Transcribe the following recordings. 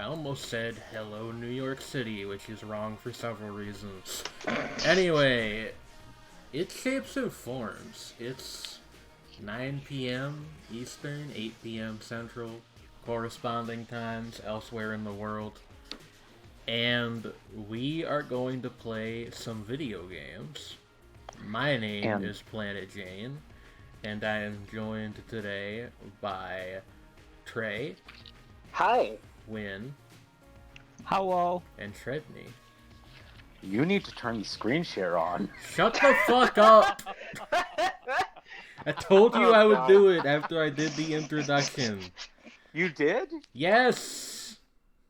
I almost said hello New York City, which is wrong for several reasons. Anyway, it shapes and forms. It's 9 p.m. Eastern, 8 p.m. Central, corresponding times elsewhere in the world. And we are going to play some video games. My name is Planet Jane, and I am joined today by Trey. Hi. Win. Hello. And Shredney. You need to turn the screen share on. Shut the fuck up! I told you I would do it after I did the introduction. You did? Yes!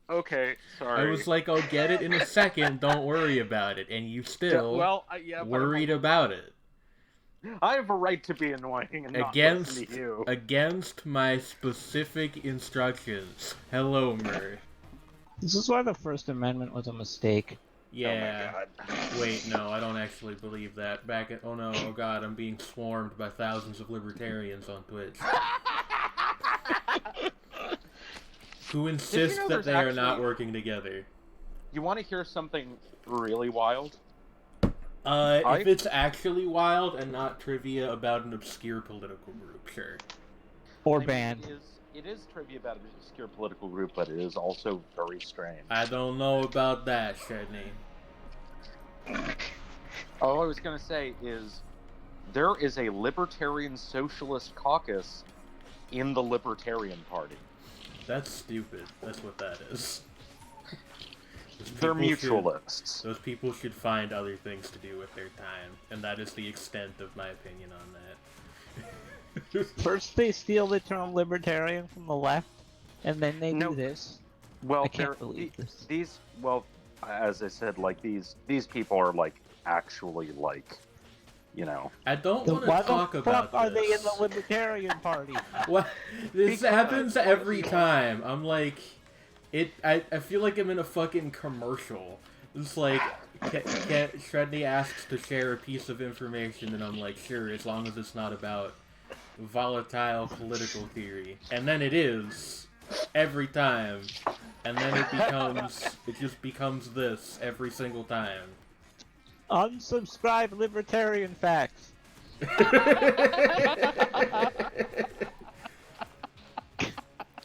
Okay, sorry. I was like, I'll get it in a second, don't worry about it. And you still worried about it. I have a right to be annoying and not listen to you. Against my specific instructions. Hello, Murray. This is why the First Amendment was a mistake. Yeah. Oh my God. Wait, no, I don't actually believe that. Oh god, I'm being swarmed by thousands of libertarians on Twitch. Who insist that they are not working together. You want to hear something really wild? If it's actually wild and not trivia about an obscure political group, sure. Or band. It is trivia about an obscure political group, but it is also very strange. I don't know about that, Shredney. All I was going to say is, there is a Libertarian Socialist Caucus in the Libertarian Party. That's stupid. That's what that is. They're mutualists. Those people should find other things to do with their time, and that is the extent of my opinion on that. First they steal the term libertarian from the left, and then they do this. Well, I can't believe this. As I said, like, these people are, like, actually, like, you know... I don't want to talk about this. Why the fuck are they in the Libertarian Party? What? This happens every time. I'm like... I feel like I'm in a fucking commercial. It's like, Shredney asks to share a piece of information, and I'm like, sure, as long as it's not about volatile political theory. And then it is, every time. And then it just becomes this every single time. Unsubscribe libertarian facts.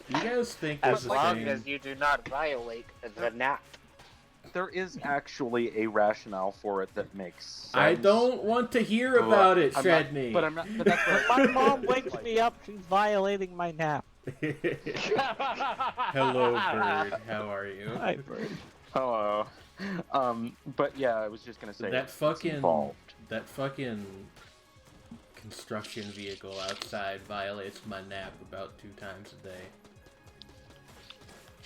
You guys think as long as you do not violate the NAP. There is actually a rationale for it that makes sense. I don't want to hear about it, Shredney. But that's what my mom wakes me up, she's violating my nap. Hello, Bird. How are you? Hi, Bird. Hello. But yeah, I was just gonna say that fucking construction vehicle outside violates my nap about 2 times a day.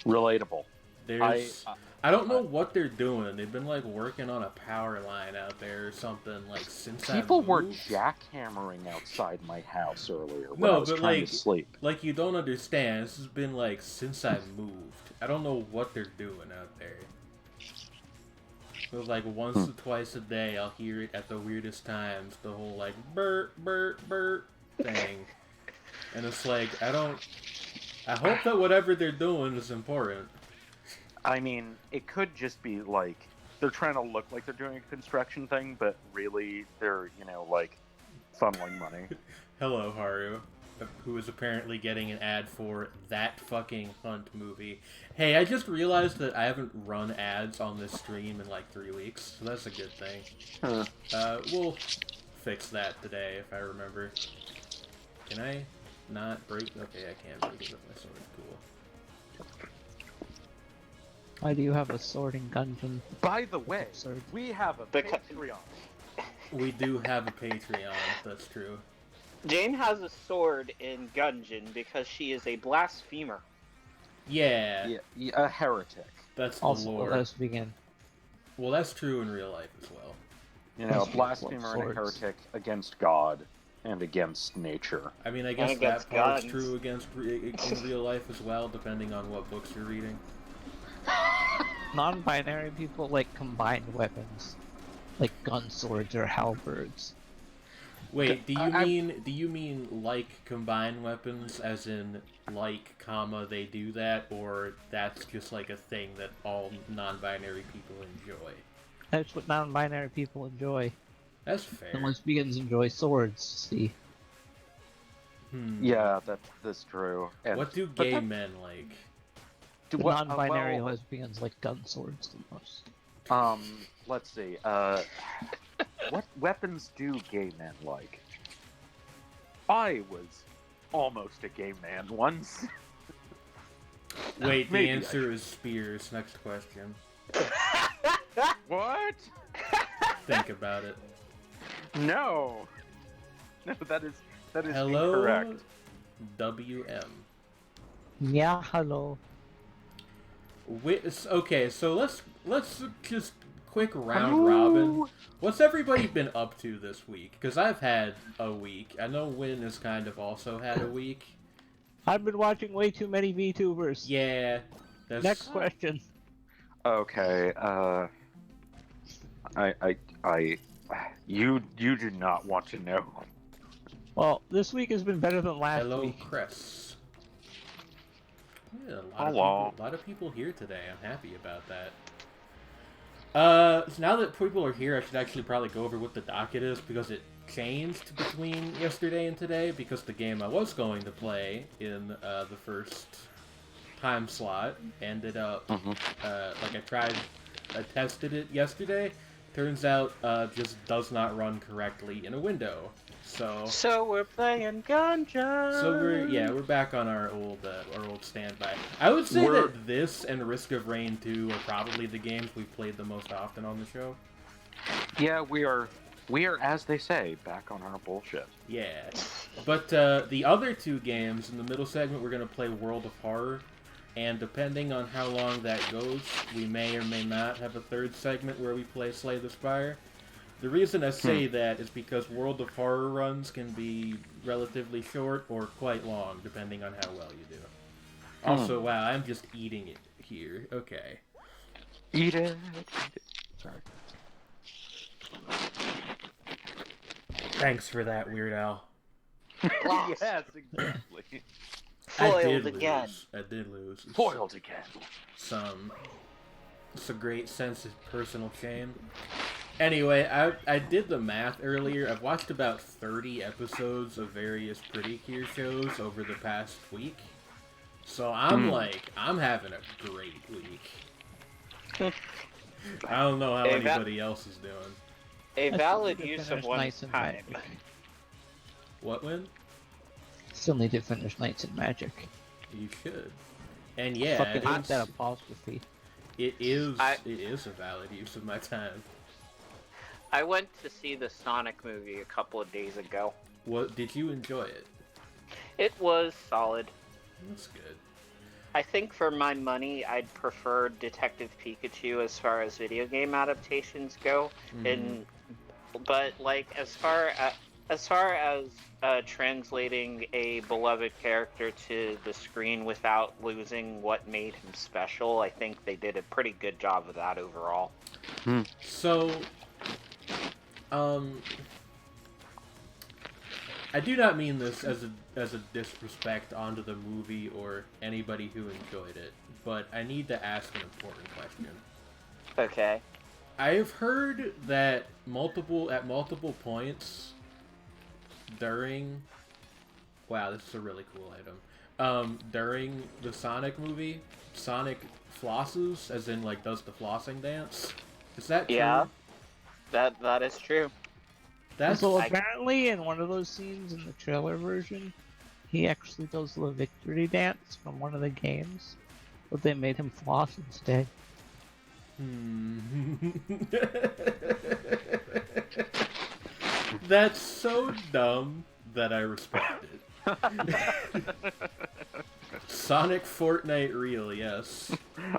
Relatable. I don't know what they're doing. They've been like working on a power line out there or something like since people were jackhammering outside my house earlier when I was trying to sleep. Like, you don't understand. This has been like since I moved. I don't know what they're doing out there. So like once or twice a day, I'll hear it at the weirdest times. The whole like burt burt burt thing, and it's like I hope that whatever they're doing is important. I mean, it could just be like they're trying to look like they're doing a construction thing, but really they're, you know, like funneling money. Hello, Haru, who is apparently getting an ad for That Fucking Hunt movie. Hey, I just realized that I haven't run ads on this stream in like 3 weeks, so that's a good thing. We'll fix that today if I remember. Can I not break? Okay, I can break it with my sword. Cool. Why do you have a sword in Gungeon? By the way, we have a Patreon. We do have a Patreon, that's true. Jane has a sword in Gungeon because she is a blasphemer. Yeah, a heretic. That's the also, lore. Let's begin. Well, that's true in real life as well. You know, a blasphemer and a heretic against God and against nature. I mean, I guess that part's true in real life as well, depending on what books you're reading. Non-binary people like combined weapons, like gun swords or halberds. Wait, do you mean like combined weapons, as in like, comma, they do that, or that's just like a thing that all non-binary people enjoy? That's what non-binary people enjoy. That's fair. And lesbians enjoy swords, see. Yeah, that's true. And, What do gay men like? The non-binary lesbians like gun swords the most. Let's see. What weapons do gay men like? I was almost a gay man once. Wait, the answer is spears. Next question. What? Think about it. No. No, that is Hello, incorrect. WM. Yeah, hello. Okay, so let's just quick round robin. What's everybody been up to this week? Because I've had a week. I know Win has kind of also had a week. I've been watching way too many VTubers. Yeah. Next question. Okay. You do not want to know. Well, this week has been better than last Hello, week. Chris. Yeah, a lot of people here today. I'm happy about that. So now that people are here, I should actually probably go over what the docket is, because it changed between yesterday and today, because the game I was going to play in the first time slot ended up, like I tested it yesterday, turns out just does not run correctly in a window. So we're playing Gungeon. So we're back on our old standby. I would say that this and Risk of Rain 2 are probably the games we've played the most often on the show. Yeah, we are, as they say, back on our bullshit. Yeah, but the other two games in the middle segment, we're gonna play World of Horror, and depending on how long that goes, we may or may not have a third segment where we play Slay the Spire. The reason I say that is because World of Horror runs can be relatively short or quite long, depending on how well you do. Also, wow, I'm just eating it here. Okay. Eat it. Sorry. Thanks for that, Weird Al. Yes, exactly. Foiled again. I did lose. Foiled again. It's a great sense of personal shame. Anyway, I did the math earlier. I've watched about 30 episodes of various Pretty Cure shows over the past week. So I'm having a great week. I don't know how anybody else is doing. A valid use of one's time. What, Win? Still need to finish Knights in Magic. You should. And yeah, Fucking hate that apostrophe. It is a valid use of my time. I went to see the Sonic movie a couple of days ago. What did you enjoy it? It was solid. That's good. I think for my money, I'd prefer Detective Pikachu as far as video game adaptations go. But like as far as translating a beloved character to the screen without losing what made him special, I think they did a pretty good job of that overall. So, I do not mean this as a disrespect onto the movie or anybody who enjoyed it, but I need to ask an important question. Okay. I've heard that at multiple points during, wow, this is a really cool item. During the Sonic movie, Sonic flosses, as in like does the flossing dance. Is that true? Yeah, that is true. So apparently in one of those scenes in the trailer version, he actually does the victory dance from one of the games, but they made him floss instead. That's so dumb that I respect it. Sonic Fortnite real, yes.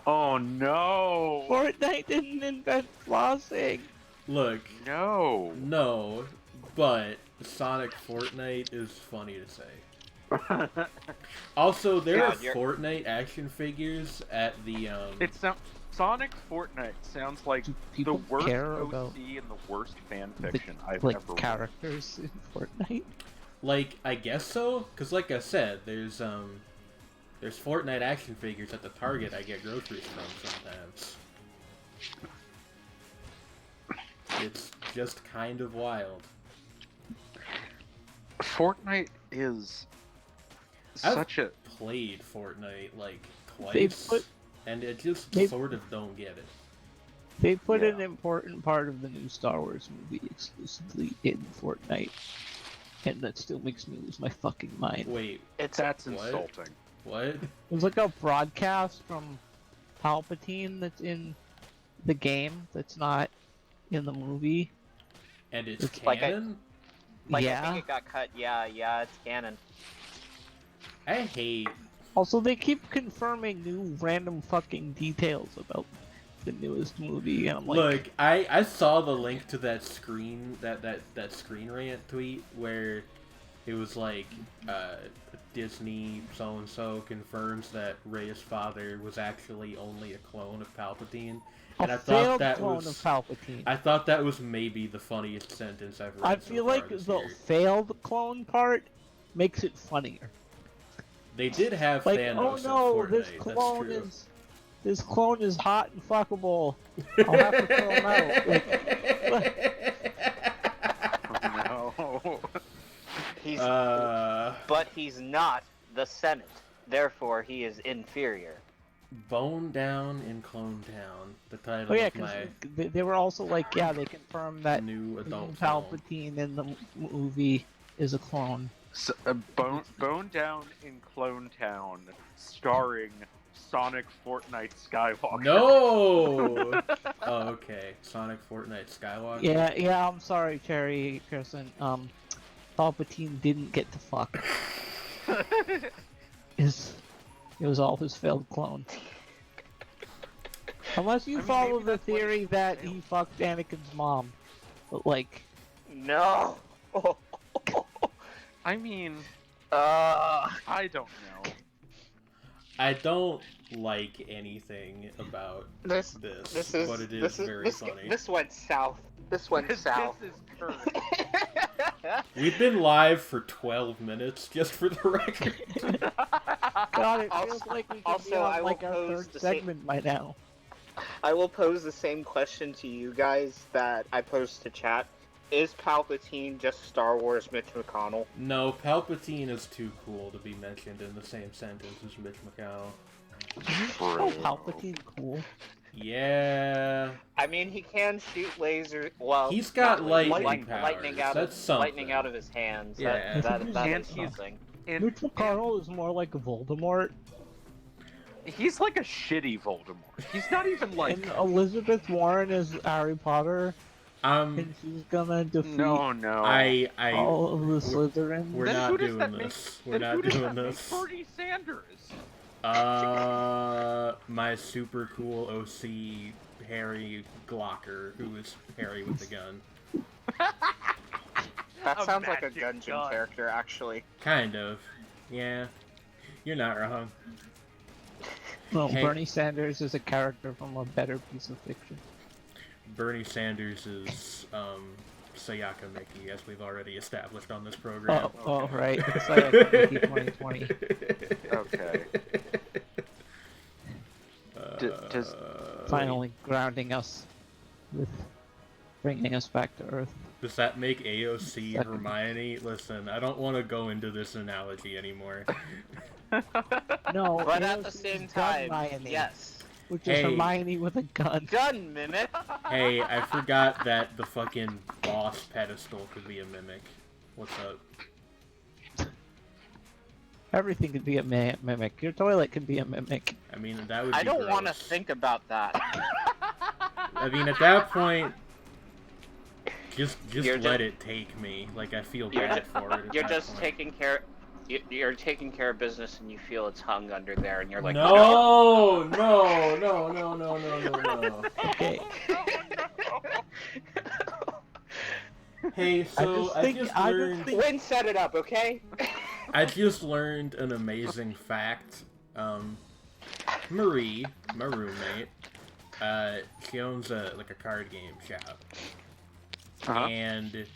Oh no! Fortnite didn't invent flossing! Look. No, but Sonic Fortnite is funny to say. Also, there are God, you're- Fortnite action figures at the It sounds Sonic Fortnite sounds like Do the people worst care OC about and the worst fan the fiction I've like ever read. characters in Fortnite? like I guess so, cause like I said, there's Fortnite action figures at the Target I get groceries from sometimes. It's just kind of wild. Fortnite is I've such a played Fortnite like They twice, put- and it just they- sort of don't get it. They put Yeah. an important part of the new Star Wars movie exclusively in Fortnite, and that still makes me lose my fucking mind. Wait, that's What? insulting. what? It was like a broadcast from Palpatine that's in the game that's not in the movie. And it's It's like canon? Like, I yeah. think it got cut. Yeah, it's canon. I hate. Also, they keep confirming new random fucking details about the newest movie, and I'm like, Look, I saw the link to that screen that Screen Rant tweet where it was like Disney so and so confirms that Rey's father was actually only a clone of Palpatine, and a I thought failed that clone was of Palpatine. I thought that was maybe the funniest sentence I've read. I so feel far like this the year. failed clone part makes it funnier. They did have Like, Thanos oh in no, Fortnite. this That's clone true. this clone is hot and fuckable. I'll have to throw him out. Like, No. He's, Uh, but he's not the Senate. Therefore, he is inferior. Bone Down in Clone Town. The title oh yeah, of because my they were also like, yeah, they confirmed that new the adult film. Palpatine in the movie is a clone. So, Bone Down in Clone Town, starring Sonic Fortnite Skywalker. No. Oh, okay. Sonic Fortnite Skywalker. Yeah, I'm sorry, Cherry Pearson. Palpatine didn't get to fuck. It was all his failed clone. Unless you I mean, follow maybe the that's what theory it that failed. he fucked Anakin's mom. But like, No. I mean, Uh, I don't know. I don't like anything about this this, is but it is this is very this, funny. this went south. This went south. This is cursed. We've been live for 12 minutes, just for the record. God, it Also- feels like we could also, be I on will like our pose third the same- segment by now. I will pose the same question to you guys that I posed to chat. Is Palpatine just Star Wars Mitch McConnell? No, Palpatine is too cool to be mentioned in the same sentence as Mitch McConnell. Oh, Palpatine, cool. Yeah. I mean, he can shoot laser. Well, He's got not lightning lightning powers. out That's of something. lightning out of his hands. Yeah. that And is he's- something. And, Mitch McConnell is more like Voldemort, he's like a shitty Voldemort. He's not even like. and Elizabeth Warren is Harry Potter, and she's gonna defeat No. all of the Slytherins. We're Then not who does doing that this. make? We're Then not who does doing that make this. Bernie Sanders. My super cool OC Harry Glocker, who is Harry with the gun. That A sounds like a magic Gungeon gun. character, actually. Kind of. Yeah. You're not wrong. Well, Hey. Bernie Sanders is a character from a better piece of fiction. Bernie Sanders is Sayaka Mickey, as we've already established on this program. Oh, right. It's like 2020. Okay. Does Finally grounding us with bringing us back to Earth. Does that make AOC Second. Hermione? Listen, I don't want to go into this analogy anymore. No, But at AOC the is same gun time, Hermione, yes. which is Hey. Hermione with a gun. Gun mimic. Hey, I forgot that the fucking boss pedestal could be a mimic. What's up? Everything could be a mimic. Your toilet could be a mimic. I mean, that would be I don't want to gross. think about that. I mean, at that point, just You're let ju- it take me. Like, I feel You're bad for it. At You're that just point. taking care. You're taking care of business, and you feel its hung under there, and you're like, No, no, no, no, no, no, no, no. Okay. Hey, so I think- just I just learned. think- Win set it up, okay? I just learned an amazing fact. Marie, my roommate, she owns a card game shop, and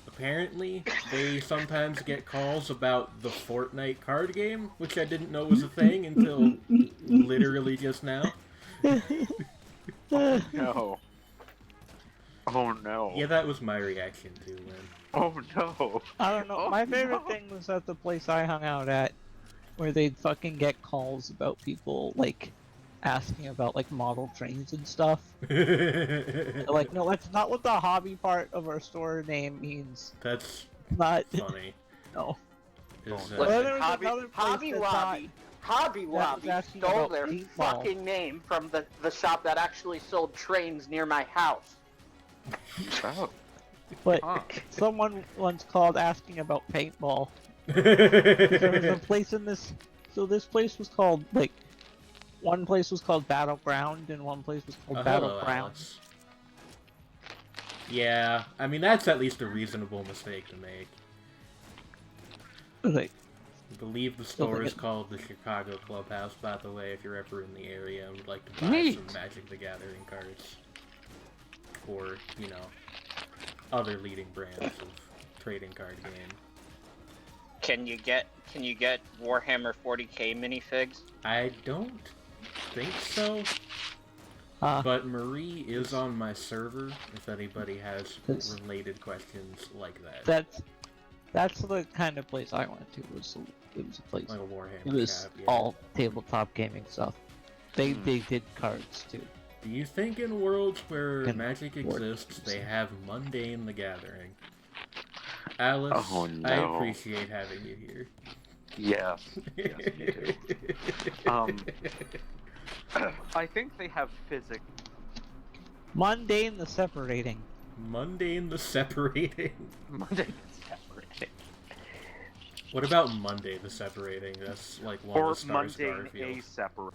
apparently they sometimes get calls about the Fortnite card game, which I didn't know was a thing until literally just now. No. Oh no. Yeah, that was my reaction to it. Oh no. I don't know. Oh, My favorite no. thing was at the place I hung out at, where they'd fucking get calls about people like asking about like model trains and stuff. They're like, no, that's not what the hobby part of our store name means. That's Not funny. no. Is, Well, there was Hobby, another place Hobby that Lobby. Hobby was Lobby asking stole about their paintball. fucking name from the shop that actually sold trains near my house. Oh. But Huh. someone once called asking about paintball. There was a place in this. So this place was called like. One place was called Battleground, and one place was called hello, Battleground. Alex. Yeah, I mean, that's at least a reasonable mistake to make. Like, I believe the Still store think is it- called the Chicago Clubhouse, by the way, if you're ever in the area and would like to buy Neat. some Magic the Gathering cards. Or, you know, other leading brands of trading card game. Can you get Warhammer 40k minifigs? I don't think so, but Marie is on my server if anybody has That's- related questions like that. that's the kind of place I went to. It was a place. Like a Warhammer It was shop, yeah. all tabletop gaming stuff. They did cards too. Do you think in worlds where And magic board exists, games. they have Mundane the Gathering? Alice, Oh, I no. appreciate having you here. Yes. Yes, me too. I think they have physics. Mundane the separating. Mundane the Separating. Monday is separating. What about Monday the Separating? That's like one Or of the Stars mundane Garfield. separate.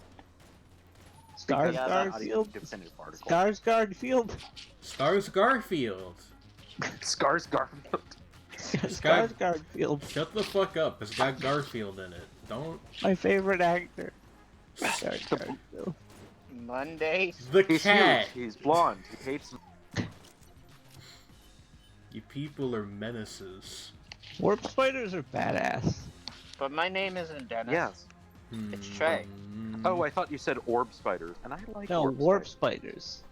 Skarsgård Yeah, Not even Field. definitive article. Skarsgård Field. Stars Garfield! Scars Garfield. Skarsgård Field. Shut the fuck up, it's got Garfield in it. Don't... My favorite actor. Skarsgård Field. Monday. The He's cat! huge. He's blonde. He hates. You people are menaces. Warp spiders are badass. But my name isn't Dennis. Yes. It's Trey. Oh, I thought you said orb spiders, and I like No, orb warp spiders. spiders.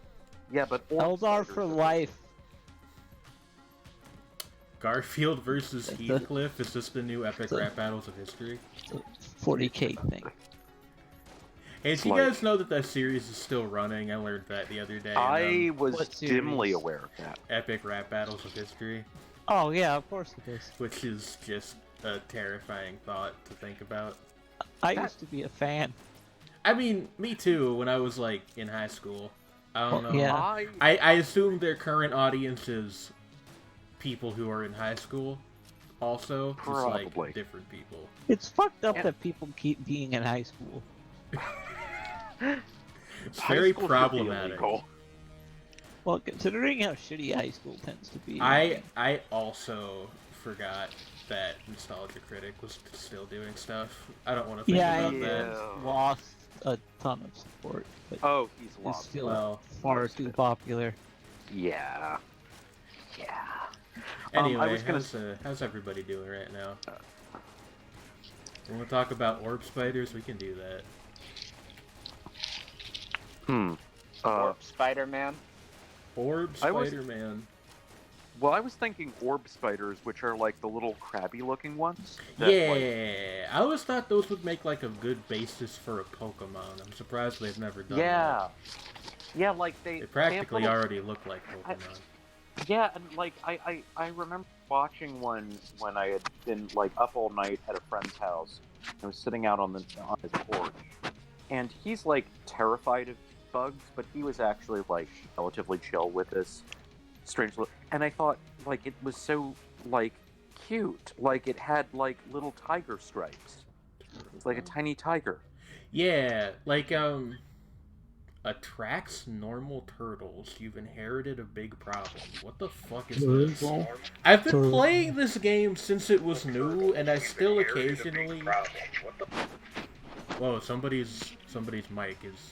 Yeah, but orb Eldar spiders for are- life. Garfield versus Heathcliff? Is this the new epic rap battles of history? 40k thing. Hey, It's do you like- guys know that that series is still running? I learned that the other day. I was What dimly series? aware of that. Epic rap battles of history, Oh yeah, of course it is. which is just a terrifying thought to think about. I used to be a fan. I mean, me too, when I was, like, in high school. I don't Oh, know. yeah. I assume their current audience is people who are in high school also. Just, Probably. like, different people. It's fucked up Yeah. that people keep being in high school. It's High very school should be problematic. illegal. Well, considering how shitty high school tends to be. I also forgot that Nostalgia Critic was still doing stuff. I don't want to think yeah, about he that. Yeah. lost a ton of support, but Oh, he's is lost. still Well, far too popular. Yeah. Yeah. anyway, I was gonna how's everybody doing right now? You want to talk about orb spiders? We can do that. Warp Spider-Man. Orb I was- Spider-Man. Well, I was thinking orb spiders, which are like the little crabby-looking ones. that, Yeah, I always thought those would make like a good basis for a Pokemon. I'm surprised they've never done yeah. Yeah, like that. They have practically little- already look like Pokemon. Yeah, and like I remember watching one when I had been like up all night at a friend's house. I was sitting out on his porch, and he's like terrified of bugs, but he was actually like relatively chill with this strange little. And I thought like it was so like cute, like it had like little tiger stripes. It's like a tiny tiger. Yeah, like attracts normal turtles. You've inherited a big problem. What the fuck is Turtle. this? I've been Turtle. playing this game since it was new, and I still occasionally... Whoa, somebody's mic is...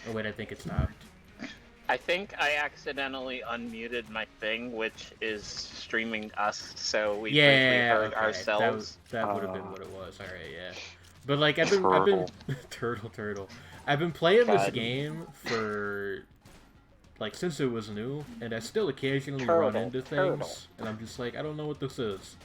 Oh wait, I think it stopped. I think I accidentally unmuted my thing, which is streaming us, so we briefly heard okay. ourselves. That would have been what it was. All right, yeah. But like I've been turtle. I've been playing this God. game for like since it was new, and I still occasionally run Turtle, into things, turtle. and I'm just like, I don't know what this is.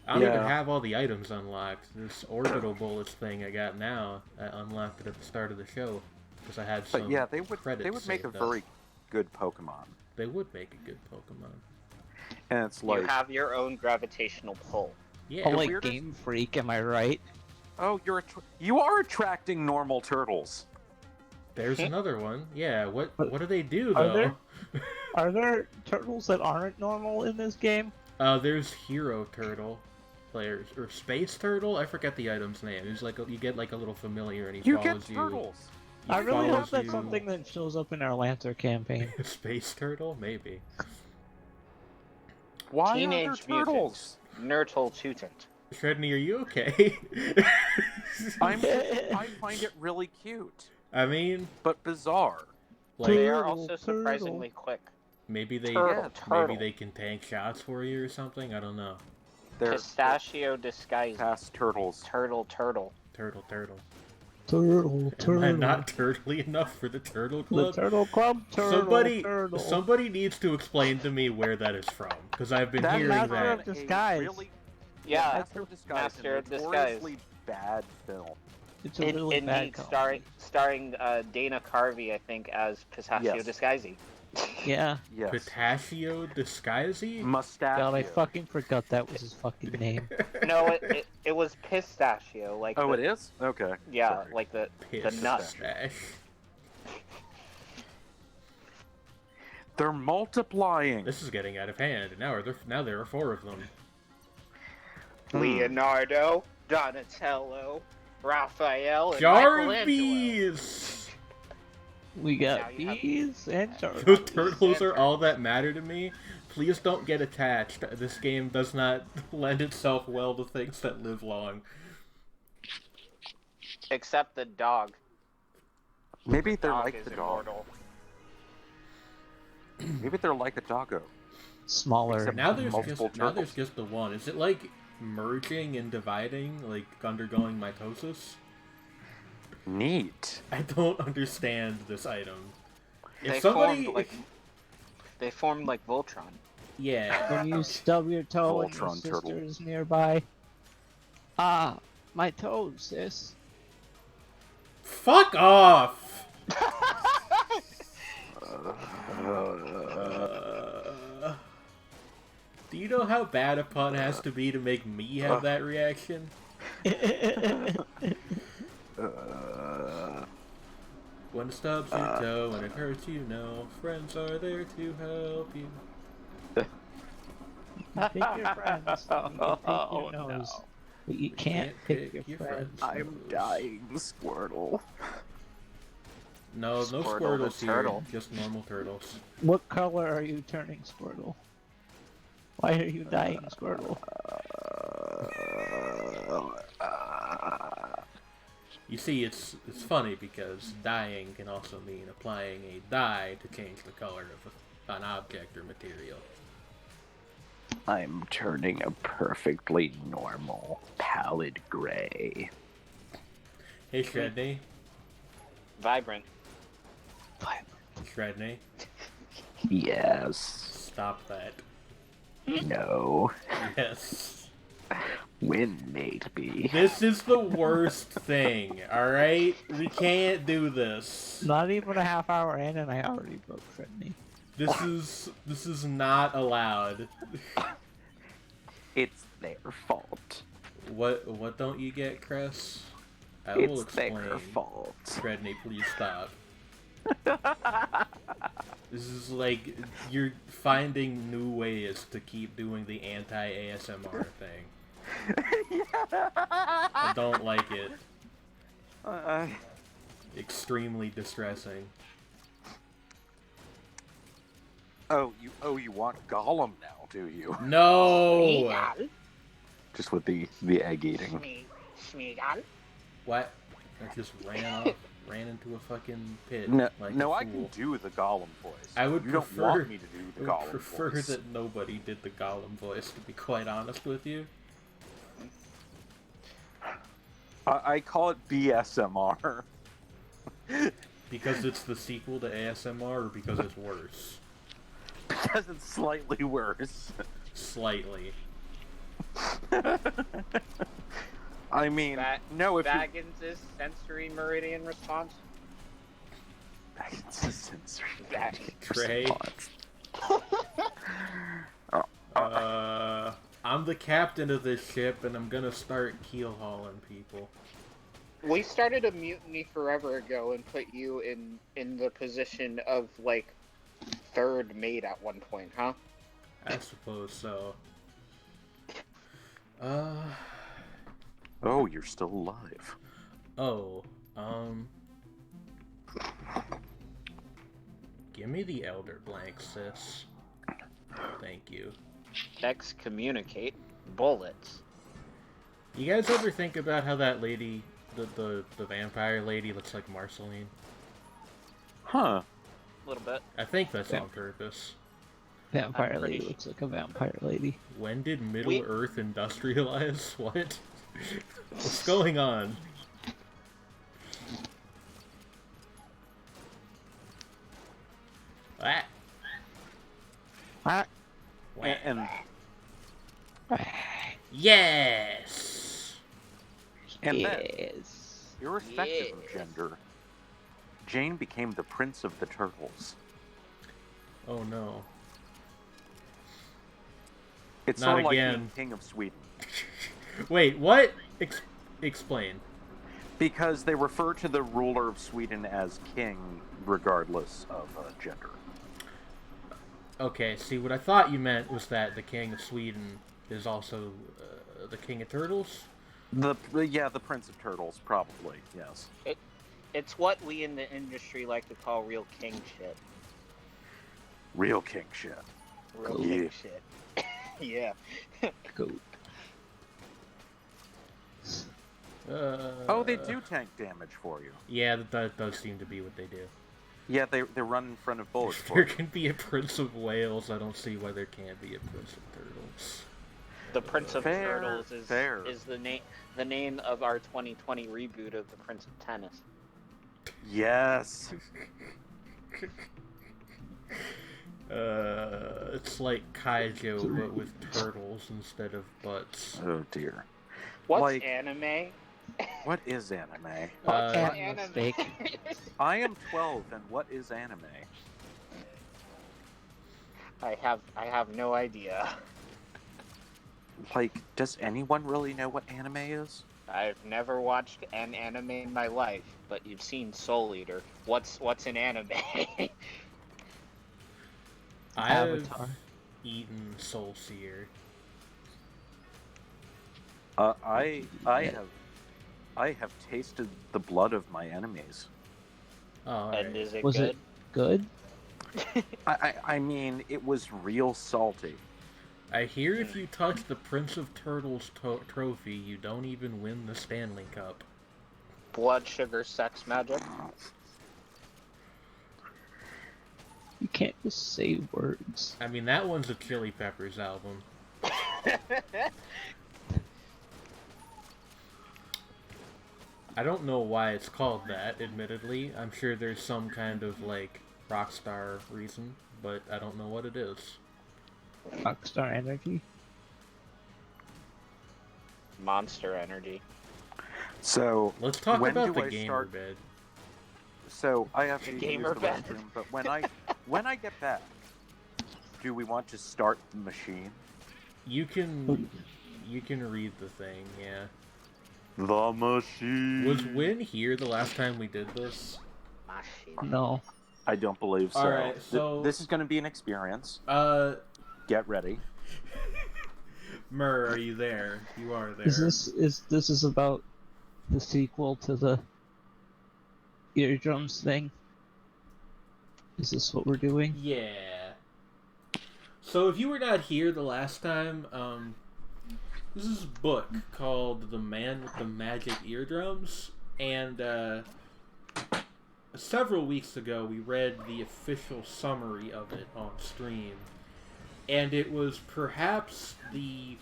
I don't even have all the items unlocked. This orbital bullets thing I got now, I unlocked it at the start of the show because I had some. But yeah, they would make a saved up. very good Pokemon. They would make a good Pokemon. And it's You like, have your own gravitational pull. Yeah. Oh, like weirdest- Game Freak, am I right? oh, you are attracting normal turtles. There's another one. Yeah. What do they do Are though? there- Are there turtles that aren't normal in this game? There's Hero Turtle players or Space Turtle. I forget the item's name. It's like you get like a little familiar and he You follows get turtles. you. I really hope follows that's you- something that shows up in our Lancer campaign. Space Turtle, maybe. Why Teenage are there turtles? Nurtle Tutant. Shredney, are you okay? I find it really cute, I mean, but bizarre. like They are Turtle, also turtle. surprisingly quick. maybe they Turtle, turtle. maybe they can tank shots for you or something. I don't know. They're Pistachio disguise. past turtles. Turtle. Turtle. Turtle. Am I not turtly enough for the Turtle The Club? Turtle Club? Turtle. Somebody needs to explain to me where that is from, because I've been That hearing Master that. of Disguise. Really, Yeah, Master of Disguise. Master a of Disguise. notoriously bad film. It's a really bad Indeed, comedy. starring Dana Carvey, I think, as Pistachio Yes. Disguisey. Yeah. Yes. Pistachio Disguisey? Mustachio. God, I fucking forgot that was his fucking name. No, it was Pistachio, like Oh, the, it is? Okay. yeah, Sorry. like the Pistache. nut. They're multiplying. This is getting out of hand. Now there are 4 of them. Leonardo, Donatello, Raphael, and Michelangelo. Jarvis! We Now got you have- bees and turtles. Those turtles are all that matter to me. Please don't get attached. This game does not lend itself well to things that live long. Except the dog. Maybe they're Dog like is the dog. immortal. Maybe they're like a doggo. Smaller. Except Now there's Multiple just now there's turtles. just the one. Is it like merging and dividing, like undergoing mitosis? Neat. I don't understand this item. If They somebody, formed like Voltron. yeah, When you stub your toe and your Voltron sister turtle. is nearby. Ah, my toe, sis. fuck off. Do you know how bad a pun has to be to make me have that reaction? When it stubs your toe and it hurts, you know, friends are there to help you. Pick your friends. You can pick your nose. But you can't pick your friends. I'm dying, Squirtle. No, no Squirtle the Squirtles here, turtle. just normal turtles. What color are you turning, Squirtle? Why are you dying, Squirtle? You see, it's funny because dyeing can also mean applying a dye to change the color of an object or material. I'm turning a perfectly normal pallid gray. Hey, Shredney. Vibrant. Shredney, Yes. stop that. No. Yes. When maybe. This is the worst thing, alright? We can't do this. Not even a half hour in, and I already broke Fredney. This is not allowed. It's their fault. What don't you get, Chris? I will It's explain. their fault. Shredney, please stop. This is like you're finding new ways to keep doing the anti-ASMR thing. I don't like it. extremely distressing. Oh, you want Gollum now, do you? No! Just with the egg eating. Smeagol. What? I just ran into a fucking pit. No, like no, a I fool. can do the Gollum voice. I would you prefer, don't want me to do the I Gollum would prefer voice. that nobody did the Gollum voice, to be quite honest with you. I call it BSMR. Because it's the sequel to ASMR, or because it's worse? Because it's slightly worse. Slightly. I mean, no, if Baggins' sensory meridian response. Baggins' sensory Trey. I'm the captain of this ship, and I'm gonna start keel hauling people. We started a mutiny forever ago and put you in the position of, like, third mate at one point, huh? I suppose so. Oh, you're still alive. Oh, give me the Elder Blank, sis. Thank you. Excommunicate bullets. You guys ever think about how that lady, the vampire lady, looks like Marceline? Huh. A little bit. I think that's on purpose. Vampire I'm pretty lady looks like a vampire lady. When did Middle Earth industrialize? What? What's going on? Ah. Ah. And Yes! then, Yes. irrespective of gender, Jane became the Prince of the Turtles. Oh no. It's Not sort of like again. being King of Sweden. Wait, what? Explain. Because they refer to the ruler of Sweden as king, regardless of gender. Okay, see, what I thought you meant was that the King of Sweden is also the King of Turtles? The Prince of Turtles, probably, yes. It's what we in the industry like to call real king shit. Real king shit. Real Yeah. king shit. Yeah. Goat. Oh, they do tank damage for you. Yeah, that does seem to be what they do. Yeah, they run in front of bullets If for there you. can be a Prince of Wales, I don't see why there can't be a Prince of Turtles. The Prince of Fair, Turtles fair. is the name of our 2020 reboot of The Prince of Tennis. Yes. It's like Kaijo, but with turtles instead of butts. Oh dear. What's Like- anime? What is anime? Can't mistake. I am 12, and what is anime? I have no idea. Like, does anyone really know what anime is? I've never watched an anime in my life, but you've seen Soul Eater. What's an anime? I've Avatar. eaten Soul Seer. I have tasted the blood of my enemies. Oh, And alright. is it Was good? it good? I mean, it was real salty. I hear if you touch the Prince of Turtles trophy, you don't even win the Stanley Cup. Blood, sugar, sex, magic. You can't just say words. I mean, that one's a Chili Peppers album. I don't know why it's called that, admittedly. I'm sure there's some kind of, like, rockstar reason, but I don't know what it is. Rockstar Energy. Monster Energy. So Let's talk when about do the I gamer start- bed. So I have to use gamer the bed. restroom, but when I get back, do we want to start the machine? You can read the thing, yeah. The machine. Was Win here the last time we did this? No. I don't believe so. Alright, so- this is going to be an experience. Get ready. Mur, are you there? You are there. Is this about the sequel to the eardrums thing? Is this what we're doing? Yeah. So if you were not here the last time, this is a book called The Man with the Magic Eardrums, and several weeks ago we read the official summary of it on stream, and it was perhaps the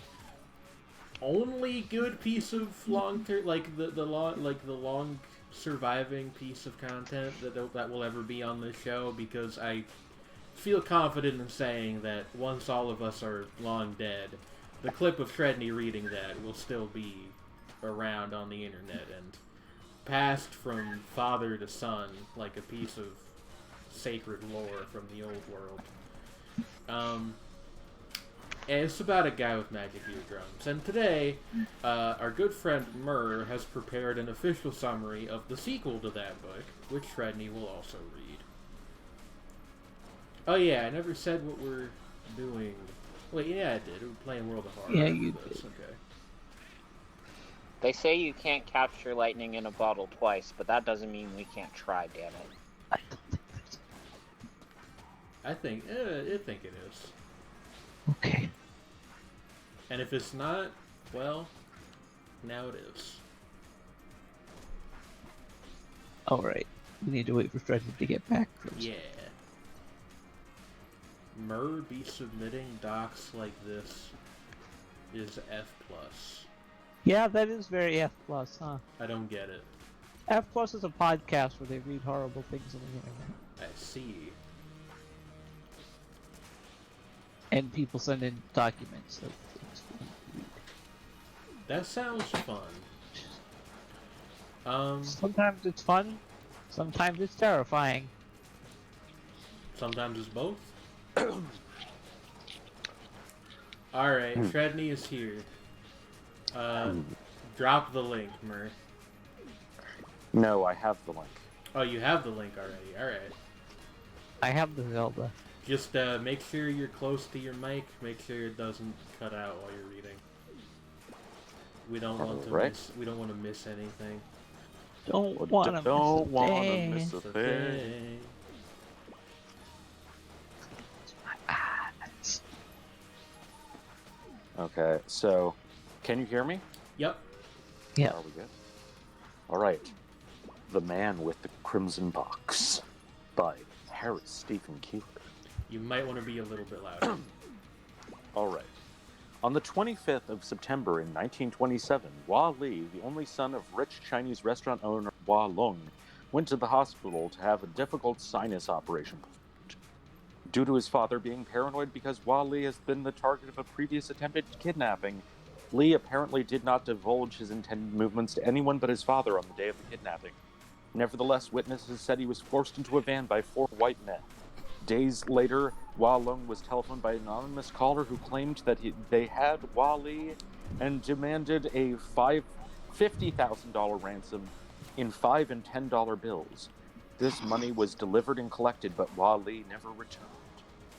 only good piece of long-term, like the long surviving piece of content that will ever be on this show, because I feel confident in saying that once all of us are long dead, the clip of Shredney reading that will still be around on the internet and passed from father to son like a piece of sacred lore from the old world. And it's about a guy with magic eardrums. And today, our good friend Murr has prepared an official summary of the sequel to that book, which Shredney will also read. Oh yeah, I never said what we're doing. Wait, yeah, I did. We're playing World of Horror. Yeah, you did. Okay. They say you can't capture lightning in a bottle twice, but that doesn't mean we can't try, damn it. I don't think there's... I think it is. Okay. And if it's not, well, now it is. Alright. We need to wait for Frederick to get back first. Yeah. Murr be submitting docs like this is F+. Yeah, that is very F+, huh? I don't get it. F+ is a podcast where they read horrible things on the internet. I see. And people send in documents that it's fun to read. That sounds fun. Sometimes it's fun, sometimes it's terrifying. Sometimes it's both. Alright, Shredney is here. Drop the link, Murr. No, I have the link. Oh, you have the link already. Alright. I have the Zelda. Just make sure you're close to your mic. Make sure it doesn't cut out while you're reading. We don't want to miss. We don't want to miss anything. Don't want to miss a thing. Okay. Okay, so can you hear me? Yep. Yeah. Are we good? All right. The Man with the Crimson Box by Harris Stephen Keeler. You might want to be a little bit louder. All right. On the 25th of September in 1927, Hua Li, the only son of rich Chinese restaurant owner Hua Long, went to the hospital to have a difficult sinus operation performed. Due to his father being paranoid because Hua Li has been the target of a previous attempted kidnapping, Li apparently did not divulge his intended movements to anyone but his father on the day of the kidnapping. Nevertheless, witnesses said he was forced into a van by 4 white men. Days later, Hua Long was telephoned by an anonymous caller who claimed that they had Hua Li and demanded a $50,000 ransom in $5 and $10 bills. This money was delivered and collected, but Hua Li never returned.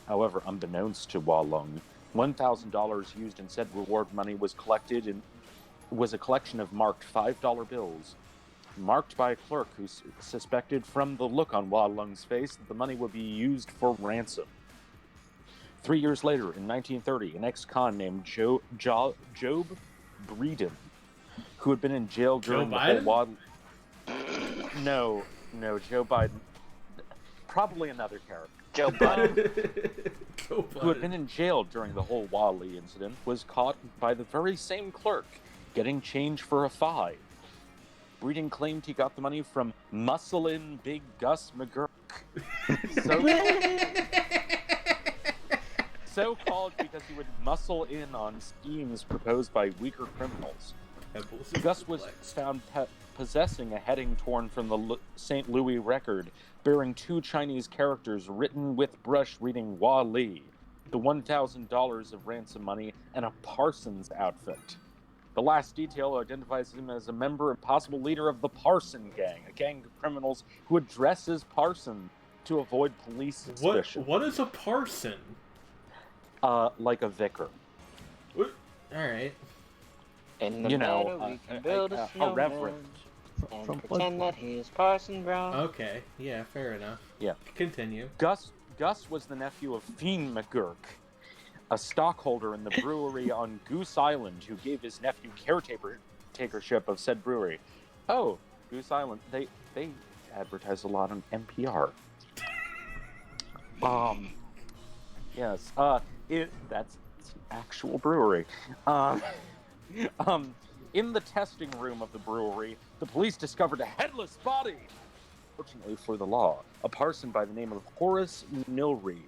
However, unbeknownst to Hua Long, $1,000 used in said reward money was collected and was a collection of marked $5 bills, marked by a clerk who suspected from the look on Hua Lung's face that the money would be used for ransom. 3 years later, in 1930, an ex-con named Job Breeden, who had been in jail during the whole Hua... No, Joe Biden. Probably another character. Joe Biden. Who had been in jail during the whole Hua Li incident, was caught by the very same clerk getting change for a $5. Breeden claimed he got the money from Muscle-In Big Gus McGurk. So called because he would muscle in on schemes proposed by weaker criminals. Gus was found possessing a heading torn from the St. Louis record, bearing 2 Chinese characters written with brush reading Hua Li, the $1,000 of ransom money, and a Parsons outfit. The last detail identifies him as a member and possible leader of the Parson Gang, a gang of criminals who would dress as Parson to avoid police suspicion. What is a parson? Like a vicar. Alright. In the meadow we can build a reverend. And from pretend Bloodborne. that he's Parson Brown. Okay, yeah, fair enough. Yeah. Continue. Gus was the nephew of Fiend McGurk, a stockholder in the brewery on Goose Island who gave his nephew caretakership of said brewery. Oh, Goose Island. They advertise a lot on NPR. Yes. That's an actual brewery. In the testing room of the brewery, the police discovered a headless body. Fortunately for the law, a parson by the name of Horace Nilry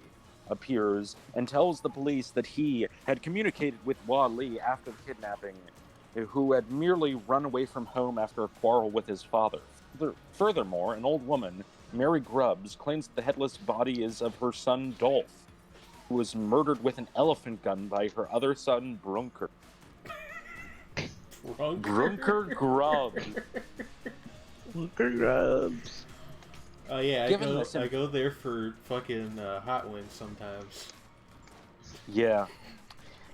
appears and tells the police that he had communicated with Wally after the kidnapping, who had merely run away from home after a quarrel with his father. Furthermore, an old woman, Mary Grubbs, claims that the headless body is of her son Dolph, who was murdered with an elephant gun by her other son Brunker. Brunker Grubbs. Brunker Grubbs. Oh yeah, Given I go there for fucking hot wings sometimes. Yeah.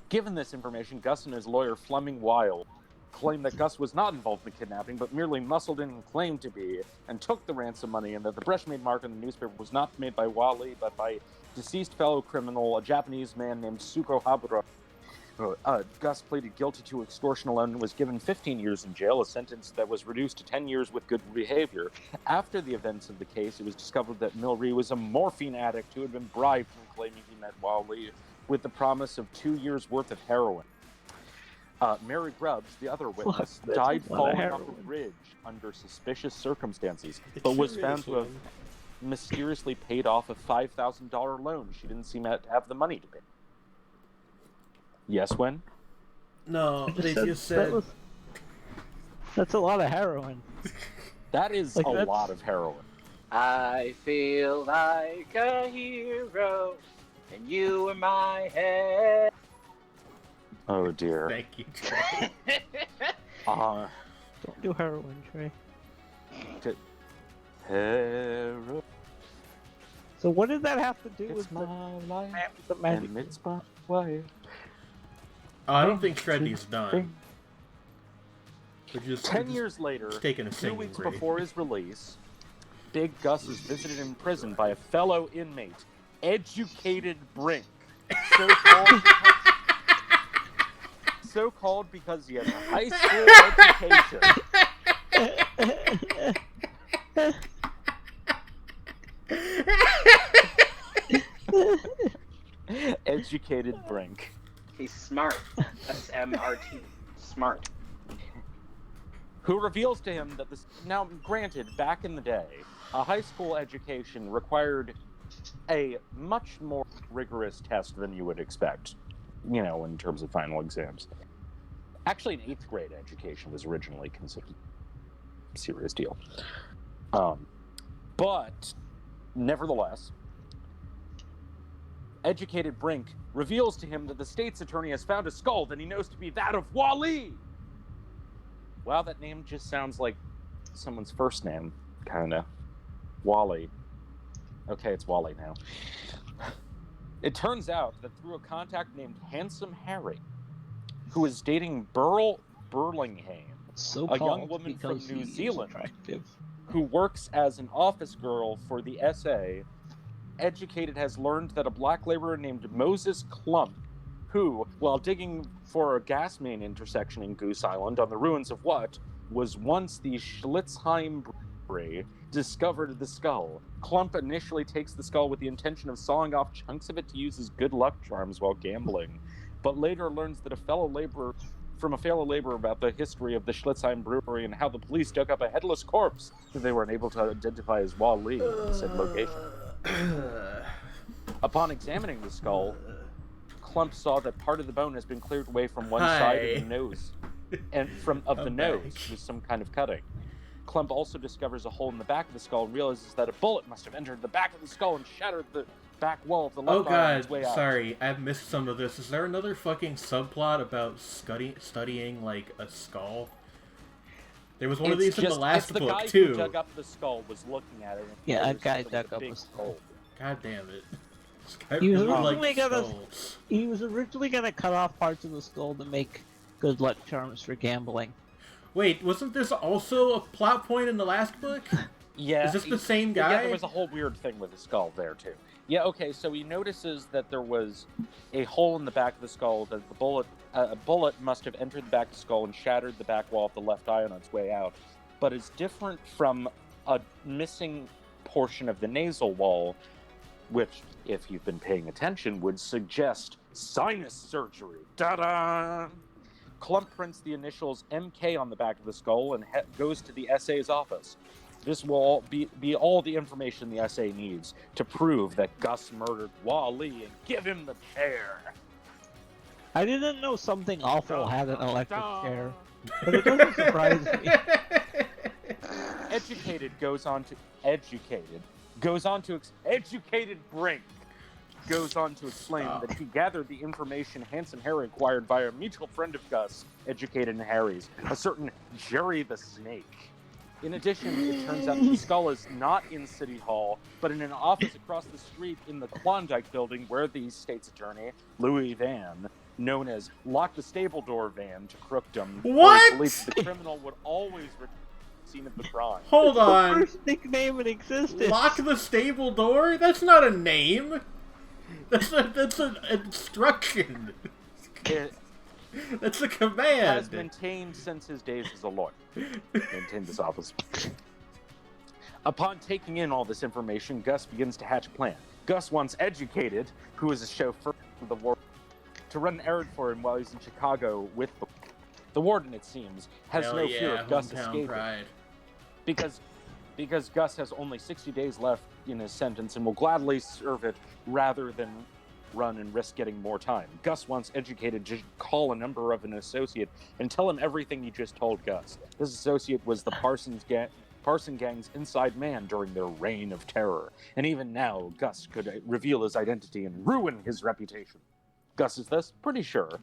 Given this information, Gus and his lawyer Fleming Weil claimed that Gus was not involved in the kidnapping, but merely muscled in and claimed to be, and took the ransom money, and that the Breschmade mark in the newspaper was not made by Wally, but by deceased fellow criminal, a Japanese man named Suko Habura. Gus pleaded guilty to extortion alone and was given 15 years in jail, a sentence that was reduced to 10 years with good behavior. After the events of the case, it was discovered that Milry was a morphine addict who had been bribed from claiming he met Wally with the promise of 2 years' worth of heroin. Mary Grubbs, the other witness, died falling off a bridge under suspicious circumstances, but was found to have mysteriously paid off a $5,000 loan. She didn't seem to have the money to pay. Yes, when? No, they just said... That's a lot of heroin. That is like, a lot of heroin. I feel like a hero, and you are my head. Oh dear. Thank you, Trey. Don't do heroin, Trey. Hero. So what did that have to do It's with my life, the magic? and it's my wife. I don't think Shreddy's done. Just 10 years later, taking a 2 weeks break. before his release, Big Gus is visited in prison by a fellow inmate, Educated Brink. So called because he has a high school education. Educated Brink. He's smart. S-M-R-T. Smart. Who reveals to him that this... Now, granted, back in the day, a high school education required a much more rigorous test than you would expect, you know, in terms of final exams. Actually, an 8th grade education was originally considered a serious deal. But, nevertheless, Educated Brink reveals to him that the state's attorney has found a skull that he knows to be that of Wally. Wow, that name just sounds like someone's first name, kinda. Wally. Okay, it's Wally now. It turns out that through a contact named Handsome Harry, who is dating Burl Burlingham, a young woman from New Zealand, who works as an office girl for the SA, Educated has learned that a black laborer named Moses Clump, who, while digging for a gas main intersection in Goose Island on the ruins of what was once the Schlitzheim Brewery, discovered the skull. Clump initially takes the skull with the intention of sawing off chunks of it to use as good luck charms while gambling, but later learns that a fellow laborer about the history of the Schlitzheim Brewery and how the police dug up a headless corpse that they were unable to identify as Wally in said location. Upon examining the skull, Clump saw that part of the bone has been cleared away from one side of the nose, and the nose with some kind of cutting. Clump also discovers a hole in the back of the skull and realizes that a bullet must have entered the back of the skull and shattered the back wall of the left eye on its way out. Sorry, I've missed some of this. Is there another fucking subplot about studying like a skull? There was one of these in the last book, guy too. Who dug up the skull was looking at it. Yeah, that guy dug up a skull. God damn it. This guy He was, really he was originally gonna cut off parts of the skull to make good luck charms for gambling. Wait, wasn't this also a plot point in the last book? Yeah. Is this the same guy? Yeah, there was a whole weird thing with the skull there, too. Yeah, okay, so he notices that there was a hole in the back of the skull, that a bullet must have entered the back of the skull and shattered the back wall of the left eye on its way out, but is different from a missing portion of the nasal wall, which, if you've been paying attention, would suggest sinus surgery. Ta-da! Clump prints the initials MK on the back of the skull and goes to the SA's office. This will be all the information the SA needs to prove that Gus murdered Wally and give him the chair. I didn't know something awful had an electric chair, but it doesn't surprise me. Educated goes on to explain that he gathered the information Hans and Harry acquired via a mutual friend of Gus, Educated and Harry's, a certain Jerry the Snake. In addition, it turns out the skull is not in City Hall, but in an office across the street in the Klondike building where the state's attorney, Louis Van, known as Lock the Stable Door Van to crookdom, believes the criminal would always return to the scene of the crime. Hold on. The first nickname in existence. Lock the stable door? That's not a name. That's an instruction. That's a command. Has maintained since his days as a lawyer. Maintained this office. Upon taking in all this information, Gus begins to hatch a plan. Gus wants Educated, who is a chauffeur for the warden, to run an errand for him while he's in Chicago with the warden, it seems, has no fear of Gus escaping. Pride. Because Gus has only 60 days left in his sentence and will gladly serve it rather than run and risk getting more time. Gus wants Educated to call a number of an associate and tell him everything he just told Gus. This associate was the Parson Gang's inside man during their reign of terror. And even now, Gus could reveal his identity and ruin his reputation. Gus is thus pretty sure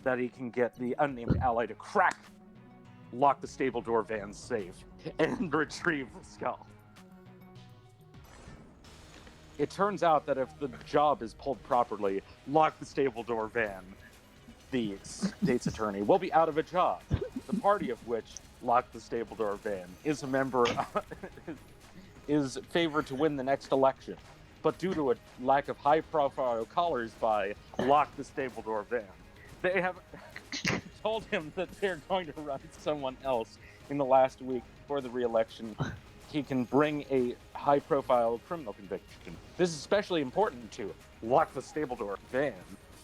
that he can get the unnamed ally to lock the stable door van's safe, and retrieve the skull. It turns out that if the job is pulled properly, Lock the Stable Door Van, the state's attorney, will be out of a job. The party of which, Lock the Stable Door Van, is a member, is favored to win the next election. But due to a lack of high-profile callers by Lock the Stable Door Van, they have told him that they're going to run someone else in the last week before the re-election. He can bring a high-profile criminal conviction. This is especially important to Lock the Stable Door Van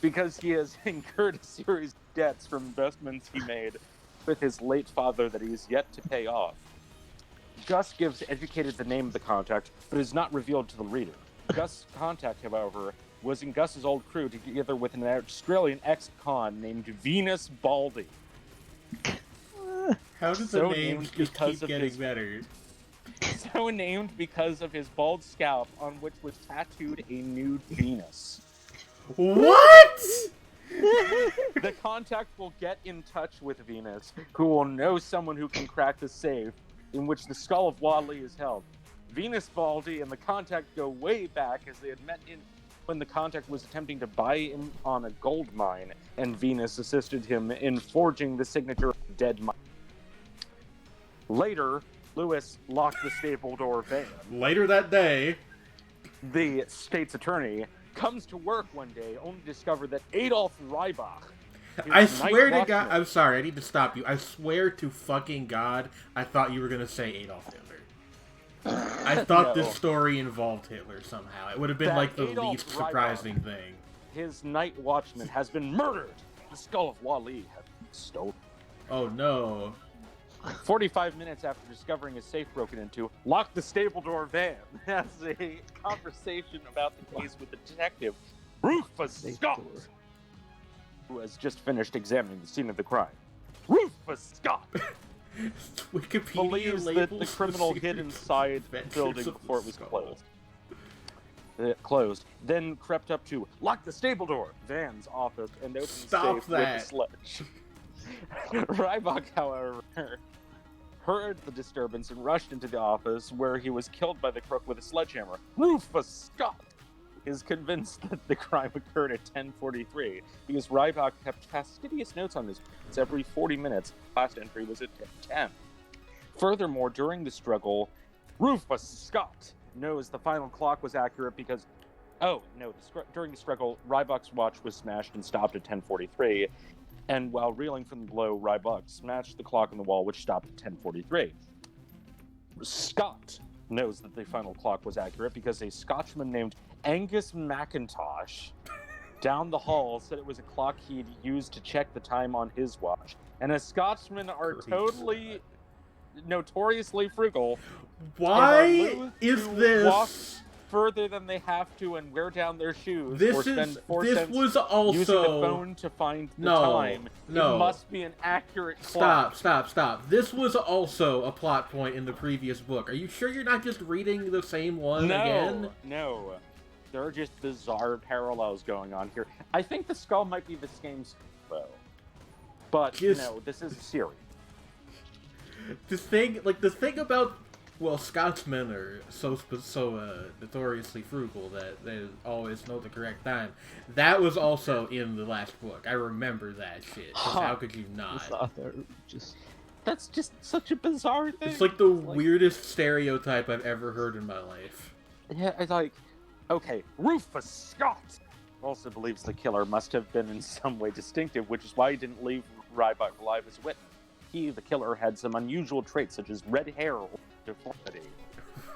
because he has incurred a series of debts from investments he made with his late father that he is yet to pay off. Gus gives Educated the name of the contact, but is not revealed to the reader. Gus' contact, however, was in Gus's old crew together with an Australian ex-con named Venus Baldy. How does the names just keep getting better? So named because of his bald scalp on which was tattooed a nude Venus. What? The contact will get in touch with Venus, who will know someone who can crack the safe in which the skull of Wadley is held. Venus Baldy and the contact go way back as they had met when the contact was attempting to buy him on a gold mine, and Venus assisted him in forging the signature of dead mine. Later, Lewis locked the stable door van. Later that day, the state's attorney comes to work one day only to discover that Adolf Reibach, I swear to God, I'm sorry, I need to stop you. I swear to fucking God, I thought you were going to say Adolf Hitler. I thought this story involved Hitler somehow. It would have been like the least surprising thing. His night watchman has been murdered. The skull of Wally has been stolen. Oh no. 45 minutes after discovering his safe broken into, Lock the Stable Door Van has a conversation about the case with the detective, Rufus Scott, who has just finished examining the scene of the crime. Rufus Scott Wikipedia believes that the criminal hid inside the building before it was closed. Then crept up to Lock the Stable Door Van's office and opened the safe with a sledge. Reibach, however, heard the disturbance and rushed into the office, where he was killed by the crook with a sledgehammer. Rufus Scott is convinced that the crime occurred at 10:43 because Rybok kept fastidious notes on his notes every 40 minutes. Last entry was at 10:10. Furthermore, during the struggle, Rufus Scott knows the final clock was accurate because... Oh, no, during the struggle, Rybok's watch was smashed and stopped at 10:43, and while reeling from the blow, Rybok smashed the clock on the wall, which stopped at 10:43. Scott knows that the final clock was accurate because a Scotchman named Angus McIntosh down the hall said it was a clock he'd used to check the time on his watch. And as Scotchmen are totally notoriously frugal, Why is walk this? further than they have to and wear down their shoes This or spend is 4 this cents was using the also phone to find the No, time. no. It must be an accurate clock. Stop. This was also a plot point in the previous book. Are you sure you're not just reading the same one again? No. There are just bizarre parallels going on here. I think the skull might be this game's though. But no, this is a series. The thing about, well, Scotsmen are so notoriously frugal that they always know the correct time. That was also in the last book. I remember that shit. How could you not? That's just such a bizarre thing. It's like the weirdest stereotype I've ever heard in my life. Yeah, it's like, okay, Rufus Scott also believes the killer must have been in some way distinctive, which is why he didn't leave Rybok alive as a witness. He, the killer, had some unusual traits such as red hair or deformity.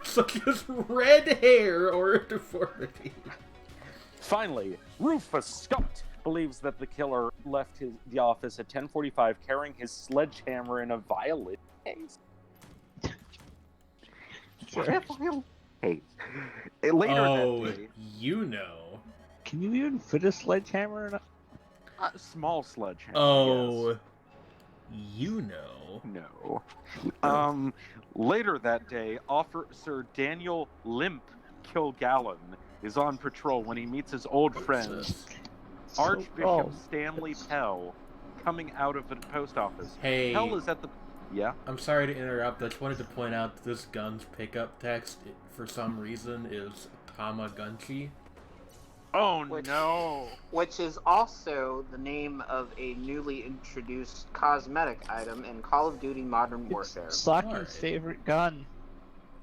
Such as red hair or deformity. Finally, Rufus Scott believes that the killer left the office at 10:45 carrying his sledgehammer in a violin case. Later that day, you know. Can you even fit a sledgehammer in a... small sledgehammer. Oh, yes. you know. No. Later that day, Officer Daniel Limp Kilgallen is on patrol when he meets his old friend, Archbishop Stanley Pell, coming out of the post office. Hey. Pell is at the... Yeah? I'm sorry to interrupt. I just wanted to point out that this gun's pickup text, for some reason, is Tamagunchi. Oh, no! Which is also the name of a newly introduced cosmetic item in Call of Duty Modern Warfare. Saki's favorite gun.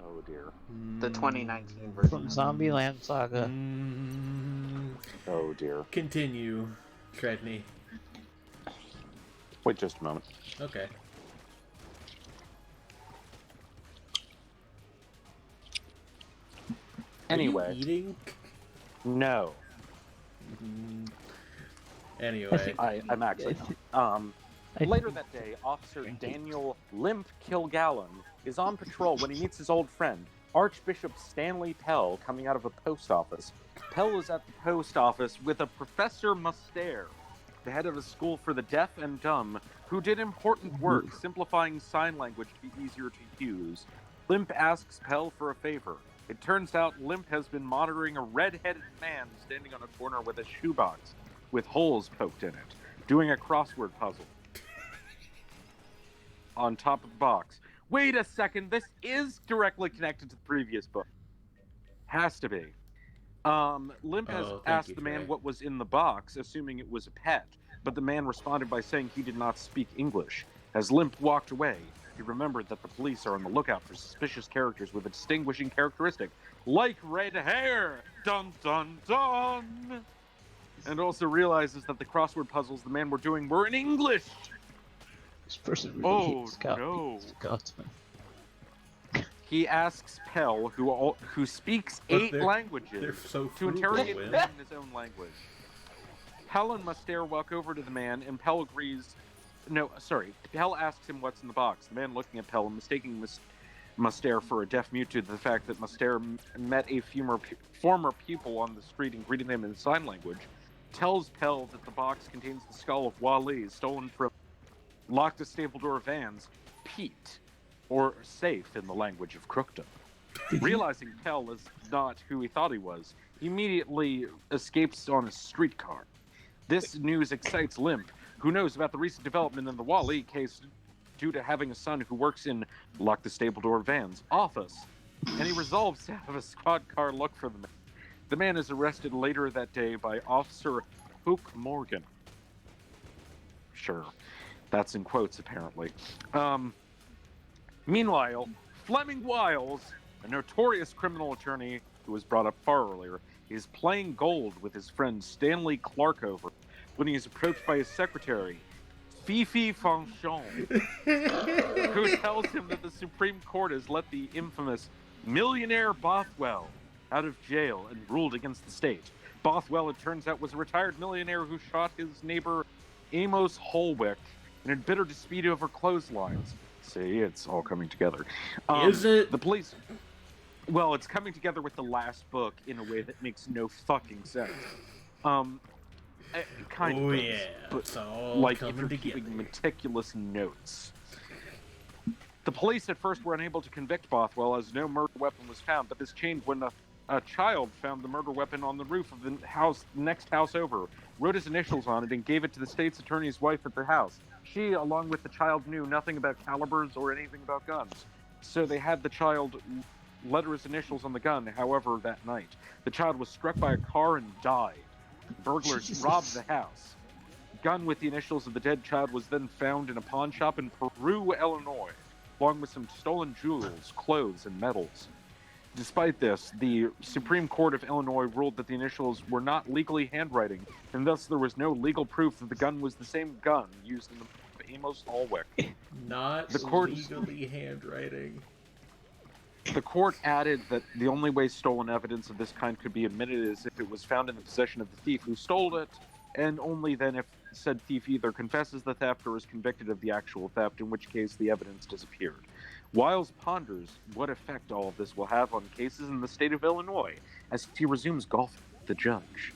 Oh, dear. The 2019 version. From Zombieland Saga. Oh, dear. Continue, Tredney. Wait just a moment. Okay. Anyway. Are you eating? No. Anyway. I'm actually not. Later that day, Officer Daniel Limp Kilgallen is on patrol when he meets his old friend, Archbishop Stanley Pell, coming out of a post office. Pell is at the post office with a Professor Mustair, the head of a school for the deaf and dumb, who did important work simplifying sign language to be easier to use. Limp asks Pell for a favor. It turns out Limp has been monitoring a red-headed man standing on a corner with a shoebox with holes poked in it, doing a crossword puzzle on top of the box. Wait a second, this is directly connected to the previous book. Has to be. Limp has asked the man what was in the box, assuming it was a pet, but the man responded by saying he did not speak English. As Limp walked away, he remembered that the police are on the lookout for suspicious characters with a distinguishing characteristic, like red hair! Dun dun dun! And also realizes that the crossword puzzles the man were doing were in English! This person really hates Scotsman. He asks Pell, who speaks 8 languages, to interrogate the man in his own language. Pell and Mustair walk over to the man, and Pell agrees... Pell asks him what's in the box. The man looking at Pell and mistaking Mustair for a deaf mute due to the fact that Mustair met a former pupil on the street and greeted him in sign language, tells Pell that the box contains the skull of Wally, stolen from Locked to Stable Door Vans, Pete, or safe in the language of Crookdom. Realizing Pell is not who he thought he was, he immediately escapes on a streetcar. This news excites Limp, who knows about the recent development in the Wally case due to having a son who works in Lock the Stable Door Van's office, and he resolves to have a squad car look for the man. The man is arrested later that day by Officer Hook Morgan. Sure. That's in quotes, apparently. Meanwhile, Fleming Wiles, a notorious criminal attorney who was brought up far earlier, is playing gold with his friend Stanley Clarkover when he is approached by his secretary, Fifi Fanchon, who tells him that the Supreme Court has let the infamous millionaire Bothwell out of jail and ruled against the state. Bothwell, it turns out, was a retired millionaire who shot his neighbor Amos Holwick in a bitter dispute over clotheslines. See, it's all coming together. Is it? The police... Well, it's coming together with the last book in a way that makes no fucking sense. It kind of does, yeah. but It's all like if coming you're together. keeping meticulous notes. The police at first were unable to convict Bothwell as no murder weapon was found, but this changed when a child found the murder weapon on the roof of the house next house over, wrote his initials on it, and gave it to the state's attorney's wife at the house. She, along with the child, knew nothing about calibers or anything about guns. So they had the child letter his initials on the gun. However, that night, the child was struck by a car and died. Burglars Jesus. robbed the house. Gun with the initials of the dead child was then found in a pawn shop in Peru, Illinois, along with some stolen jewels, clothes, and medals. Despite this, the Supreme Court of Illinois ruled that the initials were not legally handwriting, and thus there was no legal proof that the gun was the same gun used in the murder of Amos Holwick. Not The court- legally handwriting. The court added that the only way stolen evidence of this kind could be admitted is if it was found in the possession of the thief who stole it, and only then if said thief either confesses the theft or is convicted of the actual theft, in which case the evidence disappeared. Wiles ponders what effect all of this will have on cases in the state of Illinois as he resumes golf with the judge.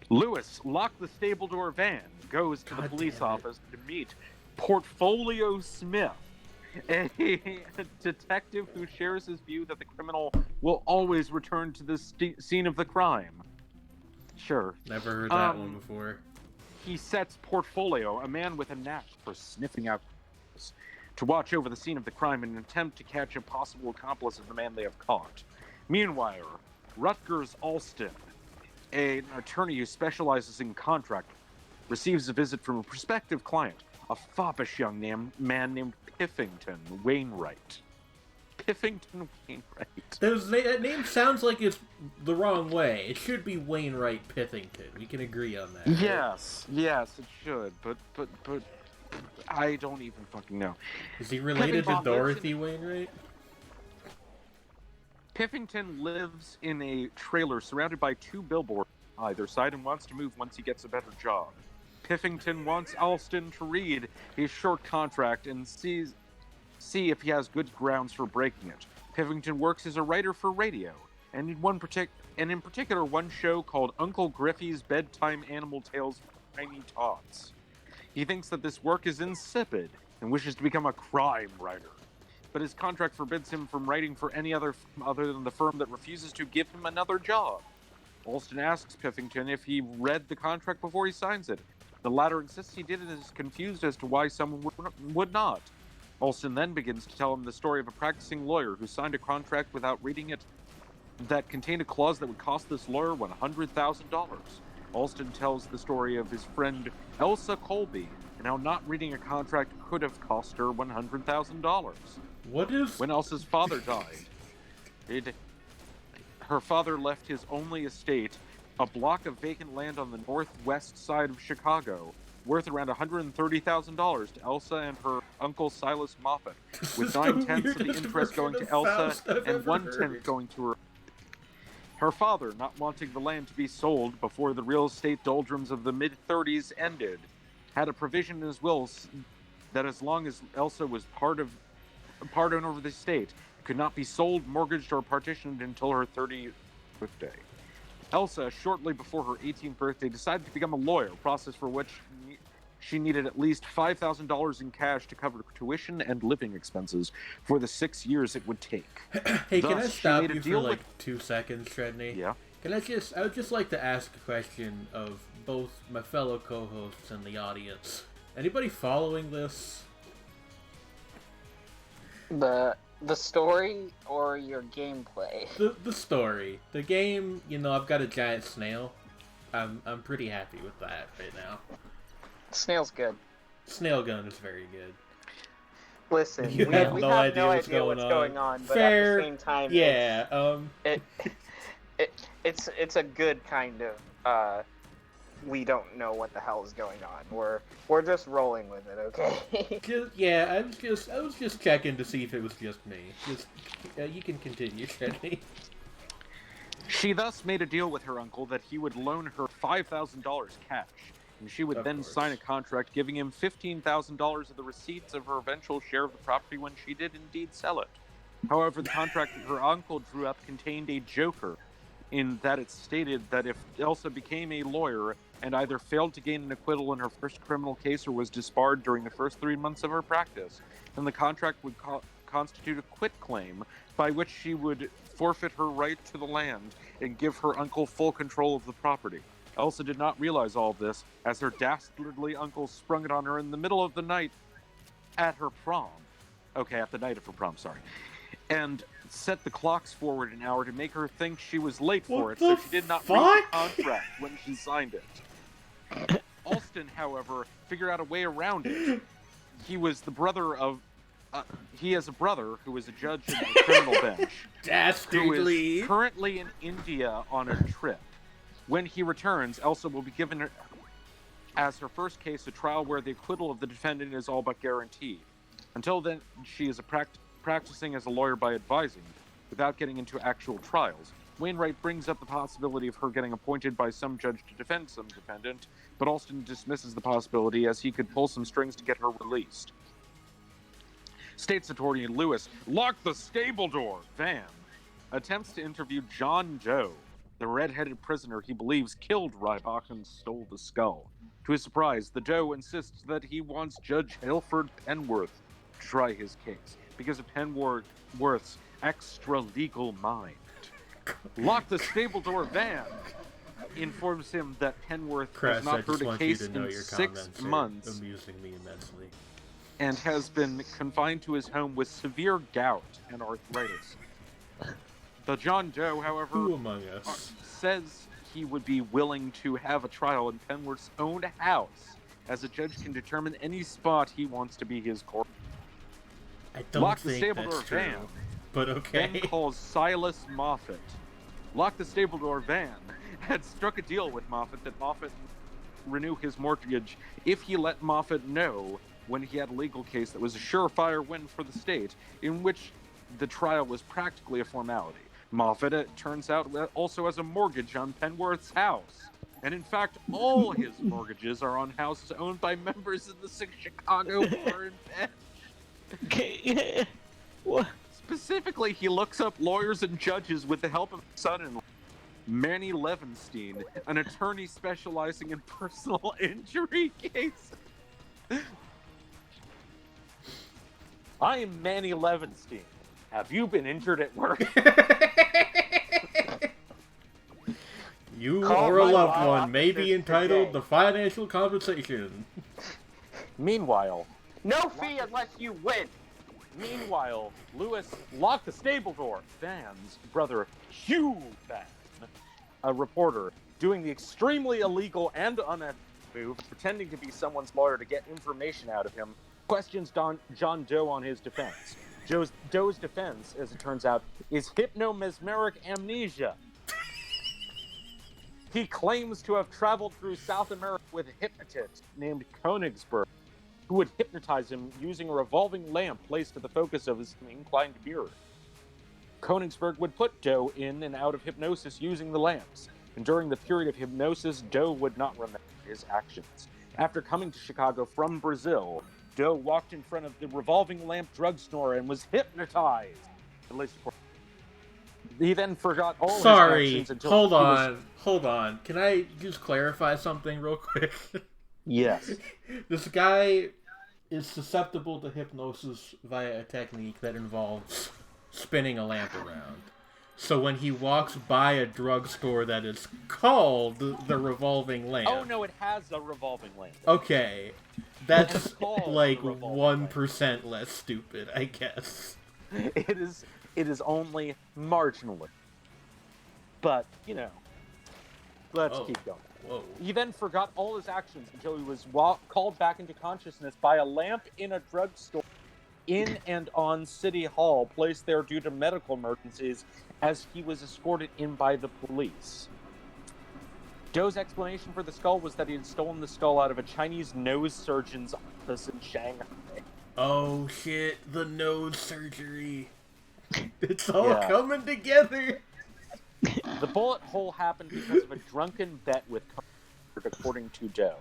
Lewis, lock the stable door van, goes to the God police damn it. office to meet Portfolio Smith, a detective who shares his view that the criminal will always return to the scene of the crime. Sure. Never heard that one before. He sets Portfolio, a man with a knack for sniffing out criminals, to watch over the scene of the crime in an attempt to catch a possible accomplice of the man they have caught. Meanwhile, Rutgers Alston, an attorney who specializes in contract, receives a visit from a prospective client, a foppish young man named Piffington Wainwright. Piffington Wainwright. That name sounds like it's the wrong way. It should be Wainwright Pithington. We can agree on that. right? Yes, it should, but I don't even fucking know. Is he related to Piffington Dorothy Wainwright? Piffington lives in a trailer surrounded by two billboards on either side and wants to move once he gets a better job. Piffington wants Alston to read his short contract and see if he has good grounds for breaking it. Piffington works as a writer for radio, and in particular one show called Uncle Griffey's Bedtime Animal Tales for Tiny Tots. He thinks that this work is insipid and wishes to become a crime writer. But his contract forbids him from writing for any other than the firm that refuses to give him another job. Alston asks Piffington if he read the contract before he signs it. The latter insists he did and is confused as to why someone would not. Alston then begins to tell him the story of a practicing lawyer who signed a contract without reading it that contained a clause that would cost this lawyer $100,000. Alston tells the story of his friend Elsa Colby and how not reading a contract could have cost her $100,000. What is... When Elsa's father died, her father left his only estate, a block of vacant land on the northwest side of Chicago, worth around $130,000 to Elsa and her uncle Silas Moffat, with 9/10 of the interest going to Elsa and 1/10 going to her. Her father, not wanting the land to be sold before the real estate doldrums of the mid-30s ended, had a provision in his will that as long as Elsa was part owner of the estate, it could not be sold, mortgaged, or partitioned until her 30th birthday. Elsa, shortly before her 18th birthday, decided to become a lawyer, a process for which she needed at least $5,000 in cash to cover tuition and living expenses for the 6 years it would take. Hey, can I Thus, she stop made a you for deal like with- 2 seconds, Shredney? Yeah. I would just like to ask a question of both my fellow co-hosts and the audience. Anybody following this? The story or your gameplay? The story. The game, I've got a giant snail. I'm pretty happy with that right now. Snail's good. Snail gun is very good. Listen, You we have have no no idea what's idea going what's on. going on, but Fair. at the same time, Yeah, it's a good kind of we don't know what the hell is going on. We're just rolling with it, okay? I was just checking to see if it was just me. You can continue, Shetty. She thus made a deal with her uncle that he would loan her $5,000 cash, and she would Of then course. sign a contract giving him $15,000 of the receipts of her eventual share of the property when she did indeed sell it. However, the contract that her uncle drew up contained a joker, in that it stated that if Elsa became a lawyer and either failed to gain an acquittal in her first criminal case or was disbarred during the first 3 months of her practice, then the contract would constitute a quitclaim by which she would forfeit her right to the land and give her uncle full control of the property. Elsa did not realize all of this, as her dastardly uncle sprung it on her in the middle of the night at her prom. Okay, at the night of her prom, sorry. And set the clocks forward an hour to make her think she was late for What it, so the she did not fuck? read the contract when she signed it. Alston, however, figured out a way around it. He was the brother of... he has a brother who is a judge in the criminal bench, who Dastardly. is currently in India on a trip. When he returns, Elsa will be given as her first case a trial where the acquittal of the defendant is all but guaranteed. Until then, she is practicing as a lawyer by advising, without getting into actual trials. Wainwright brings up the possibility of her getting appointed by some judge to defend some defendant, but Alston dismisses the possibility as he could pull some strings to get her released. State's Attorney Lewis, lock the stable door, Van, attempts to interview John Doe, the red-headed prisoner he believes killed Rybach and stole the skull. To his surprise, the Doe insists that he wants Judge Ilford Penworth to try his case, because of Penworth's extra-legal mind. Lock the stable door, Van informs him that Penworth Chris, has not I just heard a want you case to know in your 6 comments months are amusing me immensely. and has been confined to his home with severe gout and arthritis. The John Doe, however, Who among us? says he would be willing to have a trial in Penworth's own house, as a judge can determine any spot he wants to be his court. I don't Lock the think stable that's door, true. Van. But okay. Then calls Silas Moffat. Lock the stable door, Van had struck a deal with Moffat that Moffat renew his mortgage if he let Moffat know when he had a legal case that was a surefire win for the state, in which the trial was practically a formality. Moffat, it turns out, also has a mortgage on Penworth's house. And in fact, all his mortgages are on houses owned by members of the Chicago Bar and Bench. Okay. What? Specifically, he looks up lawyers and judges with the help of his son-in-law, Manny Levenstein, an attorney specializing in personal injury cases. I am Manny Levenstein. Have you been injured at work? You Call or a my loved law one may be officer entitled today. to financial compensation. Meanwhile, No fee unless you win. Lewis locked the stable door. Van's brother, Hugh Van, a reporter, doing the extremely illegal and unethical move, pretending to be someone's lawyer to get information out of him, questions John Doe on his defense. Doe's defense, as it turns out, is hypnomesmeric amnesia. He claims to have traveled through South America with a hypnotist named Königsberg, who would hypnotize him using a revolving lamp placed at the focus of his inclined mirror. Königsberg would put Doe in and out of hypnosis using the lamps, and during the period of hypnosis, Doe would not remember his actions. After coming to Chicago from Brazil, Doe walked in front of the revolving lamp drugstore and was hypnotized. At least, he then forgot all his Sorry, actions until hold on. Can I just clarify something real quick? Yes. This guy is susceptible to hypnosis via a technique that involves spinning a lamp around. So when he walks by a drugstore that is called the revolving lamp... Oh, no, it has a revolving lamp. Okay, that's It's called like the revolving 1% less stupid, I guess. It is only marginally. But, let's Oh. keep going. Whoa. He then forgot all his actions until he was called back into consciousness by a lamp in a drugstore in and on City Hall, placed there due to medical emergencies, as he was escorted in by the police. Doe's explanation for the skull was that he had stolen the skull out of a Chinese nose surgeon's office in Shanghai. Oh shit, the nose surgery. It's all Yeah. coming together. The bullet hole happened because of a drunken bet with Comfort, according to Doe.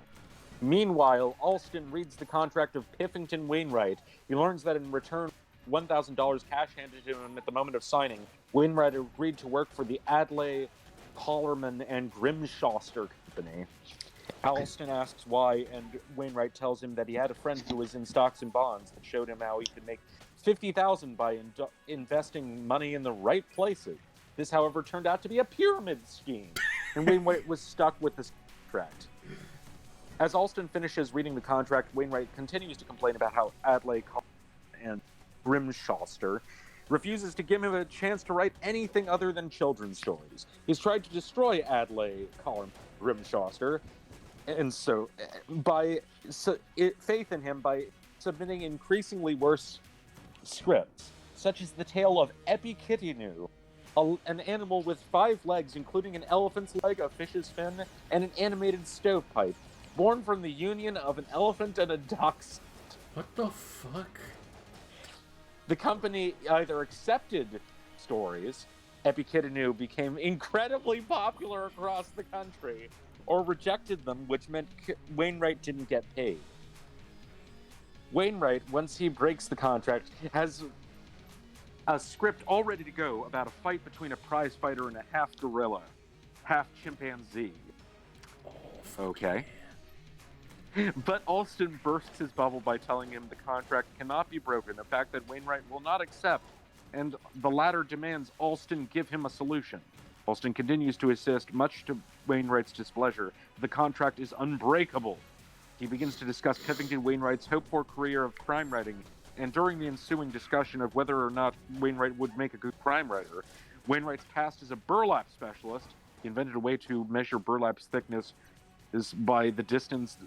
Meanwhile, Alston reads the contract of Piffington Wainwright. He learns that in return, $1,000 cash handed to him at the moment of signing, Wainwright agreed to work for the Adlai, Collerman, and Grimshoster Company. Alston asks why, and Wainwright tells him that he had a friend who was in stocks and bonds that showed him how he could make $50,000 by investing money in the right places. This, however, turned out to be a pyramid scheme, and Wainwright was stuck with this contract. As Alston finishes reading the contract, Wainwright continues to complain about how Adlai, Collerman, and Grimshoster refuses to give him a chance to write anything other than children's stories. He's tried to destroy Adlai, Collerman, Grimshoster, and faith in him by submitting increasingly worse scripts, such as the tale of Epikitinu, an animal with 5 legs, including an elephant's leg, a fish's fin, and an animated stovepipe, born from the union of an elephant and a dachshund. What the fuck? The company either accepted stories, Epikitinu became incredibly popular across the country, or rejected them, which meant Wainwright didn't get paid. Wainwright, once he breaks the contract, has a script all ready to go about a fight between a prize fighter and a half gorilla, half chimpanzee. Okay. But Alston bursts his bubble by telling him the contract cannot be broken, a fact that Wainwright will not accept, and the latter demands Alston give him a solution. Alston continues to insist, much to Wainwright's displeasure, the contract is unbreakable. He begins to discuss Piffington Wainwright's hoped-for career of crime writing, and during the ensuing discussion of whether or not Wainwright would make a good crime writer, Wainwright's cast as a burlap specialist. He invented a way to measure burlap's thickness is by the distance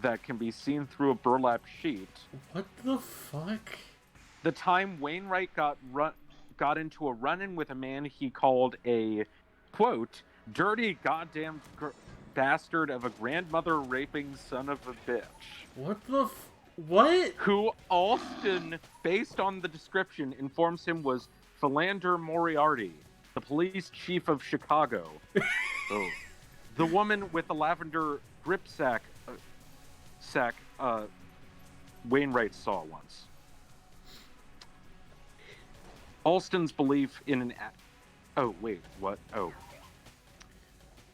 that can be seen through a burlap sheet. What the fuck? The time Wainwright got into a run-in with a man he called a, quote, dirty goddamn bastard of a grandmother raping son of a bitch. What the what? Who Alston, based on the description, informs him was Philander Moriarty, the police chief of Chicago. Oh. The woman with the lavender grip sack Wainwright saw once. Alston's belief in an... Oh, wait, what? Oh.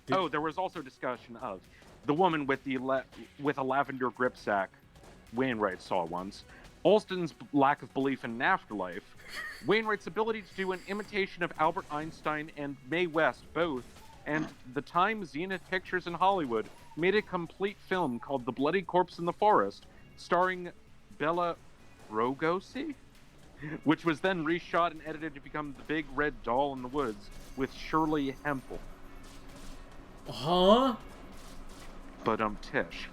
There was also discussion of the woman with the with a lavender grip sack Wainwright saw once, Alston's lack of belief in an afterlife, Wainwright's ability to do an imitation of Albert Einstein and Mae West both, and the time Zenith Pictures in Hollywood made a complete film called The Bloody Corpse in the Forest, starring Bela Lugosi, which was then reshot and edited to become The Big Red Doll in the Woods with Shirley Hemphill. Huh? But Tish.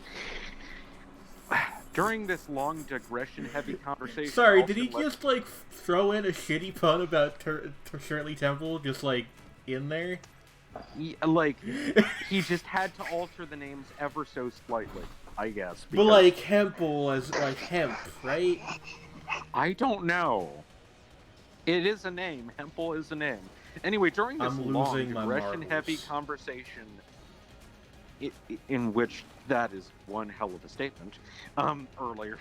During this long digression-heavy conversation... Sorry, did he just, like, throw in a shitty pun about Shirley Temple, just, like, in there? He just had to alter the names ever so slightly, I guess. But, like, Hempel as, like, hemp, right? I don't know. It is a name. Hempel is a name. Anyway, during this long digression-heavy conversation, in which that is one hell of a statement, earlier,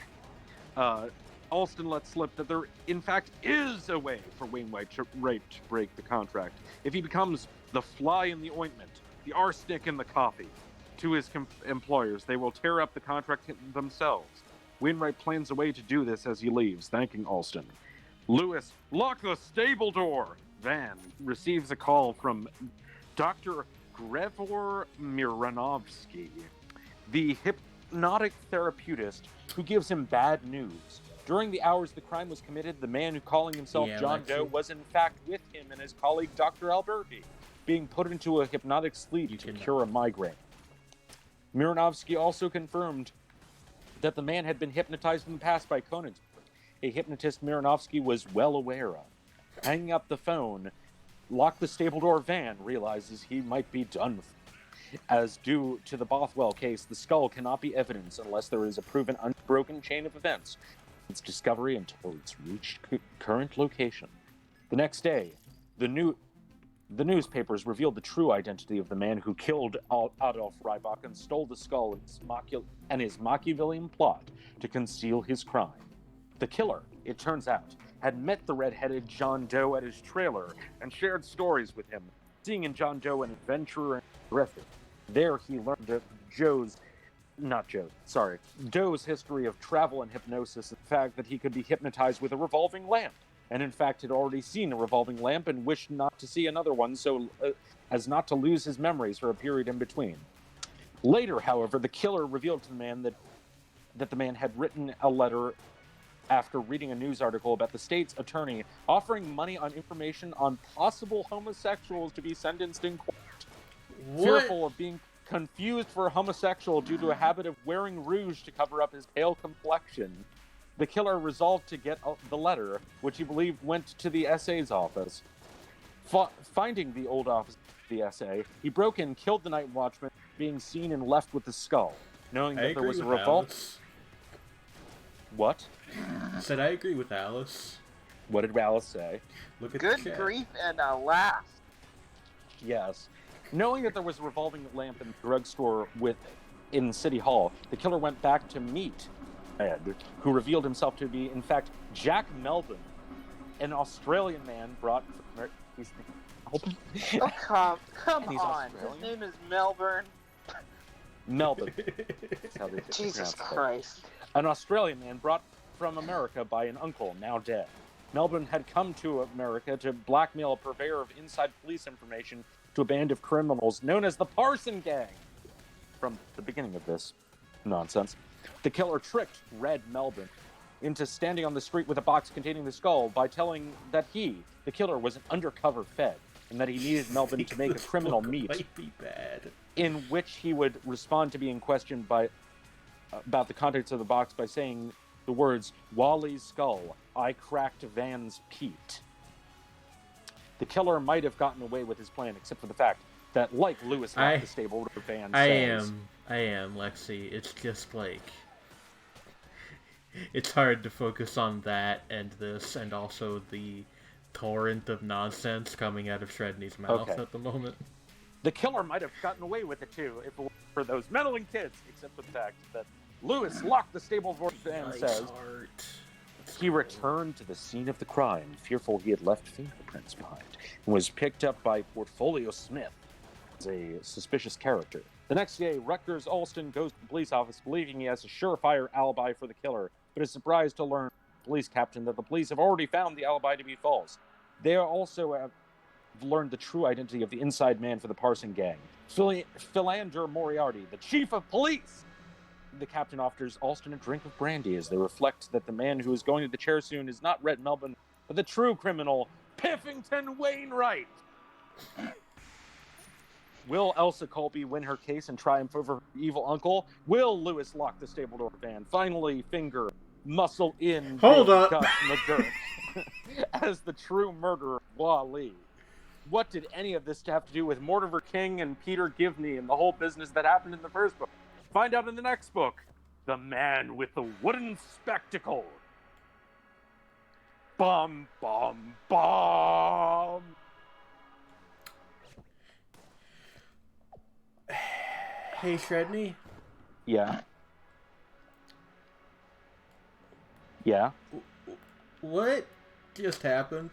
Alston lets slip that there, in fact, is a way for Wainwright to break the contract. If he becomes the fly in the ointment, the arsenic in the coffee, to his employers, they will tear up the contract themselves. Wainwright plans a way to do this as he leaves, thanking Alston. Lewis, lock the stable door! Van receives a call from Dr. Gregor Miranovsky, the hypnotic therapeutist who gives him bad news. During the hours the crime was committed, the man who calling himself John Doe was in fact with him and his colleague Dr. Alberti, being put into a hypnotic sleep to cure a migraine. Miranovsky also confirmed that the man had been hypnotized in the past by Konigsberg, a hypnotist Miranovsky was well aware of. Hanging up the phone, locked the stable door van, realizes he might be done with. As due to the Bothwell case, the skull cannot be evidence unless there is a proven unbroken chain of events. Its discovery until it's reached current location. The next day, the newspapers revealed the true identity of the man who killed Adolf Rybak and stole the skull and his Machiavellian plot to conceal his crime. The killer, it turns out, had met the red-headed John Doe at his trailer and shared stories with him, seeing in John Doe an adventurer and drifter. There he learned of Doe's history of travel and hypnosis, and the fact that he could be hypnotized with a revolving lamp, and in fact had already seen a revolving lamp and wished not to see another one so as not to lose his memories for a period in between. Later, however, the killer revealed to the man that the man had written a letter after reading a news article about the state's attorney offering money on information on possible homosexuals to be sentenced in court. What? Fearful of being confused for a homosexual due to a habit of wearing rouge to cover up his pale complexion, the killer resolved to get the letter, which he believed went to the SA's office. Finding the old office of the SA, he broke in, killed the night watchman, being seen and left with the skull, knowing that there was a revolt. What? I said I agree with Alice. What did Alice say? Look at Good the chat. grief and alas. Yes. Knowing that there was a revolving lamp in the drugstore in City Hall, the killer went back to meet Ed, who revealed himself to be, in fact, Jack Melbourne, an Australian man brought from Oh, come on. Australian. His name is Melbourne. Melbourne. That's how they Jesus pronounce it. Christ. An Australian man brought from America by an uncle, now dead. Melbourne had come to America to blackmail a purveyor of inside police information to a band of criminals known as the Parson Gang. From the beginning of this nonsense, the killer tricked Red Melbourne into standing on the street with a box containing the skull by telling that he, the killer, was an undercover Fed and that he needed Melbourne to make a criminal meet Might be bad. in which he would respond to being questioned about the contents of the box by saying the words, "Wally's skull, I cracked Van's Pete." The killer might have gotten away with his plan, except for the fact that, like Lewis left the stable where Van says... I am, Lexi. It's just like... It's hard to focus on that and this, and also the torrent of nonsense coming out of Shredney's mouth at the moment. The killer might have gotten away with it too, if it were for those meddling kids, except for the fact that Lewis locked the stable where Van says... He returned to the scene of the crime, fearful he had left fingerprints behind, and was picked up by Portfolio Smith as a suspicious character. The next day, Rutgers Alston goes to the police office believing he has a surefire alibi for the killer, but is surprised to learn from the police captain that the police have already found the alibi to be false. They also have learned the true identity of the inside man for the Parson Gang, Philander Moriarty, the chief of police. The captain offers Alston a drink of brandy as they reflect that the man who is going to the chair soon is not Red Melbourne, but the true criminal, Piffington Wainwright. Will Elsa Colby win her case and triumph over her evil uncle? Will Lewis lock the stable door van? Finally, finger, muscle in, Hold up. McGurk as the true murderer, Wally. What did any of this have to do with Mortimer King and Peter Givney and the whole business that happened in the first book? Find out in the next book. The Man with the Wooden Spectacle. Bum, bum, bum. Hey, Shredney? Yeah. Yeah? What just happened?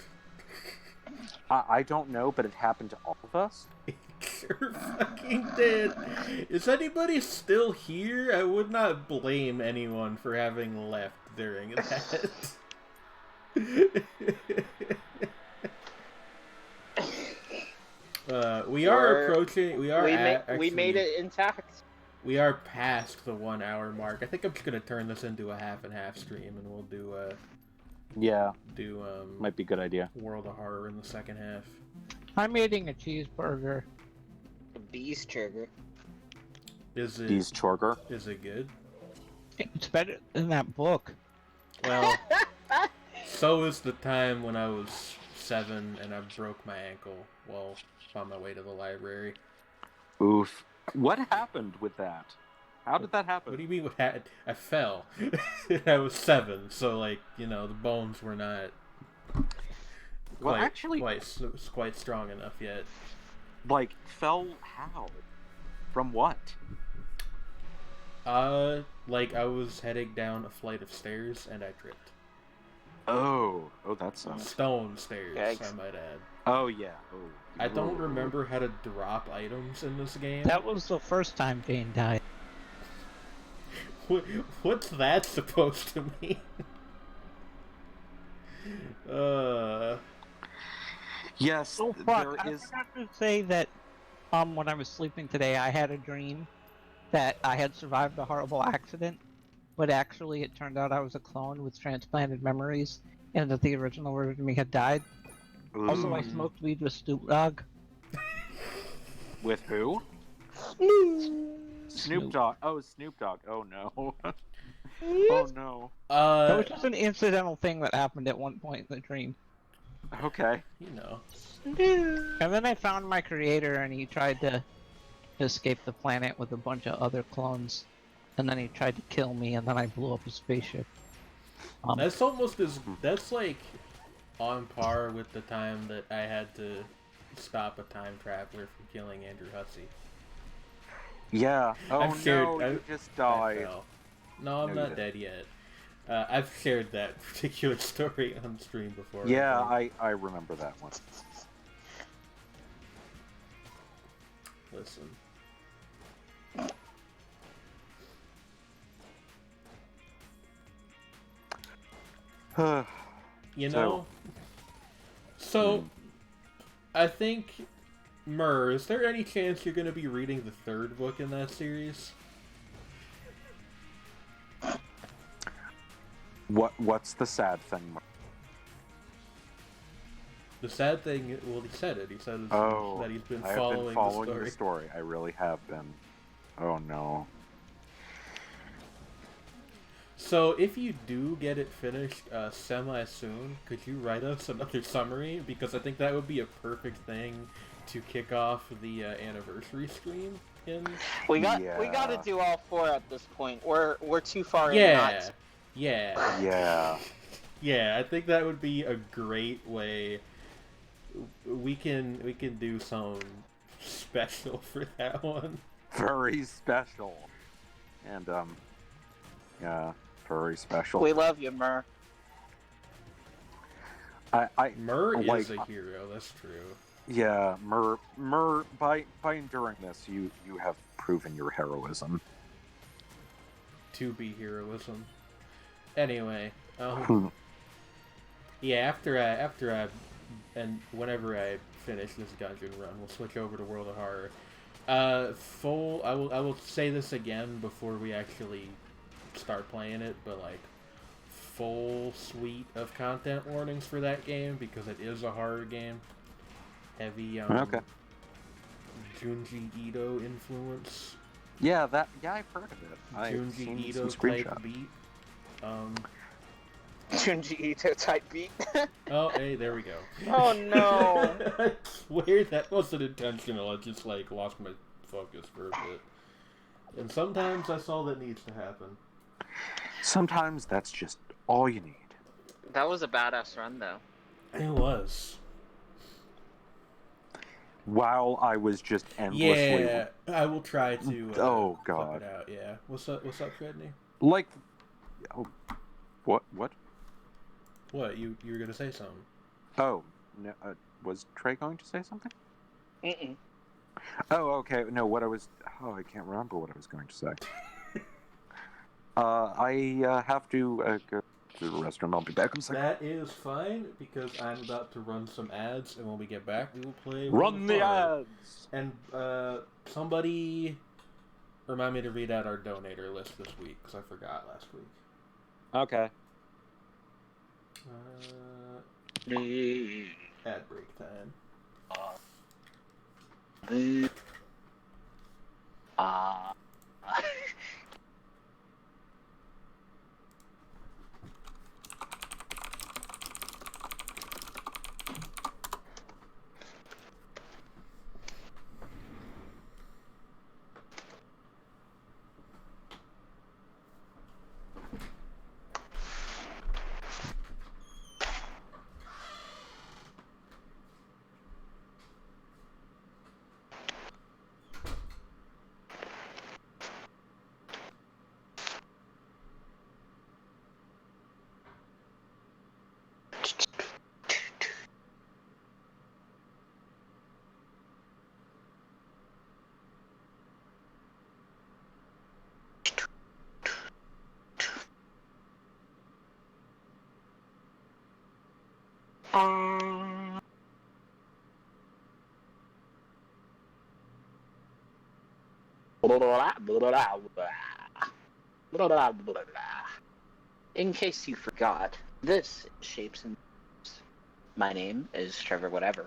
I don't know, but it happened to all of us. You're fucking dead. Is anybody still here? I would not blame anyone for having left during that. We made it intact. we are past the 1 hour mark. I think I'm just gonna turn this into a half and half stream, and we'll do might be a good idea. World of Horror in the second half. I'm eating a cheeseburger. A beast trigger. Is it Cheeseburger. Is it good? It's better than that book. Well, so is the time when I was 7 and I broke my ankle while on my way to the library. Oof. What happened with that? How did that happen? What do you mean? I fell. I was 7, so like the bones were not quite strong enough yet. Like, fell how? From what? Like I was heading down a flight of stairs and I tripped. Oh, that sucks. Stone stairs, Yikes. I might add. Oh yeah. Oh. I don't remember how to drop items in this game. That was the first time Bane died. What's that supposed to mean? Yes, Oh fuck! there I is. forgot to say that when I was sleeping today, I had a dream that I had survived a horrible accident, but actually it turned out I was a clone with transplanted memories, and that the original version of me had died. Also, I smoked weed with Snoop Dogg. With who? Snoop Dogg. Oh, Snoop Dogg. Oh no. Oh no. That was just an incidental thing that happened at one point in the dream. Okay. And then I found my creator, and he tried to escape the planet with a bunch of other clones. And then he tried to kill me, and then I blew up his spaceship. That's like on par with the time that I had to stop a time traveler from killing Andrew Hussey. Yeah. Oh I've shared- no, you just died. No, I'm No, you not dead yet. I've shared that particular story on stream before. Yeah, I remember that one. Listen. So, I think, Mur, is there any chance you're going to be reading the third book in that series? What's the sad thing? The sad thing, well, he said it. He said that he's been I have following, been following the the story. I really have been. Oh no. So, if you do get it finished semi-soon, could you write us another summary? Because I think that would be a perfect thing to kick off the anniversary stream in. We gotta do all 4 at this point. We're too far in. Yeah. Yeah. Yeah, I think that would be a great way. We can do some special for that one. Very special. And yeah, very special. We love you, Mur. Mur like, is a hero. That's true. Yeah, Mur. By enduring this, you have proven your heroism. To be heroism. Anyway, yeah. After I, and whenever I finish this dungeon run, we'll switch over to World of Horror. I will say this again before we actually start playing it, but like full suite of content warnings for that game because it is a horror game. Heavy Okay. Junji Ito influence. Yeah, I've heard of it. I've Junji seen Ito some type screenshots. beat. Junji Ito type beat. Oh, hey, there we go. Oh no. I swear that wasn't intentional. I just lost my focus for a bit. And sometimes that's all that needs to happen. Sometimes that's just all you need. That was a badass run, though. It was. While I was just endlessly. Yeah, I will try to. Oh clip God. it out. Yeah. What's up, Fredney? Like. Oh, what? What you were gonna say something? Oh, no, was Trey going to say something? Mm-mm. Oh, okay. No, what I was. Oh, I can't remember what I was going to say. I have to go to the restroom. I'll be back in a second. That is fine because I'm about to run some ads, and when we get back, we will play. Run the Horror. ads. And somebody remind me to read out our donator list this week, because I forgot last week. Okay. Ad break time. In case you forgot, this is Shapes and Forms. My name is Trevor Whatever.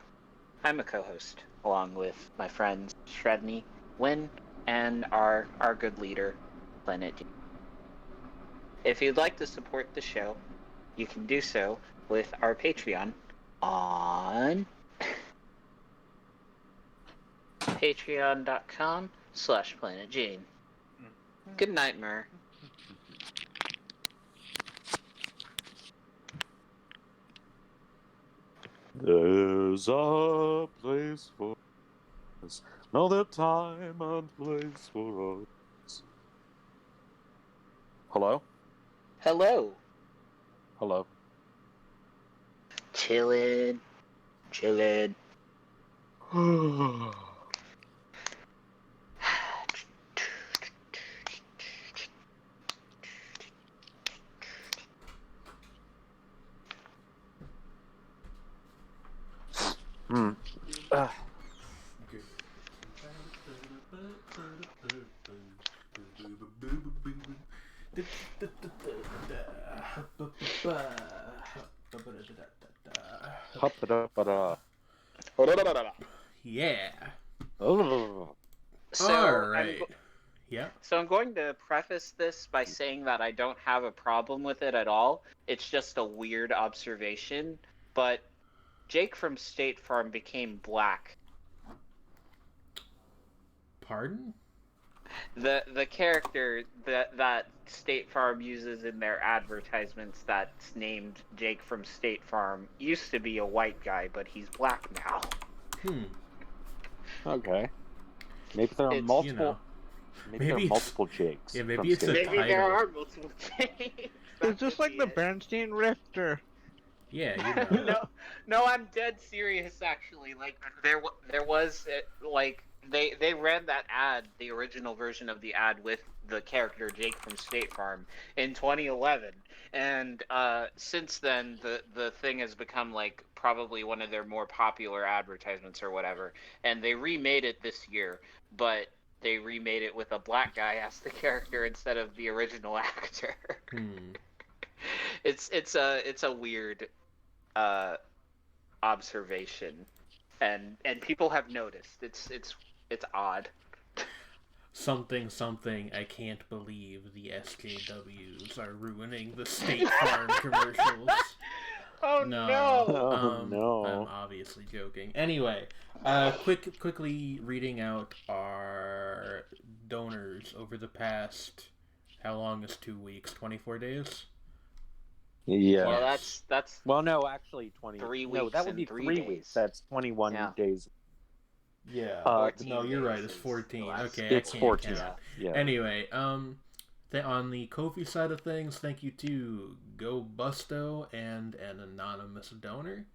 I'm a co-host, along with my friends Shredney, Win, and our good leader, Planet D. If you'd like to support the show, you can do so with our Patreon on patreon.com/PlanetJane. Good night, Mer. There's a place for us, another time and place for us. Hello? Hello. Hello. Chillin'. Yeah. Oh. So Alright. Yeah. So I'm going to preface this by saying that I don't have a problem with it at all. It's just a weird observation. But Jake from State Farm became black. Pardon? The character that State Farm uses in their advertisements that's named Jake from State Farm used to be a white guy, but he's black now. Okay. Maybe there are It's, multiple. You know. Maybe there are multiple Jakes. Yeah, maybe from it's a State title. maybe there are multiple Jakes. It's just like the Bernstein Rifter. Yeah, you know. No, I'm dead serious. Actually, like there was like they ran that ad, the original version of the ad with the character Jake from State Farm in 2011, and since then the thing has become like probably one of their more popular advertisements or whatever, and they remade it this year, but they remade it with a black guy as the character instead of the original actor. It's a weird observation, and people have noticed. It's odd. Something. I can't believe the SJWs are ruining the State Farm commercials. Oh no! no. I'm obviously joking. Anyway, quickly reading out our donors over the past. How long is 2 weeks? 24 days. Yeah. Well, Yes. that's Well, no, actually 20. 3 No, weeks that would and be 3 3 days. weeks. That's 21 Yeah. days. Yeah. 14 No, you're right. days It's is 14. the last- Okay, It's I can't 14. count. Yeah. Anyway, on the Ko-fi side of things, thank you to Go Busto and an anonymous donor.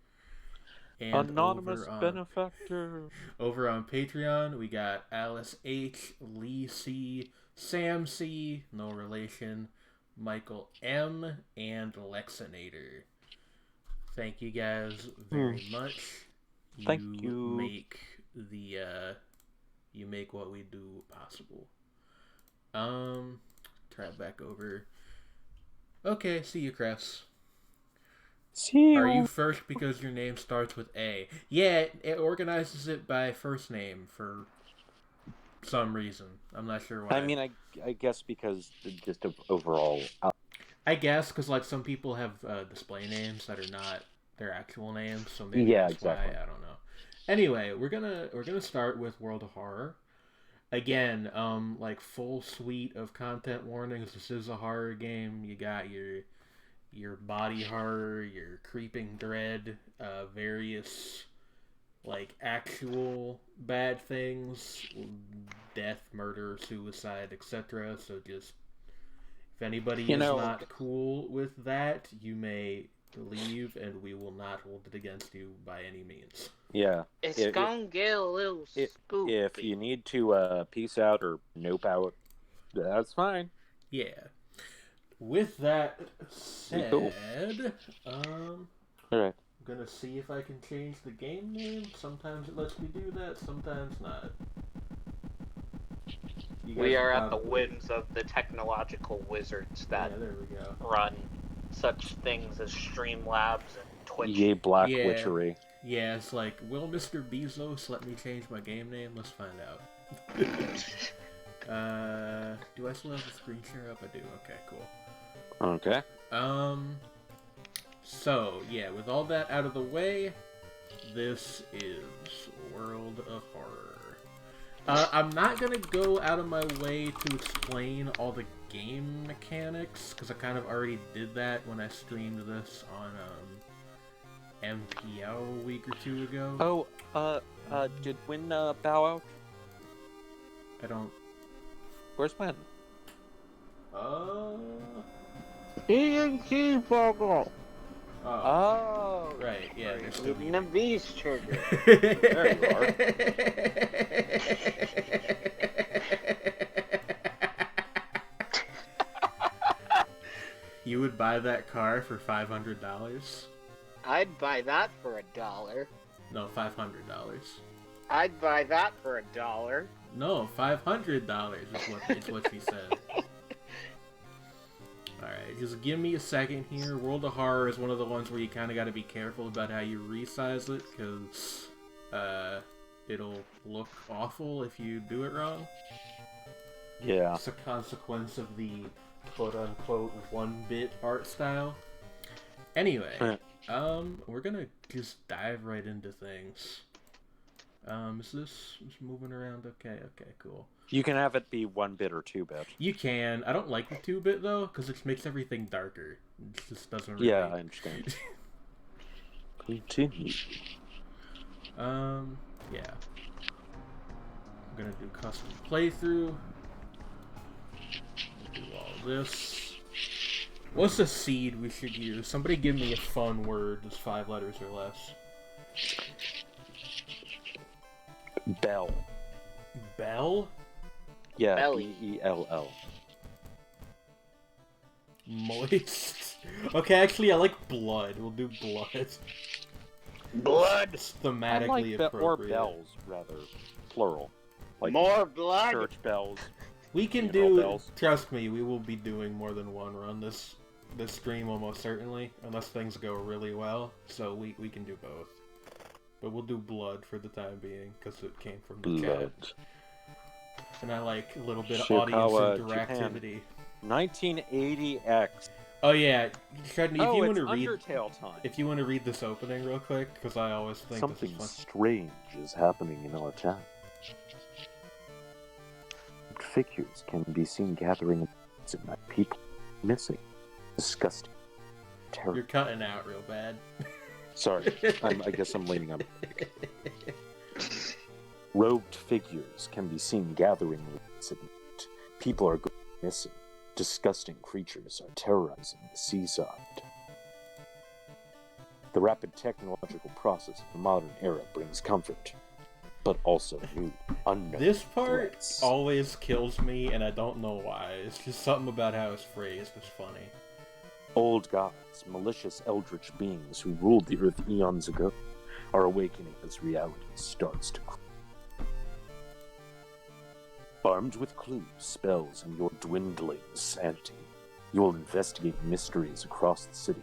And Anonymous benefactor. Over on Patreon, we got Alice H, Lee C, Sam C, no relation, Michael M, and Lexinator. Thank you guys very much. Thank you. Make the you make what we do possible. Try it back over. Okay, see you, Cress. See Are you first because your name starts with A? Yeah, it organizes it by first name for some reason. I'm not sure why. I mean, I guess because just of overall. I guess because like some people have display names that are not their actual names, so maybe Yeah, that's exactly. why. I don't know. Anyway, we're gonna start with World of Horror. Again, like full suite of content warnings. This is a horror game. You got your body horror, your creeping dread, various like actual bad things, death, murder, suicide, etc. So just if anybody is not cool with that, you may leave, and we will not hold it against you by any means. Yeah. It's gonna get a little spooky. If you need to peace out or nope out, that's fine. Yeah. With that said, Cool. All right. I'm gonna see if I can change the game name. Sometimes it lets me do that, sometimes not. We are at the whims of the technological wizards that there we go. run such things as Streamlabs and Twitch. Yay, Black Witchery. Yeah, it's like, will Mr. Bezos let me change my game name? Let's find out. Do I still have the screen share up? I do. Okay, cool. Okay. So, yeah, with all that out of the way, this is World of Horror. I'm not gonna go out of my way to explain all the game mechanics, because I kind of already did that when I streamed this on, MPL a week or two ago. Oh, did Win bow out? I don't... Where's Win? Ian Cheeseburger! Oh, right, yeah, they're still Eating a beast trigger. There you are. You would buy that car for $500? I'd buy that for $1. No, $500. I'd buy that for $1. No, $500 is what she said. Alright, just give me a second here. World of Horror is one of the ones where you kind of got to be careful about how you resize it, because it'll look awful if you do it wrong. Yeah. It's a consequence of the quote-unquote 1-bit art style. Anyway, we're gonna just dive right into things. Is this moving around? Okay, cool. You can have it be 1-bit or 2-bit. You can. I don't like the 2-bit though, because it makes everything darker. It just doesn't really... Yeah, I understand. Continue. Yeah. I'm gonna do custom playthrough. Do all this. What's a seed we should use? Somebody give me a fun word that's 5 letters or less. Bell. Bell? Yeah, Belly. B-E-L-L. Moist. Okay, actually, I like blood. We'll do blood. Blood! It's thematically appropriate. Or bells, rather. Plural. Like More blood! church bells. We can funeral do... bells. Trust me, we will be doing more than one run this stream almost certainly, unless things go really well, so we can do both. But we'll do blood for the time being, because it came from the Blood. chat. And I like a little bit of Shikawa, audience interactivity. 1980X. Oh yeah, Shredney, if you want to read... Undertale time. If you want to read this opening real quick, because I always think Something this is fun. strange is happening in our town. Figures can be seen gathering at night. People missing. Disgusting. Terrible. You're cutting out real bad. Sorry, I guess I'm leaning on. Robed figures can be seen gathering at night. People are going missing. Disgusting creatures are terrorizing the seaside. The rapid technological process of the modern era brings comfort, but also new, unknown This part threats. always kills me, and I don't know why. It's just something about how it's phrased is funny. Old gods, malicious eldritch beings who ruled the earth eons ago, are awakening as reality starts to Armed with clues, spells, and your dwindling sanity, you will investigate mysteries across the city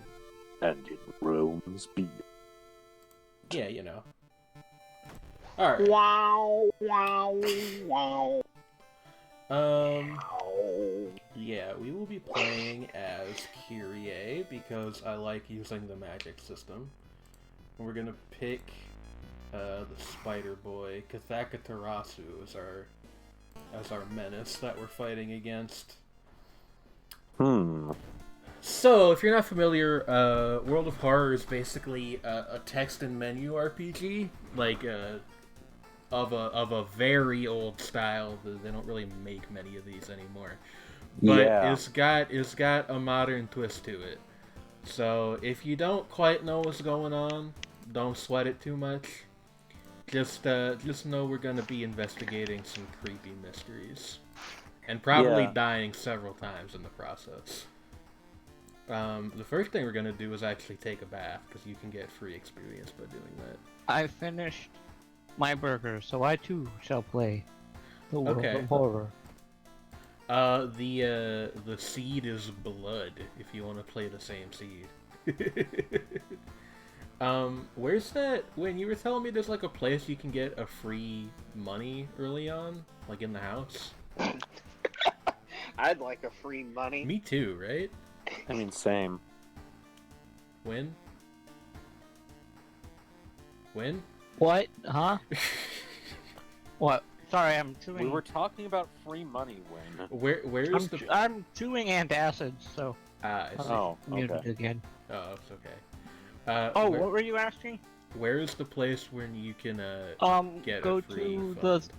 and in Rome's beyond. Yeah, you know. Alright. Wow, wow, wow. Yeah, we will be playing as Kyrie because I like using the magic system. We're gonna pick the Spider Boy, Kathaka Tarasu as our menace that we're fighting against. So, if you're not familiar, World of Horror is basically a text and menu RPG, like of a very old style. They don't really make many of these anymore, but it's got a modern twist to it. So if you don't quite know what's going on, don't sweat it too much. Just know we're gonna be investigating some creepy mysteries, and probably dying several times in the process. The first thing we're gonna do is actually take a bath, because you can get free experience by doing that. I finished my burger, so I too shall play the World of Horror. The seed is blood, if you want to play the same seed. Where's that? When you were telling me there's like a place you can get a free money early on, like in the house? I'd like a free money. Me too, right? I mean, same. When? When? What? Huh? What? Sorry, I'm chewing. We were talking about free money, Wayne. Where's I'm chewing antacids, so. I see. Oh, muted okay. again. Oh, it's okay. What were you asking? Where is the place when you can get go a free to fund? the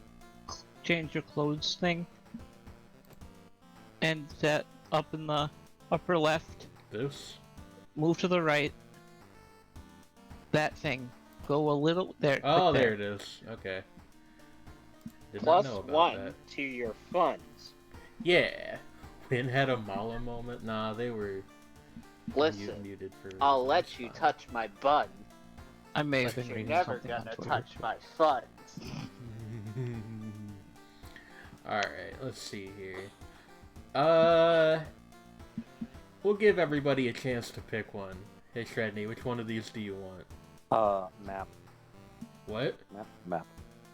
change your clothes thing, and that up in the upper left. This? Move to the right. That thing. Go a little there. Oh, there it is. Okay. Did not Plus know about one that. to your funds. Yeah. Wynn had a Mala moment. Nah, they were Listen, muted for. I'll let you touch my bun, I may have but been you're reading never something on gonna Twitter. touch my funds. Alright, let's see here. We'll give everybody a chance to pick one. Hey, Shredney, which one of these do you want? Map. What? Map.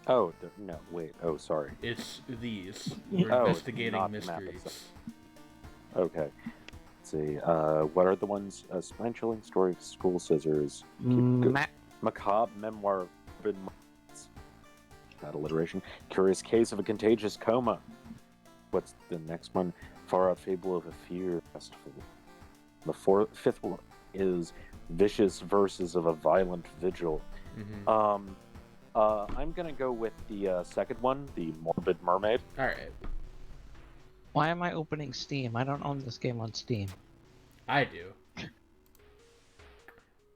Oh, no, wait. Oh, sorry. It's these. We're Oh, investigating not the map mysteries. itself. Okay. Let's see. What are the ones? Spine-chilling story of school scissors. Macabre memoir. That alliteration. Curious case of a contagious coma. What's the next one? Far Out Fable of a Fear Festival. The fifth one is Vicious Verses of a Violent Vigil. Mm-hmm. I'm gonna go with the second one, the Morbid Mermaid. Alright. Why am I opening Steam? I don't own this game on Steam. I do.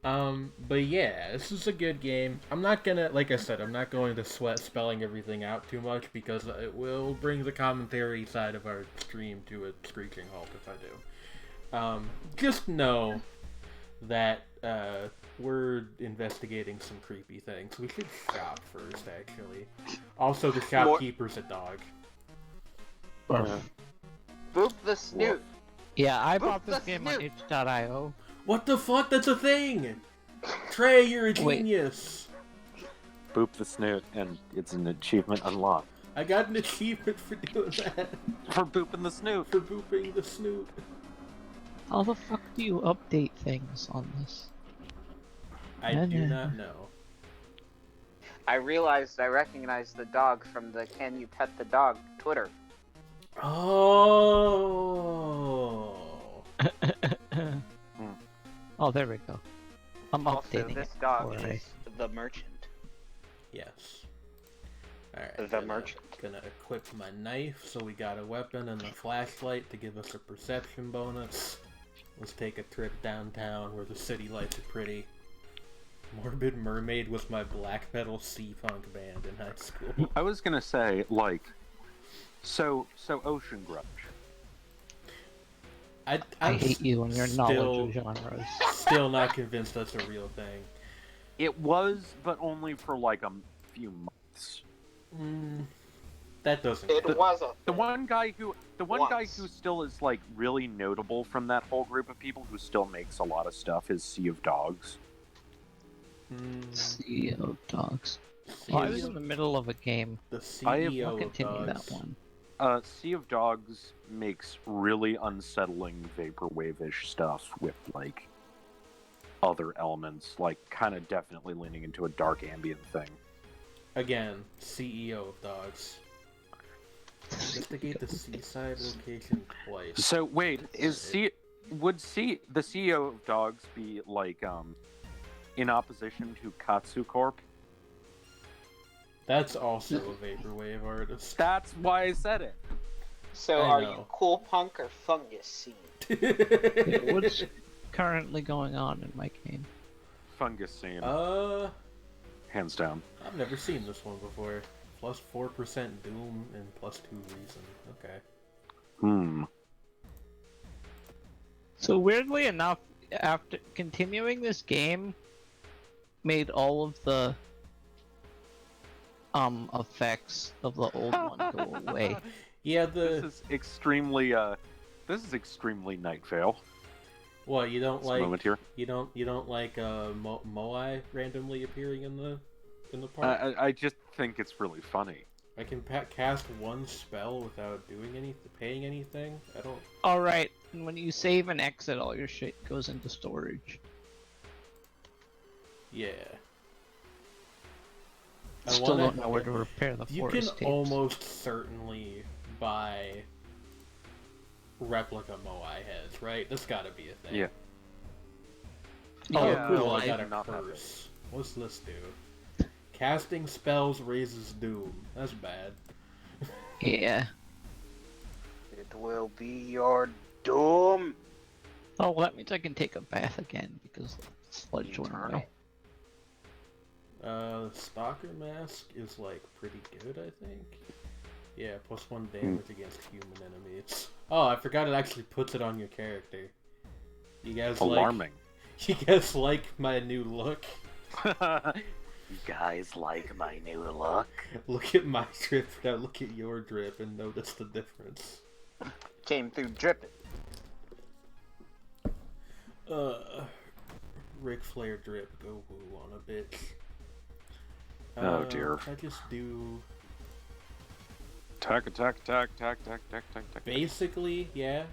But yeah, this is a good game. I'm not gonna, like I said, I'm not going to sweat spelling everything out too much because it will bring the commentary side of our stream to a screeching halt if I do. Just know that, we're investigating some creepy things. We should shop first, actually. Also, the shopkeeper's a dog. Boop the snoot. Yeah, I Boop bought this the game on snoot. itch.io. What the fuck? That's a thing! Trey, you're a Wait. genius! Boop the snoot, and it's an achievement unlocked. I got an achievement for doing that. For booping the snoot. For booping the snoot. How the fuck do you update things on this? I do not know. I realized I recognized the dog from the Can You Pet the Dog Twitter. Oh. Oh, there we go. I'm Also, updating this it. dog for is the merchant. Yes. Alright. The merchant. Gonna equip my knife, so we got a weapon and a flashlight to give us a perception bonus. Let's take a trip downtown where the city lights are pretty. Morbid Mermaid was my black metal sea-punk band in high school. I was gonna say, like, so Ocean Grudge. I hate you and your knowledge of genres. Still not convinced that's a real thing. It was, but only for like a few months. That doesn't. It count. was a The thing. one guy who Once. still is like really notable from that whole group of people who still makes a lot of stuff is Sea of Dogs. Sea of Dogs. Sea Well, I of- was in the middle of a game. the I have- CEO I'll of continue Dogs. that one. Sea of Dogs makes really unsettling vaporwave-ish stuff with like other elements, like kind of definitely leaning into a dark ambient thing. Again, CEO of Dogs. Investigate the seaside location twice. So wait, would the CEO of Dogs be like in opposition to Katsu Corp? That's also a vaporwave artist. That's why I said it. So I are know. you Cool Punk or Fungus Seed? What's currently going on in my game? Fungus scene, hands down. I've never seen this one before. Plus 4% Doom and plus 2 Reason. Okay. So weirdly enough, after continuing this game, made all of the effects of the old one go away. Yeah, This is extremely Night Vale. what you don't This like? moment here. You don't like Moai randomly appearing in the park? I just think it's really funny. I can cast one spell without doing anything, paying anything. I don't. Alright, and when you save and exit, all your shit goes into storage. Yeah. Still don't know where to repair the You can forest tapes. almost certainly buy replica Moai heads, right? That's gotta be a thing. Yeah. Oh, Yeah, cool, no, I got I a do not have curse. What's this do? Casting spells raises doom. That's bad. Yeah. It will be your doom. Oh, well, that means I can take a bath again because the sludge went away. Stalker Mask is like pretty good, I think. Yeah, plus 1 damage against human enemies. Oh, I forgot it actually puts it on your character. You guys Alarming. You guys like my new look? You guys like my new look? Look at my drip, now look at your drip and notice the difference. Came through dripping. Ric Flair drip, go woo on a bitch. Oh, dear. I just do... Tack. Basically, yeah.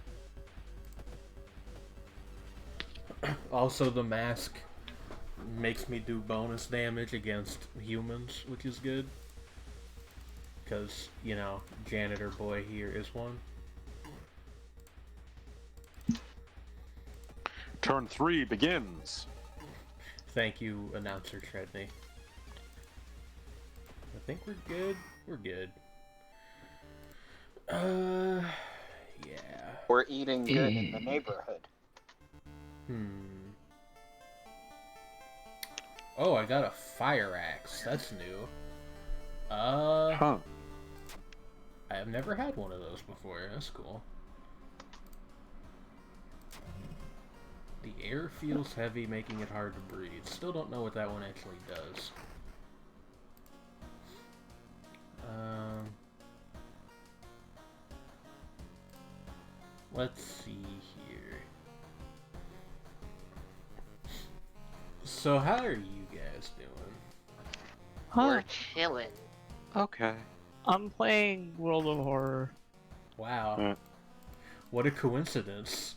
Also, the mask makes me do bonus damage against humans, which is good. Because, you know, janitor boy here is one. Turn 3 begins. Thank you, announcer Treadney. I think we're good. We're good. Yeah. We're eating good in the neighborhood. Oh, I got a fire axe. That's new. Huh. I have never had one of those before. That's cool. The air feels heavy, making it hard to breathe. Still don't know what that one actually does. Let's see here. So how are you guys doing? We're chilling. Okay. I'm playing World of Horror. Wow. What a coincidence.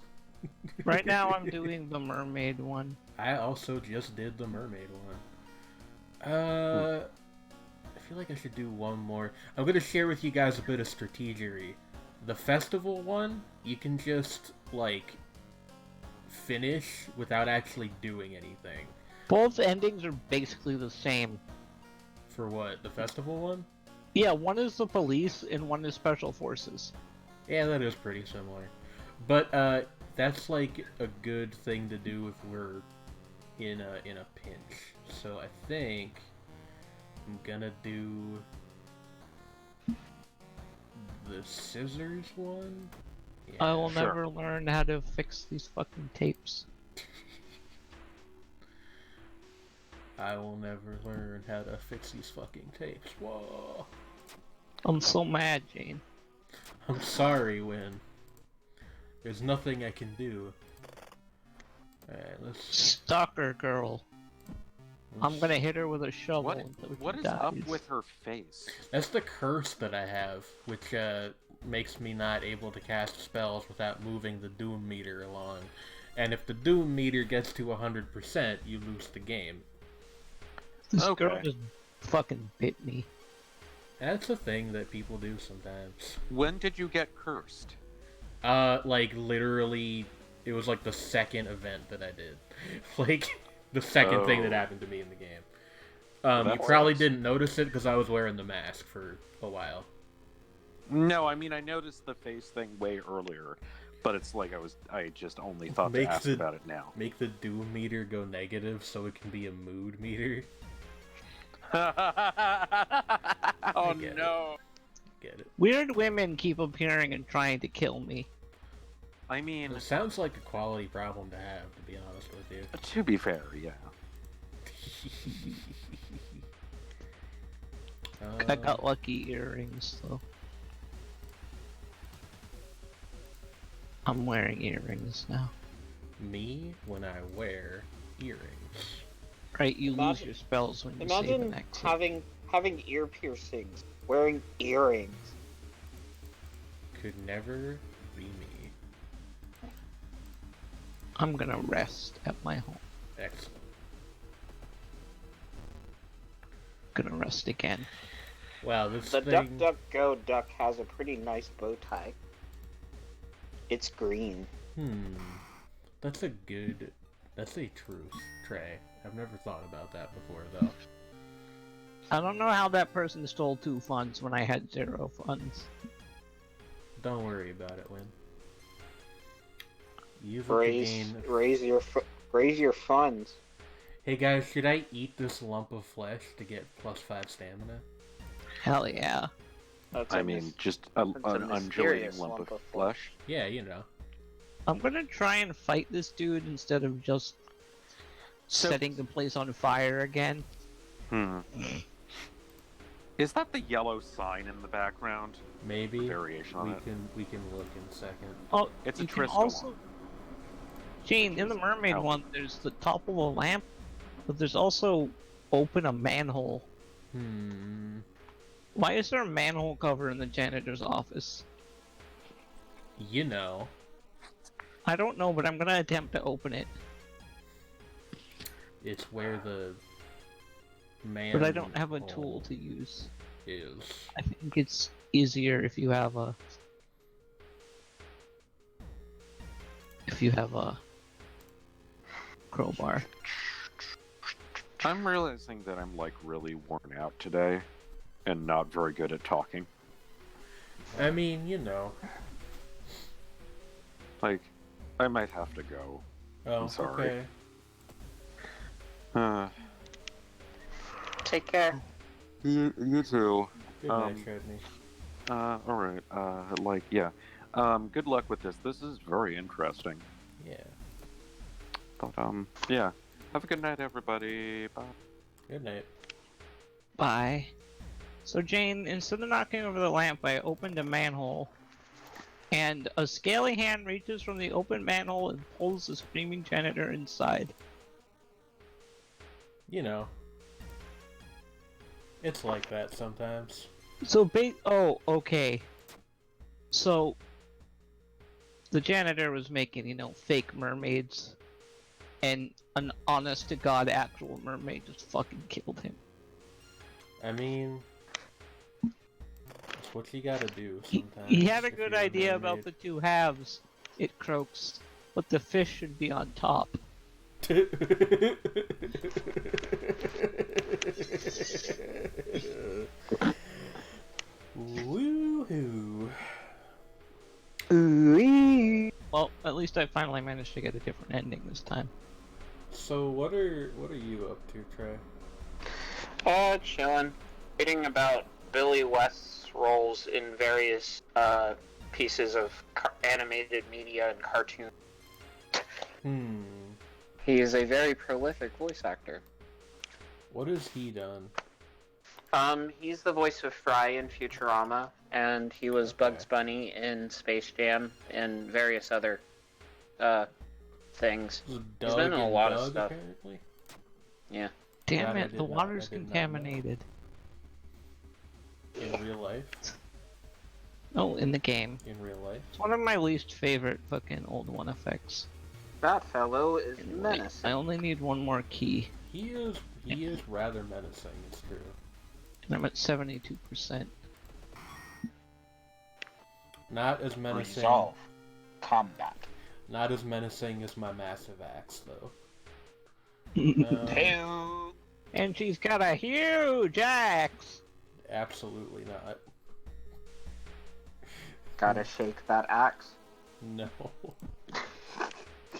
Right now I'm doing the mermaid one. I also just did the mermaid one. I feel like I should do one more. I'm gonna share with you guys a bit of strategery. The festival one, you can just, like, finish without actually doing anything. Both endings are basically the same. For what? The festival one? Yeah, one is the police and one is special forces. Yeah, that is pretty similar. But, that's, like, a good thing to do if we're in a pinch. So I think I'm gonna do the scissors one. Yeah. I will sure. never learn how to fix these fucking tapes. I will never learn how to fix these fucking tapes. Whoa. I'm so mad, Jane. I'm sorry, Win. There's nothing I can do. Alright, let's... Stalker girl. I'm gonna hit her with a shovel until What she is dies. up with her face? That's the curse that I have, which makes me not able to cast spells without moving the doom meter along. And if the doom meter gets to 100%, you lose the game. This Okay. girl just fucking bit me. That's a thing that people do sometimes. When did you get cursed? Like, literally, it was like the second event that I did. Like, the second thing that happened to me in the game. You That's- probably didn't notice it because I was wearing the mask for a while. No, I mean I noticed the face thing way earlier, but it's like I just only thought to Make ask the- about it now. Make the doom meter go negative so it can be a mood meter. Oh get it. no! Get it? Weird women keep appearing and trying to kill me. I mean, It sounds like a quality problem to have, to be honest with you. to be fair, yeah. I got lucky earrings, though. I'm wearing earrings now. Me, when I wear earrings. Right, you lose Imagine- your spells when you save an Imagine activity. having ear piercings, wearing earrings. Could never be me. I'm gonna rest at my home. Excellent. Gonna rest again. Wow, this The thing... Go duck has a pretty nice bow tie. It's green. That's a good... That's a truth, Trey. I've never thought about that before, though. I don't know how that person stole 2 funds when I had 0 funds. Don't worry about it, Win. Use it to gain... Raise your funds. Hey guys, should I eat this lump of flesh to get +5 stamina? Hell yeah. That's I a mean, mis- just that's a an undulating mysterious lump of flesh. flesh. Yeah, you know. I'm gonna try and fight this dude instead of just setting the place on fire again. Is that the yellow sign in the background? Maybe. Variation on it. We can look in a second. Oh, It's a you can Triscolon. also... Gene, in the mermaid Help. one, there's the top of a lamp, but there's also open a manhole. Why is there a manhole cover in the janitor's office? You know. I don't know, but I'm gonna attempt to open it. It's where the man... But I don't have a tool to use. is. I think it's easier if you have a... crowbar. I'm realizing that I'm like really worn out today, and not very good at talking. I mean, you know. Like, I might have to go. Oh, I'm sorry. okay. Take care. You too. Good night, Shredney. Alright, good luck with this. This is very interesting. Yeah. But, yeah. Have a good night, everybody. Bye. Good night. Bye. So Jane, instead of knocking over the lamp, I opened a manhole. And a scaly hand reaches from the open manhole and pulls the screaming janitor inside. You know. It's like that sometimes. So oh, okay. So the janitor was making, fake mermaids, and an honest to god actual mermaid just fucking killed him. I mean, that's what you gotta do He sometimes. had a if good you're a idea about mermaid. the 2 halves, it croaks, but the fish should be on top. Woohoo! Well, at least I finally managed to get a different ending this time. So what are you up to, Trey? Chillin'. Reading about Billy West's roles in various pieces of animated media and cartoons. He is a very prolific voice actor. What has he done? He's the voice of Fry in Futurama, and he was Bugs Bunny in Space Jam and various other things. He's been in a lot of stuff. Apparently? Yeah. Damn it, the water's contaminated. In real life? Oh, in the game. In real life? It's one of my least favorite fucking old one effects. That fellow is menacing. I only need one more key. He is rather menacing, it's true. And I'm at 72%. Not as menacing. Resolve. Combat. Not as menacing as my massive axe, though. Two. And she's got a huge axe! Absolutely not. Gotta shake that axe. No.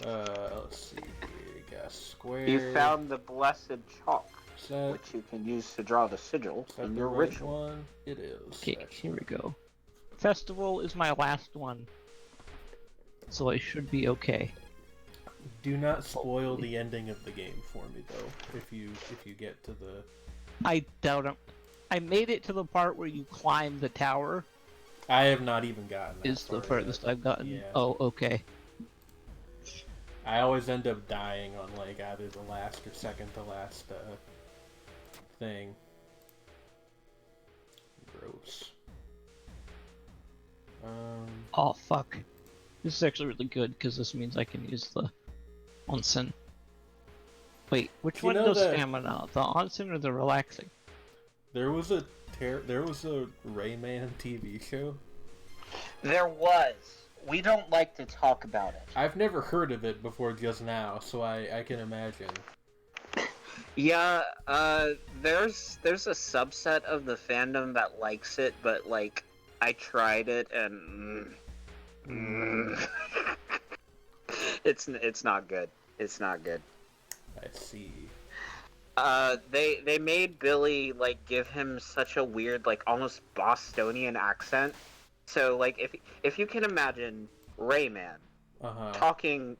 Let's see. We got square. You found the blessed chalk, Set. which you can use to draw the sigil Is that in the your right ritual. one? It is. Okay, actually. here we go. Festival is my last one. So I should be okay. Do not spoil the ending of the game for me, though. If you get to the. I doubt it. I made it to the part where you climb the tower. I have not even gotten that. Is the far furthest yet. I've gotten. Yeah. Oh, okay. I always end up dying on like either the last or second to last thing. Gross. Oh fuck. This is actually really good because this means I can use the onsen. Wait, which You one know does that- stamina? The onsen or the relaxing? There was a Rayman TV show. There was. We don't like to talk about it. I've never heard of it before just now, so I can imagine. Yeah, there's a subset of the fandom that likes it, but like I tried it and it's not good. It's not good. I see. They made Billy like give him such a weird like almost Bostonian accent. So like if you can imagine Rayman talking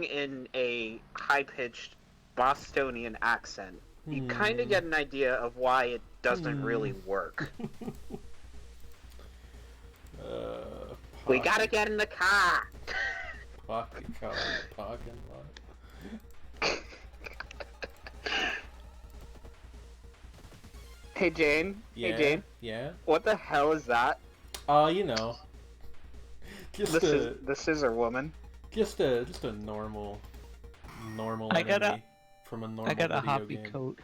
in a high-pitched Bostonian accent, you kind of get an idea of why it doesn't really work. We gotta get in the car. Pocket car in the parking lot. Hey Jane. Yeah, Hey Jane. Yeah. What the hell is that? You know, just The scissor woman. just a normal I got enemy from a normal I got a video hobby game. coat.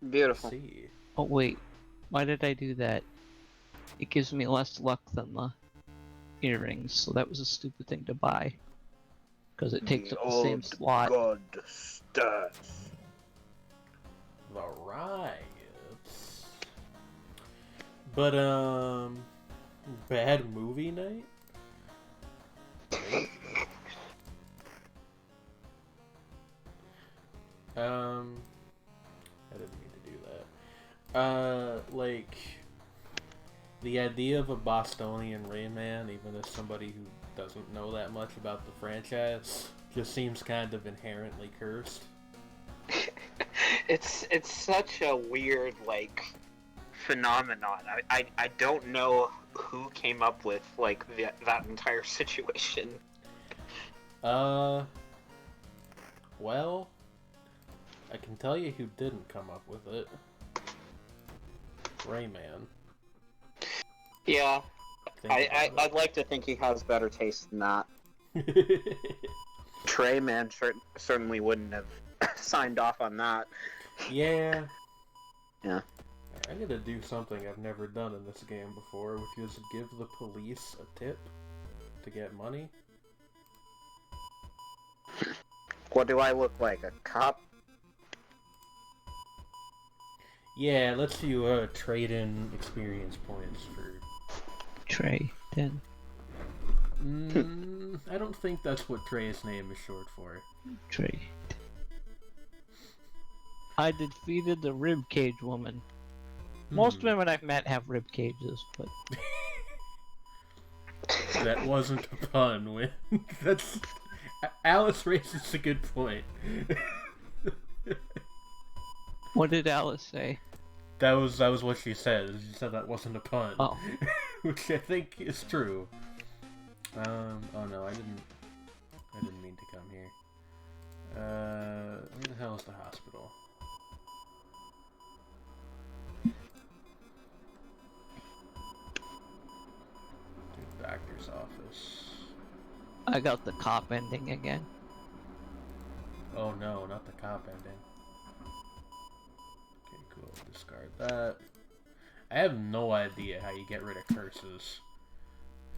Beautiful. See. Oh wait, why did I do that? It gives me less luck than the earrings, so that was a stupid thing to buy. Because it takes up the same slot. God stats. The riots. But bad movie night? I didn't mean to do that. Like, the idea of a Bostonian Rayman, even as somebody who doesn't know that much about the franchise, just seems kind of inherently cursed. It's such a weird like phenomenon. I don't know who came up with like that entire situation. Well, I can tell you who didn't come up with it. Rayman. Yeah, Think about I'd like to think he has better taste than that. it. Trayman certainly wouldn't have signed off on that. Yeah. Yeah. I'm gonna do something I've never done in this game before, which is give the police a tip to get money. What do I look like, a cop? Yeah, let's do trade in experience points for. Trey, 10. I don't think that's what Trey's name is short for. Trey. I defeated the ribcage woman. Most women I've met have rib cages, but That wasn't a pun. When that's Alice raises a good point. what did Alice say? That was what she said. She said that wasn't a pun. Oh. Which I think is true. Oh no, I didn't mean to come here. Where the hell is the hospital? The doctor's office. I got the cop ending again. Oh no, not the cop ending. Okay, cool. Discard that. I have no idea how you get rid of curses.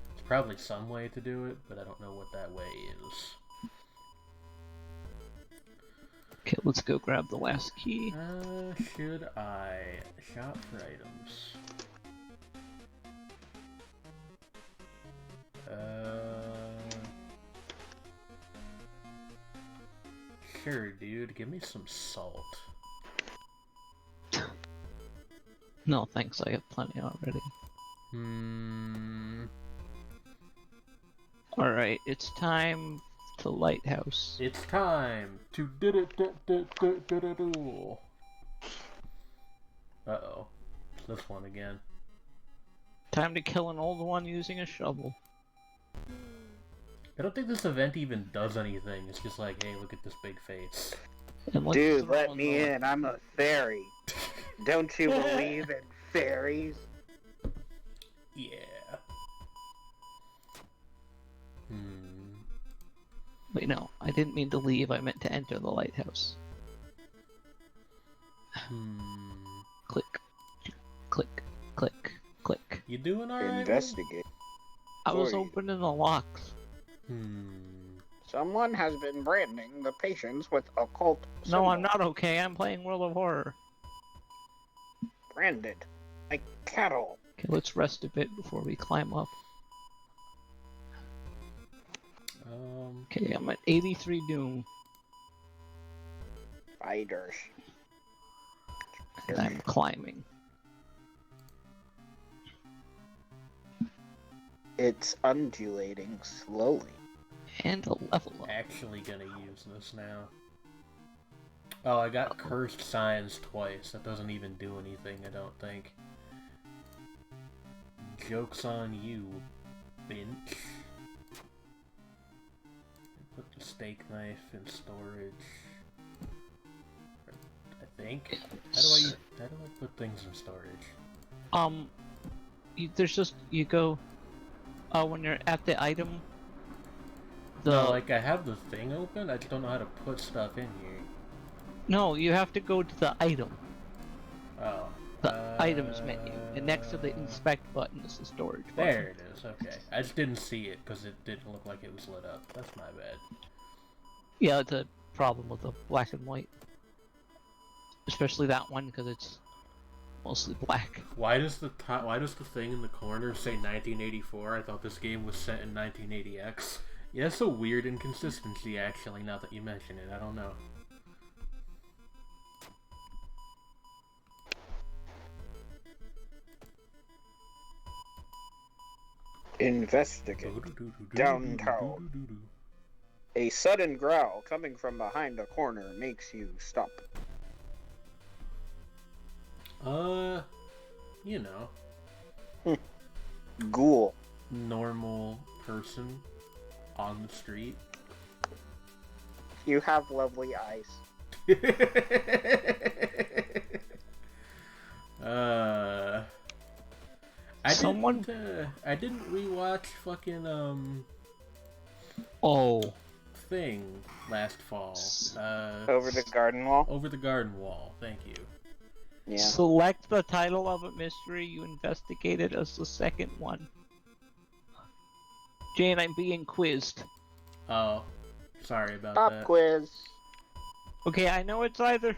There's probably some way to do it, but I don't know what that way is. Okay, let's go grab the last key. Should I shop for items? Sure, dude. Give me some salt. No, thanks. I have plenty already. Alright, it's time to Lighthouse. It's time to do. Uh-oh. It's this one again. Time to kill an old one using a shovel. I don't think this event even does anything. It's just like, hey, look at this big face. And let's Dude, throw let in me the- in. I'm a fairy. Don't you believe in fairies? Yeah. Wait, no. I didn't mean to leave. I meant to enter the lighthouse. Click. Click. Click. Click. You doing alright? Investigate. I was Sorry. opening the locks. Someone has been branding the patients with occult No, I'm symbols. not okay. I'm playing World of Horror. Branded like cattle. Okay, let's rest a bit before we climb up. Okay, I'm at 83 Doom. Fighters. And I'm climbing. It's undulating slowly. And a level up. Actually gonna use this now. Oh, I got cursed signs twice. That doesn't even do anything, I don't think. Joke's on you, bitch. Put the steak knife in storage. I think. How do I put things in storage? There's just, you go, when you're at the item, No, like I have the thing open, I just don't know how to put stuff in here. No, you have to go to the item. Oh. The items menu. And next to the inspect button is the storage button. There it is, okay. I just didn't see it because it didn't look like it was lit up. That's my bad. Yeah, it's a problem with the black and white. Especially that one, because it's mostly black. Why does the thing in the corner say 1984? I thought this game was set in 1980X. Yeah, that's a weird inconsistency, actually, now that you mention it. I don't know. Investigate. Downtown. A sudden growl coming from behind a corner makes you stop. You know. Ghoul. Normal person on the street. You have lovely eyes. I didn't rewatch fucking Thing last fall. Over the garden wall? Over the garden wall, thank you. Yeah. Select the title of a mystery you investigated as the second one. Jane, I'm being quizzed. Oh, sorry about Pop that. quiz. Okay, I know it's either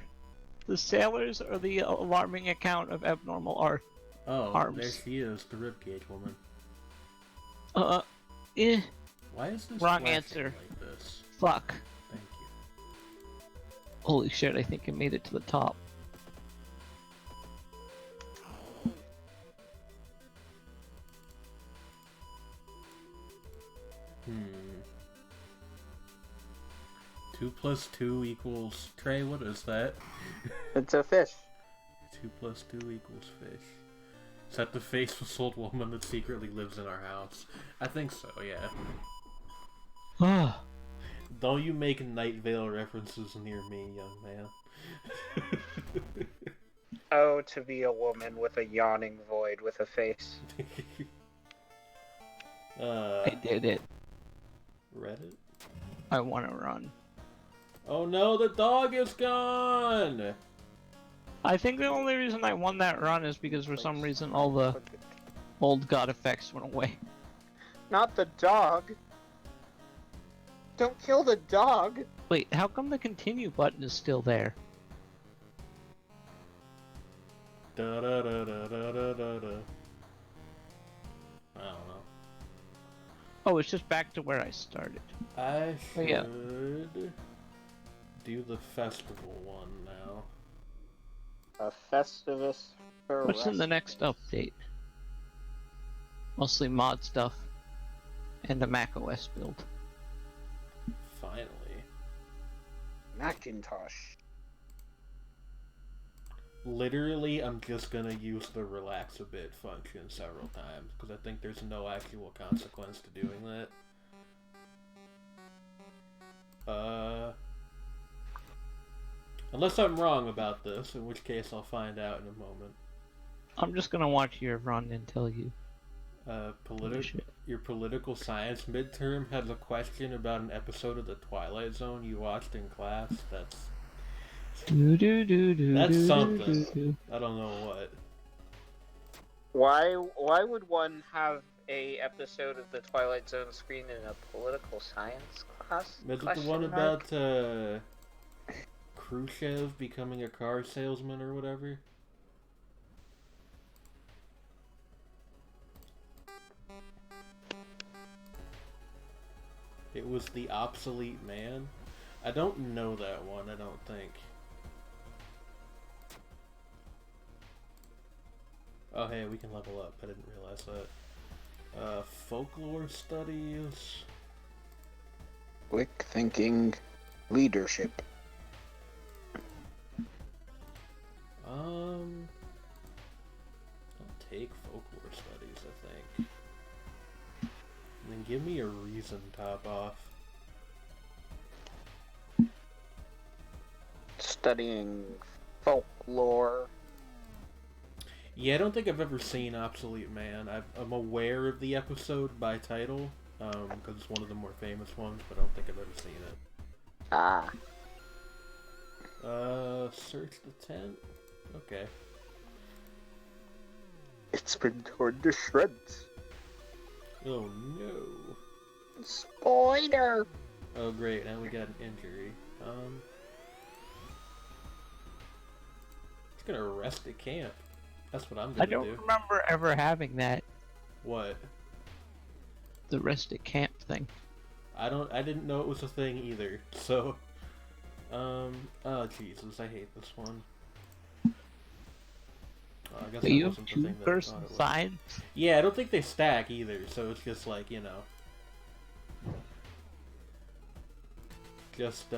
the sailors or the alarming account of abnormal art. Oh, arms. there she is, the ribcage woman. Eh. Why is this Wrong flashing answer. like this? Fuck. Thank you. Holy shit, I think I made it to the top. Hmm. 2 + 2 = Trey, what is that? It's a fish. 2 plus 2 equals fish. Is that the faceless old woman that secretly lives in our house? I think so, yeah. Don't you make Night Vale references near me, young man. Oh, to be a woman with a yawning void with a face. I did it. Reddit? I want to run. Oh no, the dog is gone! I think the only reason I won that run is because for some reason all the old god effects went away. Not the dog. Don't kill the dog. Wait, how come the continue button is still there? Da da da da da da da da. I don't know. Oh, it's just back to where I started. I should yeah. do the festival one now. A Festivus for What's in the next update? Mostly mod stuff. And a macOS build. Finally. Macintosh. Literally, I'm just gonna use the relax a bit function several times, because I think there's no actual consequence to doing that. Unless I'm wrong about this, in which case I'll find out in a moment. I'm just gonna watch your run and tell you. Your political science midterm has a question about an episode of The Twilight Zone you watched in class. That's something. I don't know what. Why would one have a episode of the Twilight Zone screen in a political science class? Is it the one about Khrushchev becoming a car salesman or whatever? It was The Obsolete Man? I don't know that one, I don't think. Oh hey, we can level up. I didn't realize that. Folklore studies. Quick thinking, leadership. I'll take folklore studies, I think. And then give me a reason top off. Studying folklore. Yeah, I don't think I've ever seen Obsolete Man. I'm aware of the episode by title, because it's one of the more famous ones, but I don't think I've ever seen it. Ah. Search the tent? Okay. It's been torn to shreds. Oh no. Spoiler! Oh great, now we got an injury. It's gonna rest at camp. That's what I'm gonna do. I don't remember ever having that. What? The rest at camp thing. I didn't know it was a thing either, so... oh Jesus, I hate this one. I guess But that you have wasn't the thing that I thought two-person it was. sides? Yeah, I don't think they stack either, so it's just like, you know... Just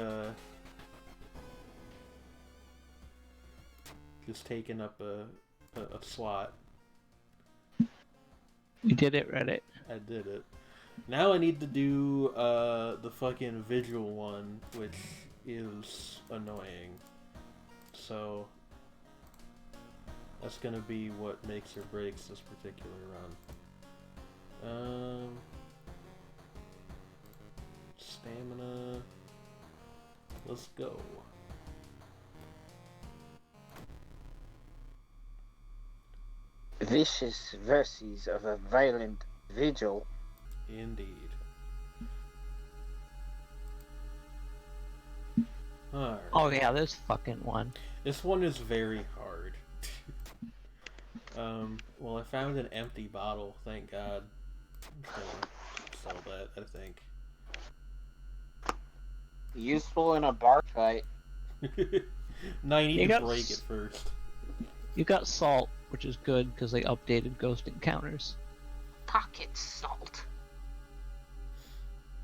taking up a slot. You did it, Reddit. I did it. Now I need to do the fucking visual one, which is annoying. So that's gonna be what makes or breaks this particular run. Stamina. Let's go. Vicious verses of a violent vigil. Indeed. Alright. Oh yeah, this fucking one. This one is very hard. Well, I found an empty bottle, thank God. I'm gonna sell that, I think. Useful in a bar fight. No, you need You to got break it first. You got salt, which is good because they updated ghost encounters. Pocket salt.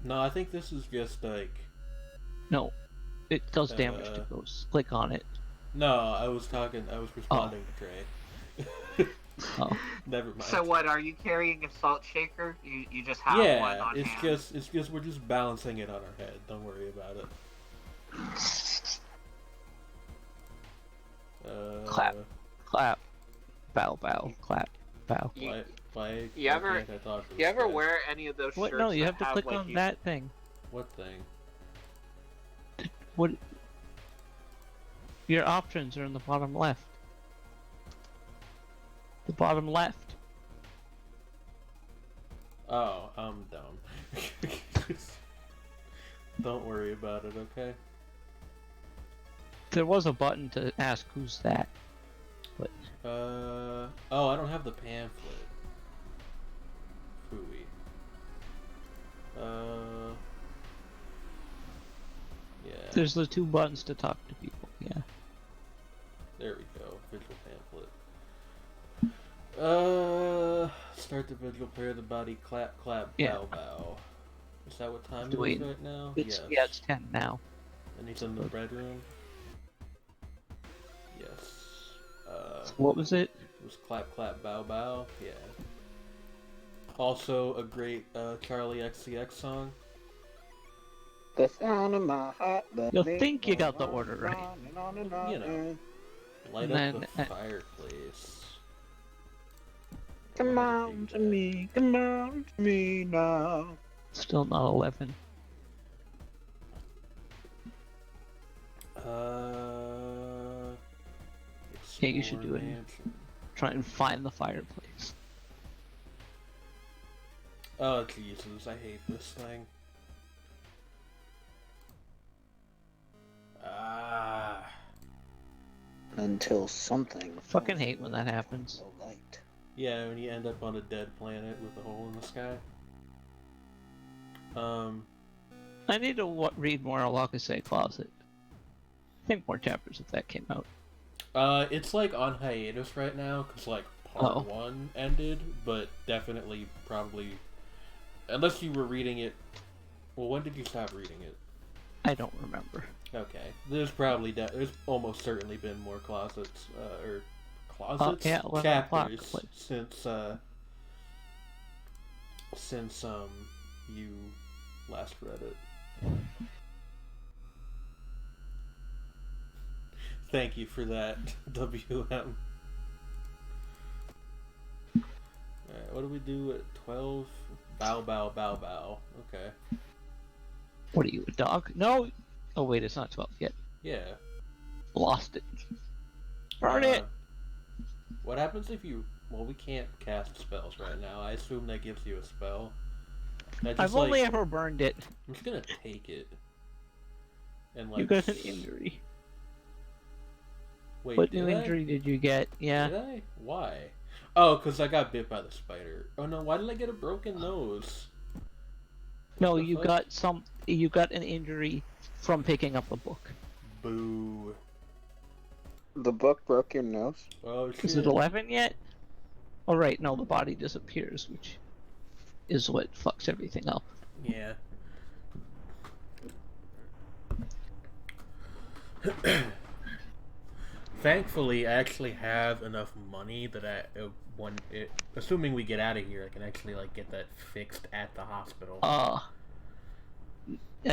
No, I think this is just like... No, it does damage to ghosts. Click on it. No, I was responding to Trey. Oh. Never mind. So what? Are you carrying a salt shaker? You just have one Yeah, on it's hand. just we're just balancing it on our head. Don't worry about it. Clap. Clap. Bow, bow. Clap. Bow. You, Why you ever can't I talk to you this ever guy? wear any of those What? shirts? No, you that have to click like, on that thing. What thing? What? Your options are in the bottom left. The bottom left. Oh, I'm dumb. Don't worry about it, okay? There was a button to ask who's that. But Oh, I don't have the pamphlet. Phooey. Yeah. there's the two buttons to talk to people. Yeah. There we go. Visual pamphlet. Start the visual, player the body, clap, clap, Yeah. bow, bow. Is that what time Do it is we- right now? It's Yes. yeah, it's 10 now. And he's in the bedroom. Yes. What was it? It was clap, clap, bow, bow. Yeah. Also a great Charlie XCX song. The sound of my heart. You'll think you got the order right. You know. Light And up the then, fireplace. Come on to me, come on to me now. Still not 11. Yeah, you should do it. Mansion. Try and find the fireplace. Oh Jesus, I hate this thing. Ah. Until something. Fucking hate when that happens. The light. Yeah, when you end up on a dead planet with a hole in the sky. I need to read more Alakase Closet. I think more chapters if that came out. It's like on hiatus right now, cause like part 1 ended, but definitely probably, unless you were reading it. Well, when did you stop reading it? I don't remember. Okay, there's probably there's almost certainly been more closets or closets yeah, 11 o'clock, chapters but- since you last read it. Thank you for that, WM. Alright, what do we do at 12? Bow, bow, bow, bow. Okay. What are you, a dog? No! Oh wait, it's not 12 yet. Yeah. Lost it. Burn it! What happens if you... Well, we can't cast spells right now. I assume that gives you a spell. I've only ever burned it. I'm just gonna take it. And You got an injury. Wait, What did new I? injury did you get? Yeah. Did I? Why? Oh, because I got bit by the spider. Oh no, why did I get a broken nose? No, the you fuck? you got an injury from picking up the book. Boo. The book broke your nose? Oh shit. Is it 11 yet? Oh right, no, the body disappears, which is what fucks everything up. Yeah. Thankfully, I actually have enough money that assuming we get out of here, I can actually like get that fixed at the hospital. I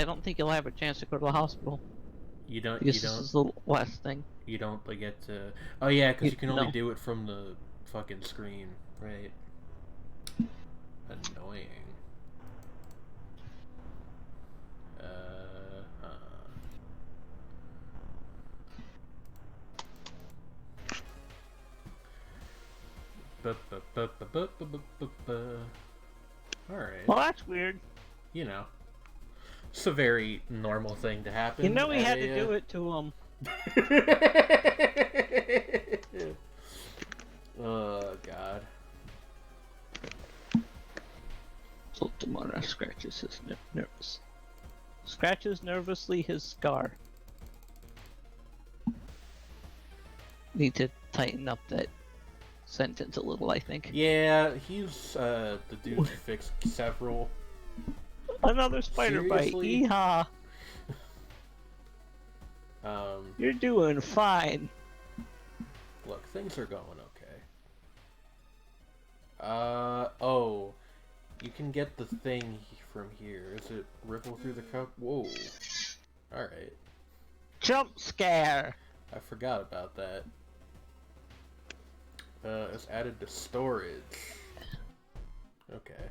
don't think you'll have a chance to go to the hospital. You don't. Because this is the last thing. You don't like, get to. Oh yeah, because you can only No. do it from the fucking screen, right? Annoying. Alright. Well, that's weird. You know. It's a very normal thing to happen. You know he had to do it to him. Oh, God. Sultamara scratches his nervous. Scratches nervously his scar. Need to tighten up that sentence a little, I think. Yeah, he's the dude who fixed several. Another spider Seriously? bite. Yeehaw! You're doing fine. Look, things are going okay. Oh, you can get the thing from here. Is it ripple through the cup? Whoa. Alright. Jump scare! I forgot about that. It's added to storage. Okay.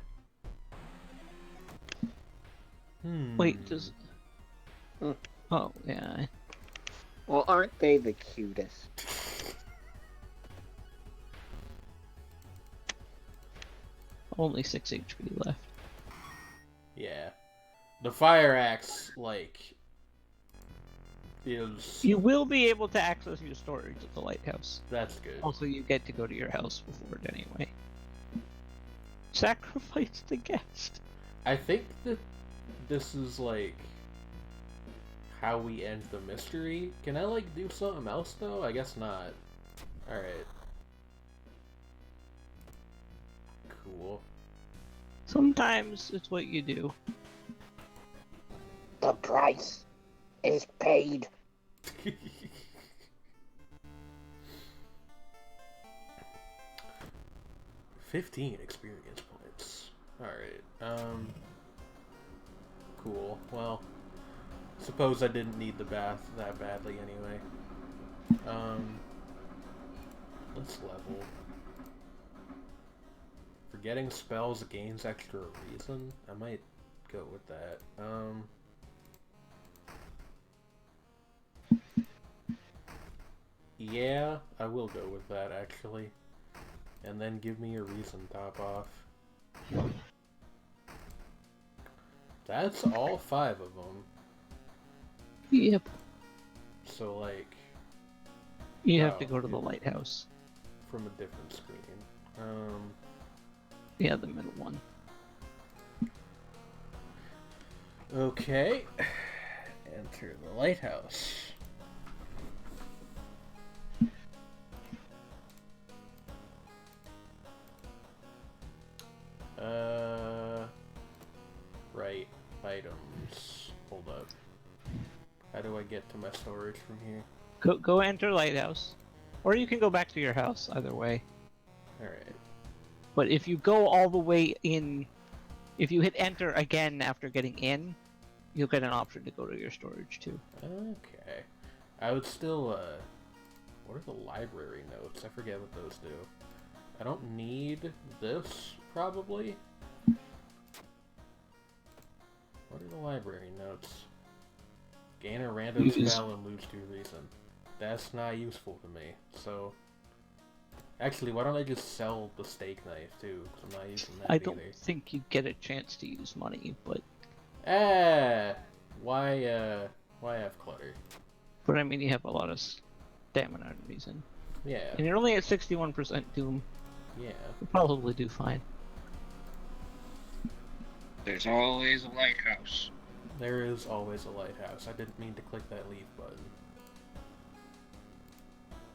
Wait, does... Oh, yeah. Well, aren't they the cutest? Only 6 HP left. Yeah. The fire axe, like, is... You will be able to access your storage at the lighthouse. That's good. Also, you get to go to your house before it anyway. Sacrifice the guest. I think that this is, like, how we end the mystery. Can I, like, do something else, though? I guess not. Alright. Cool. Sometimes it's what you do. The price is paid. 15 experience points. Alright, cool. Well, suppose I didn't need the bath that badly anyway. Let's level. Forgetting spells gains extra reason? I might go with that. Yeah, I will go with that actually. And then give me a reason top off. That's all 5 of them. Yep. So like... You have to go to the lighthouse. From a different screen. Yeah, the middle one. Okay. Enter the lighthouse. Right. Items. Hold up. How do I get to my storage from here? Go enter lighthouse. Or you can go back to your house, either way. Alright. But if you go all the way in, if you hit enter again after getting in, you'll get an option to go to your storage too. Okay. I would still, what are the library notes? I forget what those do. I don't need this, probably. What are the library notes? Gain a random spell and lose 2 reason. That's not useful to me, so... Actually, why don't I just sell the steak knife, too? Because I'm not using that I either. don't think you get a chance to use money, but... Why have clutter? But I mean, you have a lot of stamina and reason. Yeah. And you're only at 61% Doom. Yeah. You'll probably do fine. There's always a lighthouse. There is always a lighthouse. I didn't mean to click that leave button.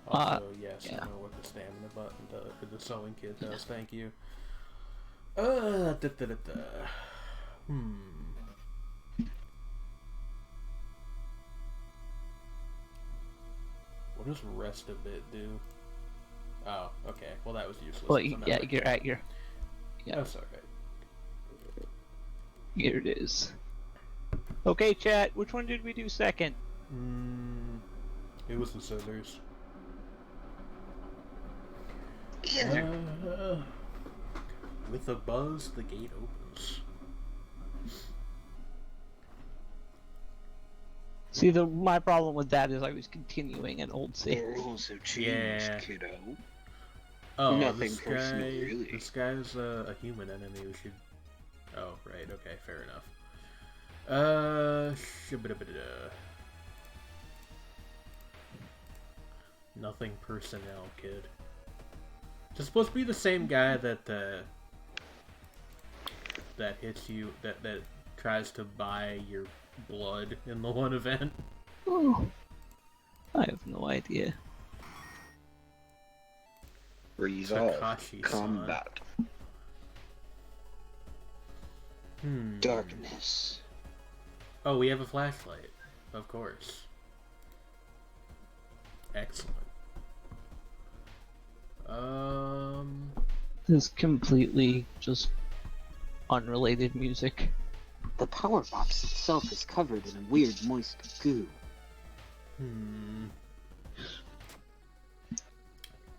Also, yes, yeah. I know what the stamina button does, or the sewing kit does, thank you. What does rest of it do? Oh, okay. Well, that was useless. Well, as a yeah, member. you're at your... Yeah, That's alright. here it is. Okay, chat, which one did we do second? It was the scissors. With a buzz, the gate opens. See, my problem with that is I was continuing an old save. Rules have changed, Yeah. kiddo. Oh, Nothing this personal, guy, really. This guy's a human enemy. We should. Oh, right. Okay, fair enough. Shibidibidida. Nothing personnel, kid. It's supposed to be the same guy that that hits you, that tries to buy your blood in the one event. Oh, I have no idea. Resolve. Takashi-san. Combat. Hmm. Darkness. Oh, we have a flashlight. Of course. Excellent. This is completely just unrelated music. The power box itself is covered in a weird moist goo.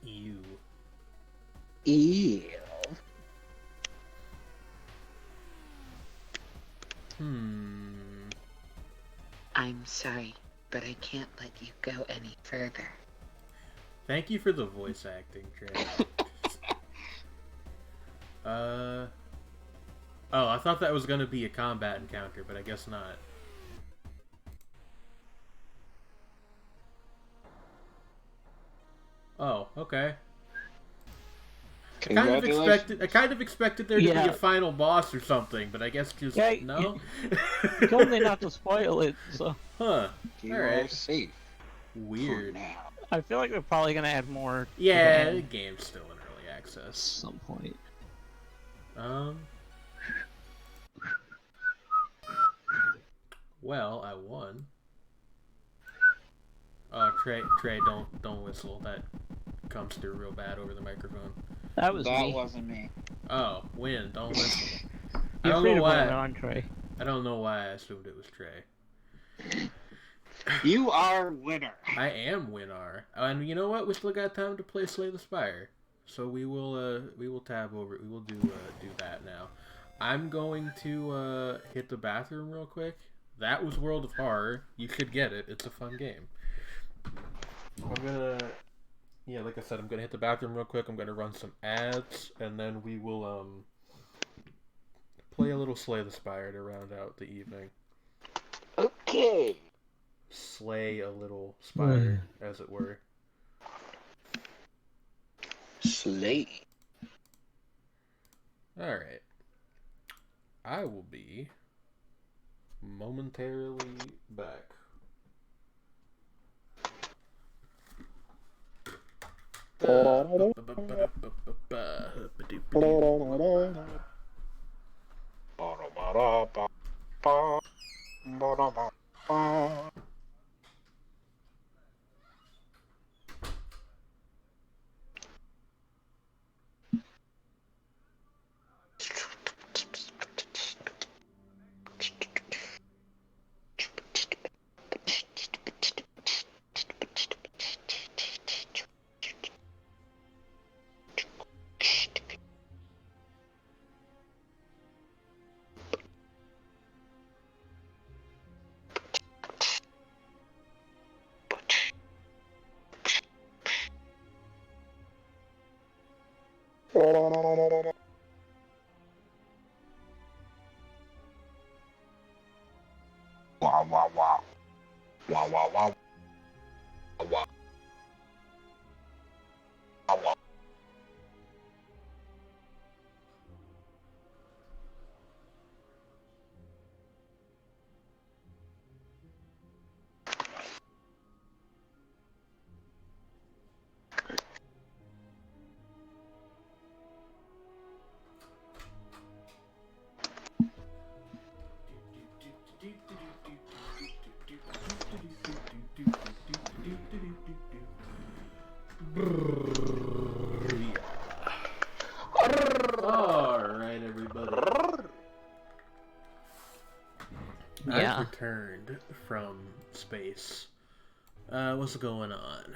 Ew. Ew. I'm sorry, but I can't let you go any further. Thank you for the voice acting, Trey. Oh, I thought that was gonna be a combat encounter, but I guess not. Oh, okay. I kind of expected there to be a final boss or something, but I guess just no. You told me not to spoil it, so. Huh. You are safe. Weird. For now. I feel like they're probably gonna add more. Yeah, the game's still in early access. At some point. Well, I won. Trey, don't whistle. That comes through real bad over the microphone. That wasn't me. Oh, win. Don't whistle. You're free to blame it on Trey. I don't know why I assumed it was Trey. You are winner. I am winner. And you know what? We still got time to play Slay the Spire. So we will tab over. We will do that now. I'm going to hit the bathroom real quick. That was World of Horror. You should get it. It's a fun game. I'm gonna, like I said, I'm gonna hit the bathroom real quick. I'm gonna run some ads, and then we will play a little Slay the Spire to round out the evening. Okay. Slay a little spire, as it were. Slay. Alright. I will be momentarily back. Wow, wow, wow. Wow, wow, wow. Wow. Wow, wow. Alright, everybody. I've returned from space. What's going on?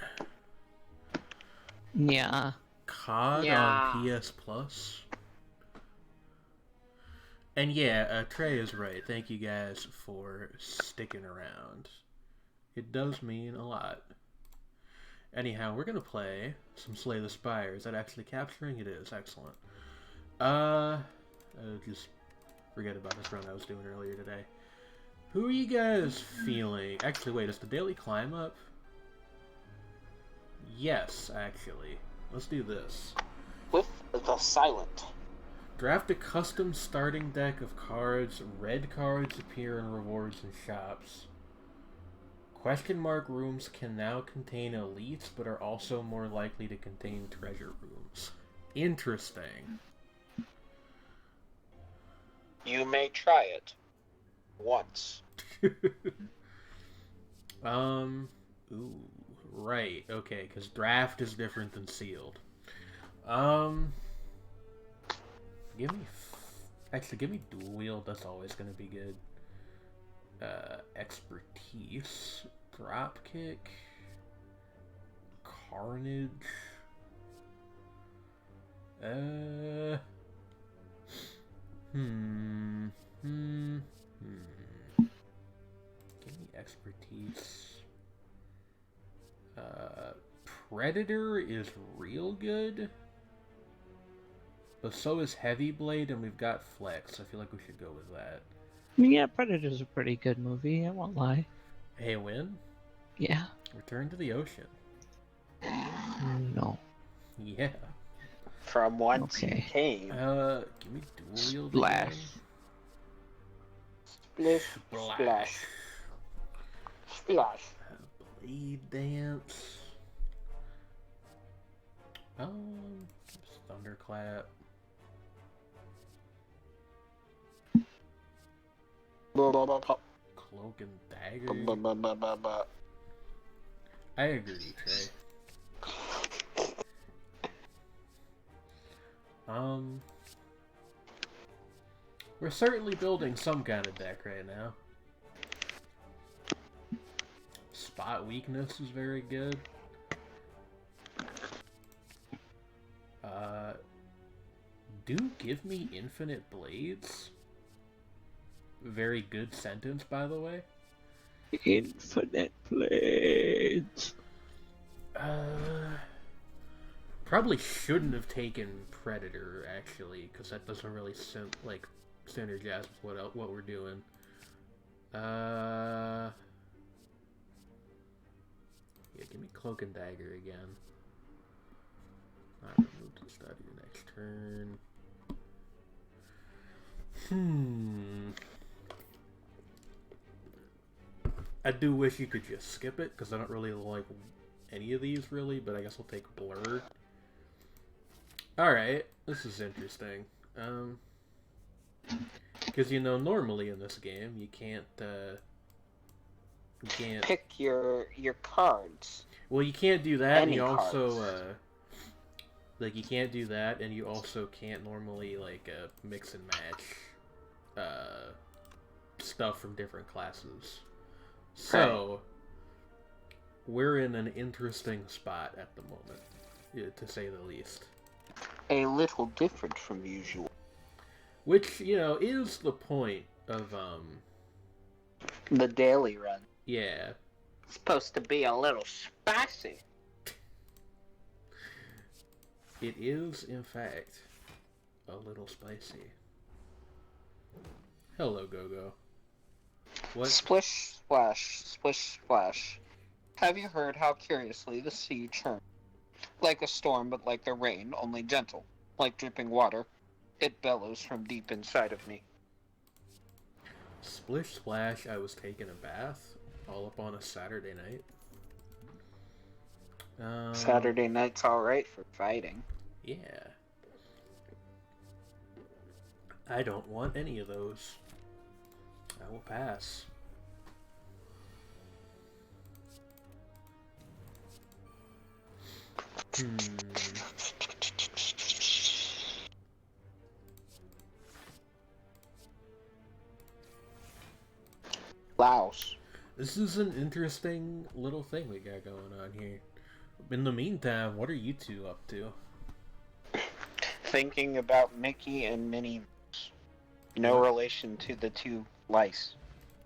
Yeah. COD on PS Plus? And Trey is right. Thank you guys for sticking around. It does mean a lot. Anyhow, we're gonna play some Slay the Spire. Is that actually capturing? It is. Excellent. Just forget about this run I was doing earlier today. Who are you guys feeling? Actually, wait, is the daily climb up? Yes, actually. Let's do this. With the silent. Draft a custom starting deck of cards. Red cards appear in rewards and shops. Question mark rooms can now contain elites, but are also more likely to contain treasure rooms. Interesting. You may try it. Once. Ooh, Right, okay, because draft is different than sealed. Give me... Actually, give me dual wield. That's always going to be good. Expertise. Drop kick. Carnage. Give me expertise. Predator is real good. But so is Heavy Blade, and we've got Flex. I feel like we should go with that. Yeah, Predator's a pretty good movie, I won't lie. Hey, Win? Yeah. Return to the ocean. No. Yeah. From whence Okay. you came. Give me dual wield Splash. again. Splish, splash. Splash. Blade Dance. Thunderclap. Cloak and Dagger. I agree, Trey. We're certainly building some kind of deck right now. Spot weakness is very good. Do give me infinite blades. Very good sentence, by the way. Infinite blades. Probably shouldn't have taken Predator, actually, because that doesn't really synergize with what we're doing. Yeah, give me Cloak and Dagger again. Alright, move to start your next turn. I do wish you could just skip it, because I don't really like any of these, really, but I guess we'll take Blur. Alright, this is interesting. Because, you know, normally in this game, you can't Pick your cards. Well, you can't do that, and Any you also, cards. you can't do that, and you also can't normally, mix and match, stuff from different classes. So, we're in an interesting spot at the moment, to say the least. A little different from usual. Which, you know, is the point of, The daily run. yeah. It's supposed to be a little spicy. It is, in fact, a little spicy. Hello, Go-Go. What? Splish, splash, splish, splash. Have you heard how curiously the sea churns? Like a storm, but like the rain, only gentle. Like dripping water. It bellows from deep inside of me. Splish Splash, I was taking a bath all up on a Saturday night. Saturday night's alright for fighting. Yeah. I don't want any of those. I will pass. Laos. This is an interesting little thing we got going on here. In the meantime, what are you two up to? Thinking about Mickey and Minnie. No relation to the two lice.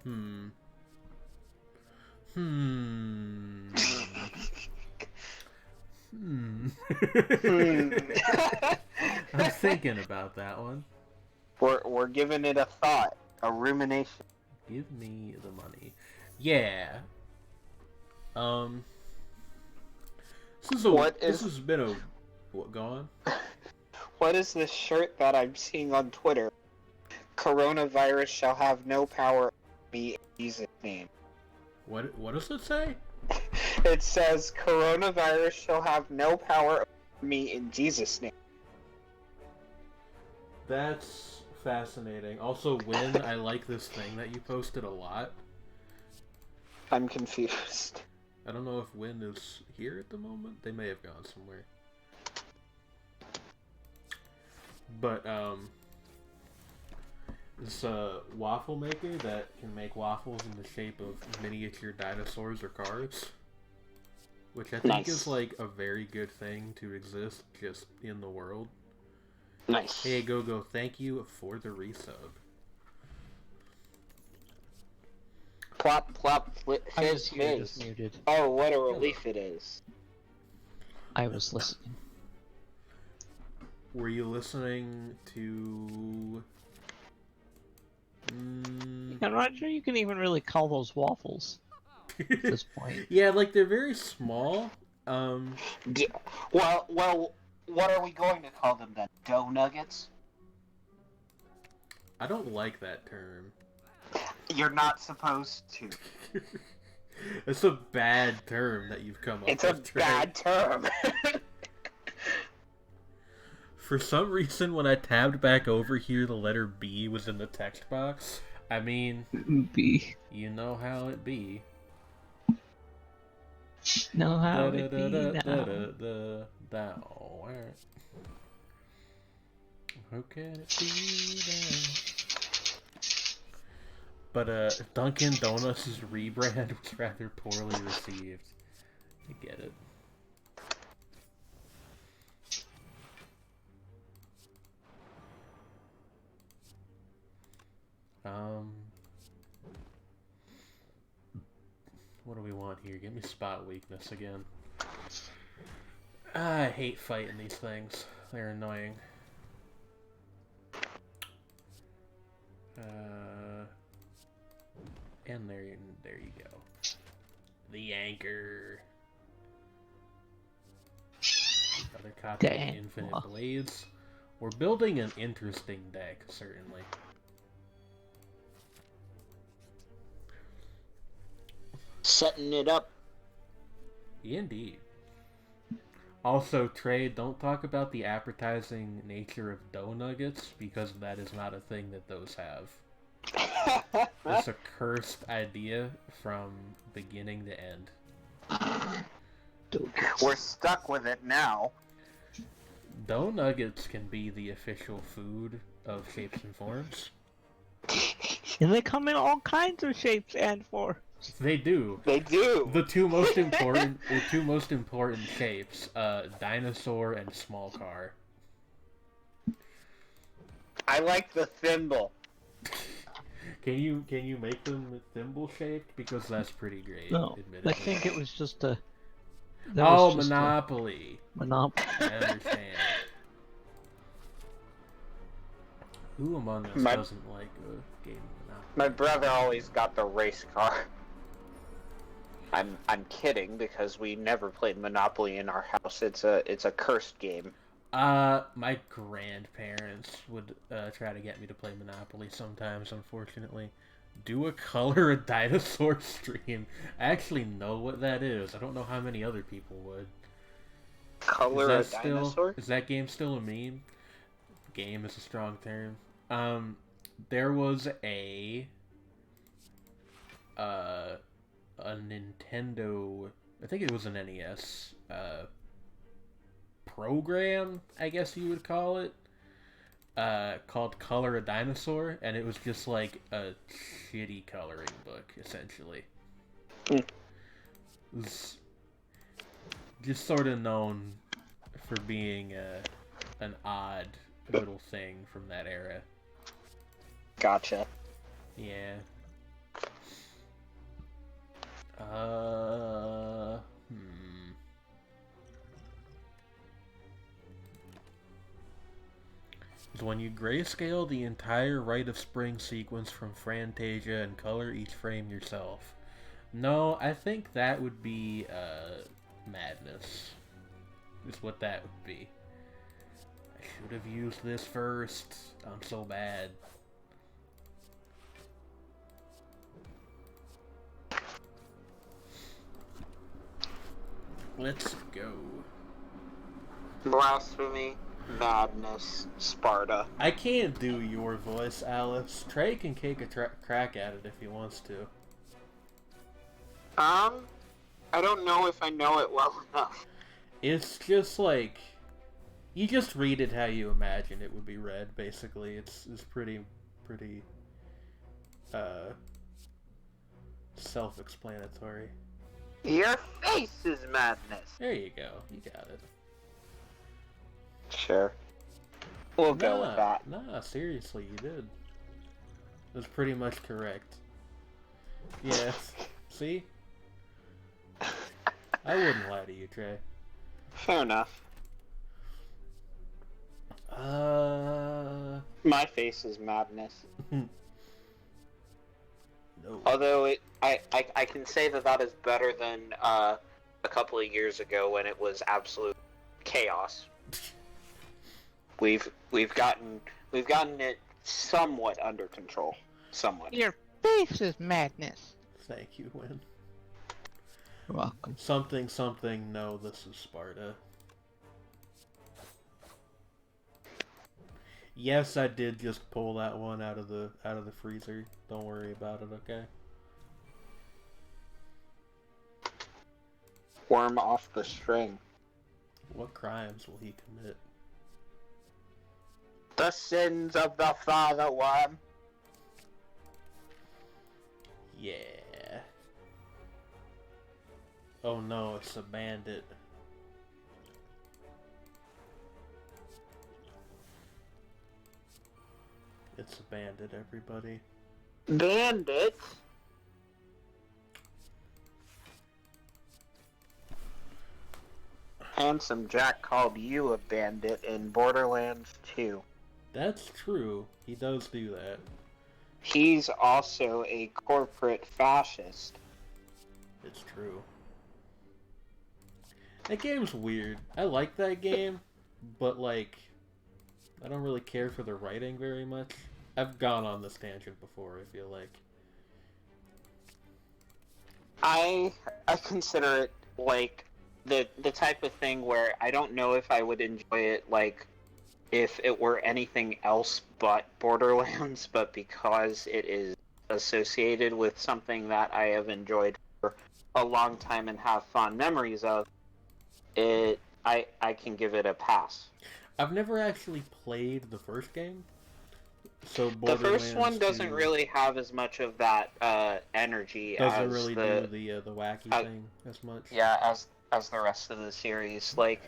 I'm thinking about that one. We're giving it a thought, a rumination. Give me the money. Yeah. This has been a... What, go on? What is this shirt that I'm seeing on Twitter? Coronavirus shall have no power over me in Jesus' name. What does it say? It says, coronavirus shall have no power over me in Jesus' name. That's fascinating. Also, Win, I like this thing that you posted a lot. I'm confused. I don't know if Win is here at the moment. They may have gone somewhere. But, it's a waffle maker that can make waffles in the shape of miniature dinosaurs or cars. Which I think is, like, a very good thing to exist just in the world. Nice. Hey, Go, thank you for the resub. Plop, plop, fizz, Just fizz. muted. Oh, what a relief it is. I was listening. Were you listening to... I'm not sure you can even really call those waffles at this point. Yeah, like, they're very small. Well, what are we going to call them then? Dough nuggets? I don't like that term. You're not supposed to. It's a bad term that you've come up with. It's a bad term. For some reason, when I tabbed back over here, the letter B was in the text box. I mean, B. you know how it be. Know how it be now. Who can it be now? But Dunkin' Donuts' rebrand was rather poorly received. I get it. What do we want here? Give me spot weakness again. I hate fighting these things. They're annoying. And there you go. The anchor. Another copy of Infinite Blades. We're building an interesting deck, certainly. Setting it up. Indeed. Also, Trey, don't talk about the appetizing nature of dough nuggets, because that is not a thing that those have. It's a cursed idea from beginning to end. We're stuck with it now. Dough nuggets can be the official food of Shapes and Forms. And they come in all kinds of shapes and forms. They do. They do. The two most important shapes, dinosaur and small car. I like the thimble. Can you make them thimble shaped? Because that's pretty great. No, admittedly. I think it was just a... Monopoly. Monopoly. I understand. Who among us doesn't like a game of Monopoly? My brother always got the race car. I'm kidding, because we never played Monopoly in our house. It's a cursed game. My grandparents would try to get me to play Monopoly sometimes, unfortunately. Do a color a dinosaur stream. I actually know what that is. I don't know how many other people would. Color a dinosaur? Is that game still a meme? Game is a strong term. There was a Nintendo, I think it was an NES, program, I guess you would call it, called Color a Dinosaur, and it was just like a shitty coloring book, essentially. It was just sort of known for being an odd little thing from that era. Gotcha. Yeah. When you grayscale the entire Rite of Spring sequence from Fantasia and color each frame yourself. No, I think that would be, madness. Is what that would be. I should have used this first. I'm so bad. Let's go. Blasphemy, madness, Sparta. I can't do your voice, Alice. Trey can take a crack at it if he wants to. I don't know if I know it well enough. It's just like you just read it how you imagine it would be read. Basically, it's pretty self-explanatory. Your face is madness. There you go. You got it. Sure. We'll go with that. Nah, seriously, you did. It was pretty much correct. Yes. See? I wouldn't lie to you, Trey. Fair enough. My face is madness. No. Although I can say that is better than a couple of years ago when it was absolute chaos. We've gotten it somewhat under control. Somewhat. Your face is madness. Thank you, Win. You're welcome. Something, something, no, this is Sparta. Yes, I did just pull that one out of the freezer. Don't worry about it, okay? Worm off the string. What crimes will he commit? The sins of the father worm. Yeah. Oh no, it's a bandit. It's a bandit, everybody. Bandit? Handsome Jack called you a bandit in Borderlands 2. That's true. He does do that. He's also a corporate fascist. It's true. That game's weird. I like that game, but like, I don't really care for the writing very much. I've gone on this tangent before, I feel like. I consider it like the type of thing where I don't know if I would enjoy it like if it were anything else but Borderlands, but because it is associated with something that I have enjoyed for a long time and have fond memories of, I can give it a pass. I've never actually played the first game, so The first one doesn't 2 really have as much of that energy doesn't as really the do the wacky thing as much. yeah as the rest of the series. Like,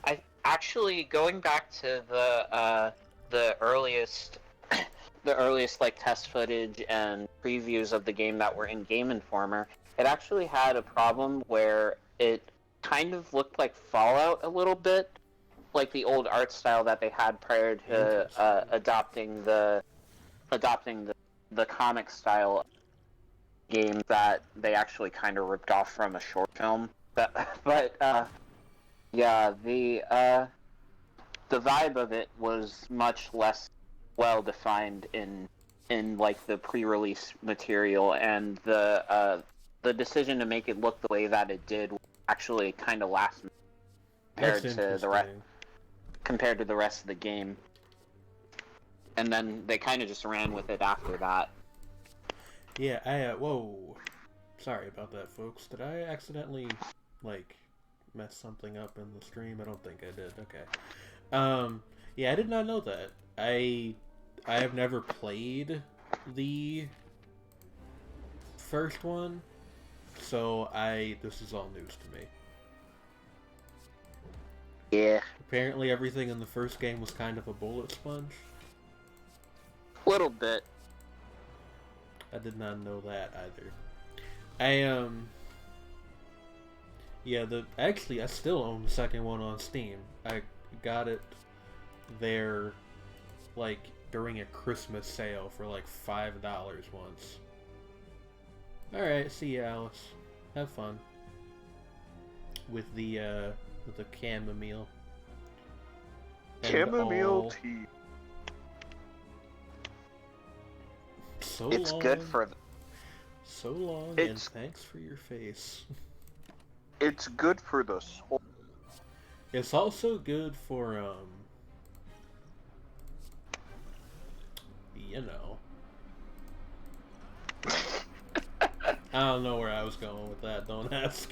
I actually, going back to the earliest like test footage and previews of the game that were in Game Informer, it actually had a problem where it kind of looked like Fallout a little bit, like the old art style that they had prior to adopting the comic style game that they actually kind of ripped off from a short film. But yeah, the vibe of it was much less well defined in like the pre-release material, and the decision to make it look the way that it did was actually kind of last compared to the rest of the game. And then they kind of just ran with it after that. Yeah, whoa. Sorry about that, folks. Did I accidentally, like, mess something up in the stream? I don't think I did. Okay. Yeah, I did not know that. I have never played the first one, so this is all news to me. Yeah. Apparently everything in the first game was kind of a bullet sponge. Little bit. I did not know that either. Actually, I still own the second one on Steam. I got it there, like, during a Christmas sale for like $5 once. Alright, see ya, Alice. Have fun. With the chamomile. Chamomile tea. So It's long. good for So long, and It's- thanks for your face. It's good for the soul. It's also good for, you know. I don't know where I was going with that. Don't ask.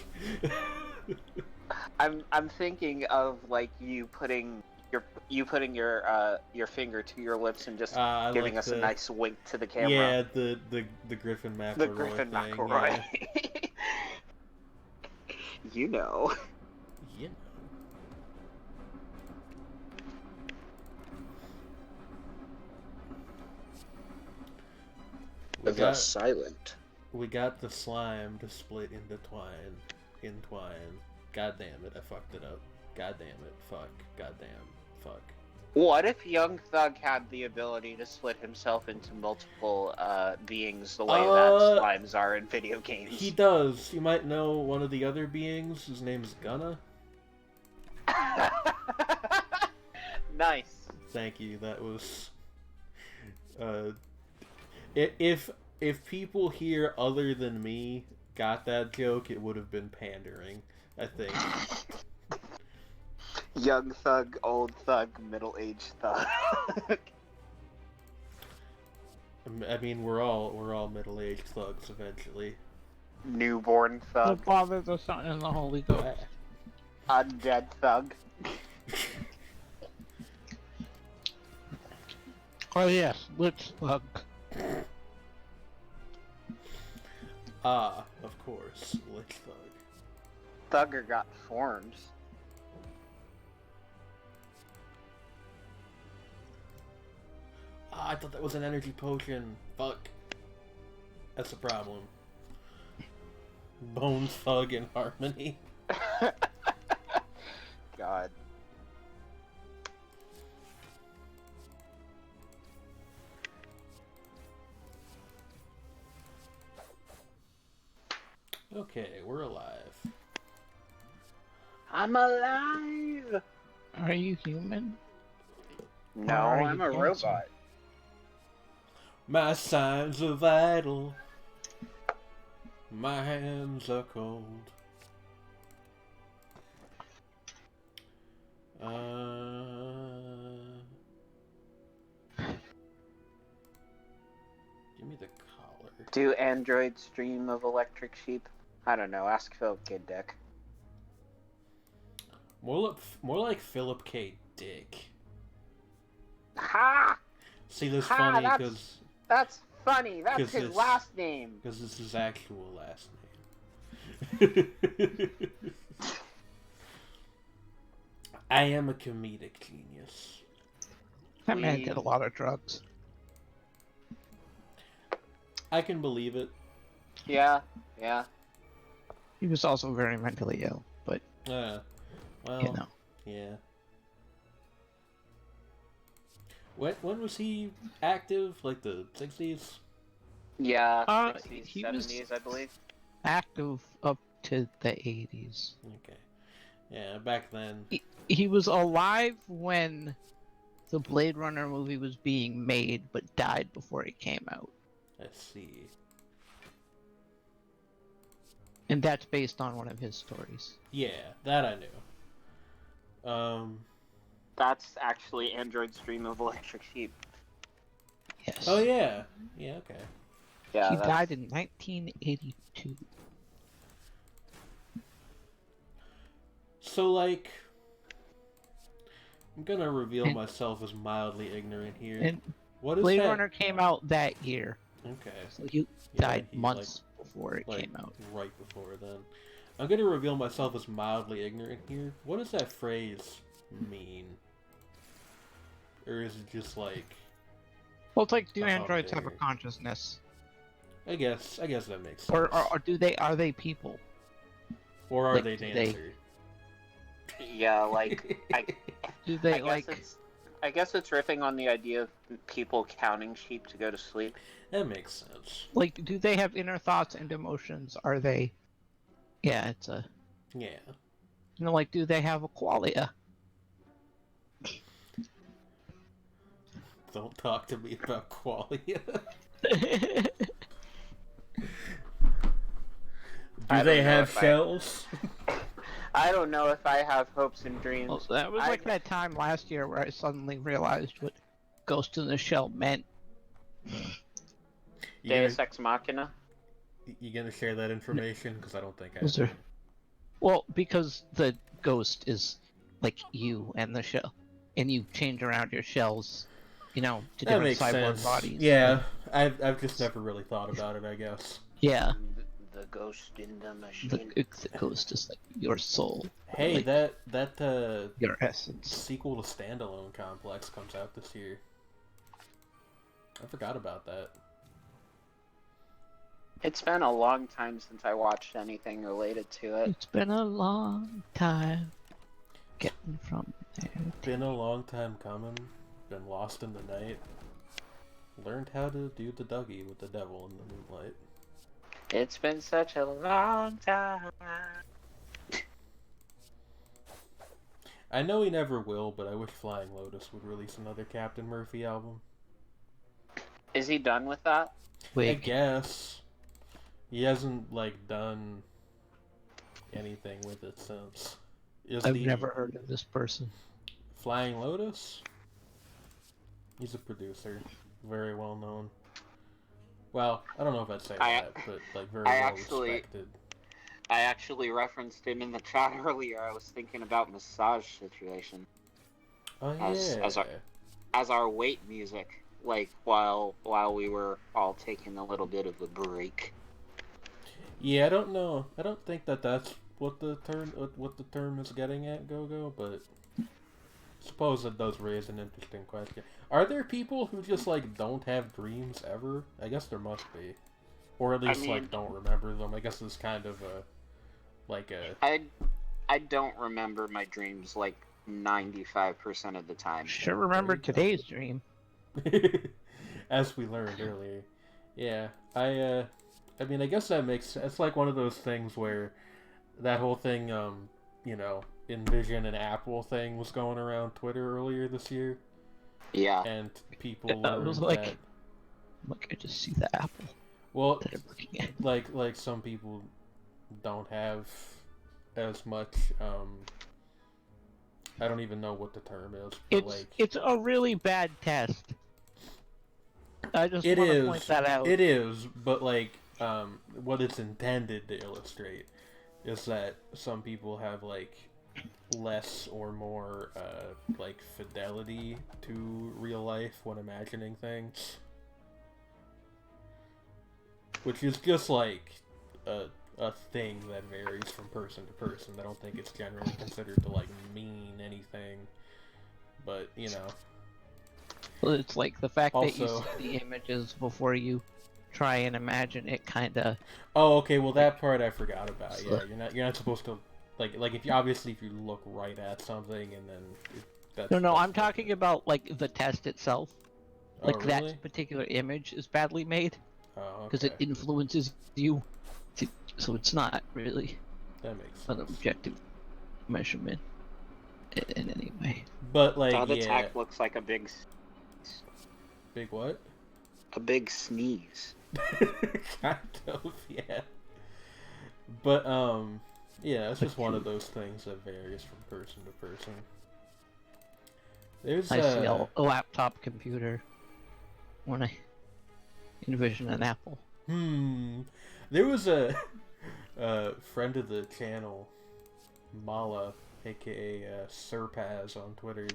I'm thinking of like you putting your finger to your lips and just I giving like us a the nice wink to the camera. yeah the Griffin McElroy The Griffin thing. McElroy. Yeah. You know. You know. The silent. We got the slime to split into twine. God damn it, I fucked it up. God damn it, fuck. God damn, fuck. What if Young Thug had the ability to split himself into multiple beings the way that slimes are in video games? He does. You might know one of the other beings. His name's Gunna. Nice. Thank you. That was. If people here other than me got that joke, it would have been pandering. I think. Young Thug, old thug, middle-aged thug. I mean, we're all middle-aged thugs eventually. Newborn The thug. Father, the Son, and the Holy Ghost. Undead thug. Oh yes, Lich Thug. Ah, of course, Lich Thug. Thugger got forms. Ah, I thought that was an energy potion. Fuck. That's a problem. Bone Thug in harmony. God. Okay, we're alive. I'm alive! Are you human? No, Are I'm you a dancing? robot. My signs are vital. My hands are cold. Give me the collar. Do androids dream of electric sheep? I don't know. Ask Philip Kid Dick. More like Philip K. Dick. Ha! See, that's Ha, funny because That's funny. That's 'Cause his it's- last name. it's his actual last name. I am a comedic genius. That man did a lot of drugs. I can believe it. Yeah. He was also very mentally ill, but Well, you know. yeah. When was he active? Like the 60s? Yeah. Uh, 60s, he was- 70s, I believe. Active up to the 80s. Okay. Yeah, back then. He was alive when the Blade Runner movie was being made, but died before it came out. Let's see. And that's based on one of his stories. Yeah, that I knew. That's actually Android's dream of electric sheep. Yes. Oh yeah. Yeah, okay. Yeah. He that's- died in 1982. So like I'm gonna reveal myself as mildly ignorant here. And What is Blade that? Runner came out that year, Okay. so he Yeah, died he, months before it like came out. right before then. I'm gonna reveal myself as mildly ignorant here. What does that phrase mean? Or is it just like Well, it's like, do Oh, androids have a there. consciousness, I guess that makes sense. or do they? Are they people? Or are like, they do they- dancer? Yeah, like Do they I guess like? I guess it's riffing on the idea of people counting sheep to go to sleep. That makes sense. Like, do they have inner thoughts and emotions? Are they? Yeah, it's a. Yeah. You know, like, do they have a qualia? Don't talk to me about qualia. I Do they don't know have if I- shells? I don't know if I have hopes and dreams. Well, that was I- like that time last year where I suddenly realized what Ghost in the Shell meant. You're Deus Ex Machina. You gonna share that information? Because I don't think I. Is there? Well, because the ghost is like you and the shell, and you change around your shells, to That different makes cyborg sense. bodies. Yeah, I've just never really thought about it, I guess. Yeah. The ghost in the The machine. ghost is like your soul. Hey, like, that your essence. sequel to Standalone Complex comes out this year. I forgot about that. It's been a long time since I watched anything related to it. It's been a long time getting from there. Been a long time coming. Been lost in the night. Learned how to do the Dougie with the devil in the moonlight. It's been such a long time. I know he never will, but I wish Flying Lotus would release another Captain Murphy album. Is he done with that? I Wait, guess. He hasn't, like, done anything with it since. I've never heard of this person. Flying Lotus? He's a producer. Very well known. Well, I don't know if I'd say that, but, like, very well respected. I actually referenced him in the chat earlier. I was thinking about Massage Situation Oh, yeah. as our wait music, like while we were all taking a little bit of a break. Yeah, I don't know. I don't think that's what the term is getting at, Go-Go, but I suppose it does raise an interesting question. Are there people who just, like, don't have dreams ever? I guess there must be. Or at least, like, don't remember them. I guess it's kind of I don't remember my dreams, like, 95% of the time. Sure remember today's dream. As we learned earlier. Yeah, I mean, I guess that makes... It's like one of those things where that whole thing, Envision and Apple thing was going around Twitter earlier this year. Yeah. And people learned was like, that... Look, I just see the apple Well, that I'm looking at. like some people don't have as much, I don't even know what the term is, but It's a really bad test. I just it want to is, point that out. It is, but what it's intended to illustrate is that some people have less or more fidelity to real life when imagining things, which is just a thing that varies from person to person. I don't think it's generally considered to mean anything, but Well, it's like the fact that you Also- see the images before you try and imagine it, kind of. Oh, okay. Well, that part I forgot about. So- Yeah, you're not supposed to if you look right at something and then that's No, I'm talking about the test itself. Oh, Like really? that particular image is badly made Oh, because okay. it influences you. So it's not really That makes an sense. objective measurement in any way. But Dog yeah, Attack looks like a big what? sneeze. Kind of, yeah. But yeah, it's just one of those things that varies from person to person. There's I see a laptop computer when I envision an apple. There was a friend of the channel, Mala, aka Surpaz on Twitter,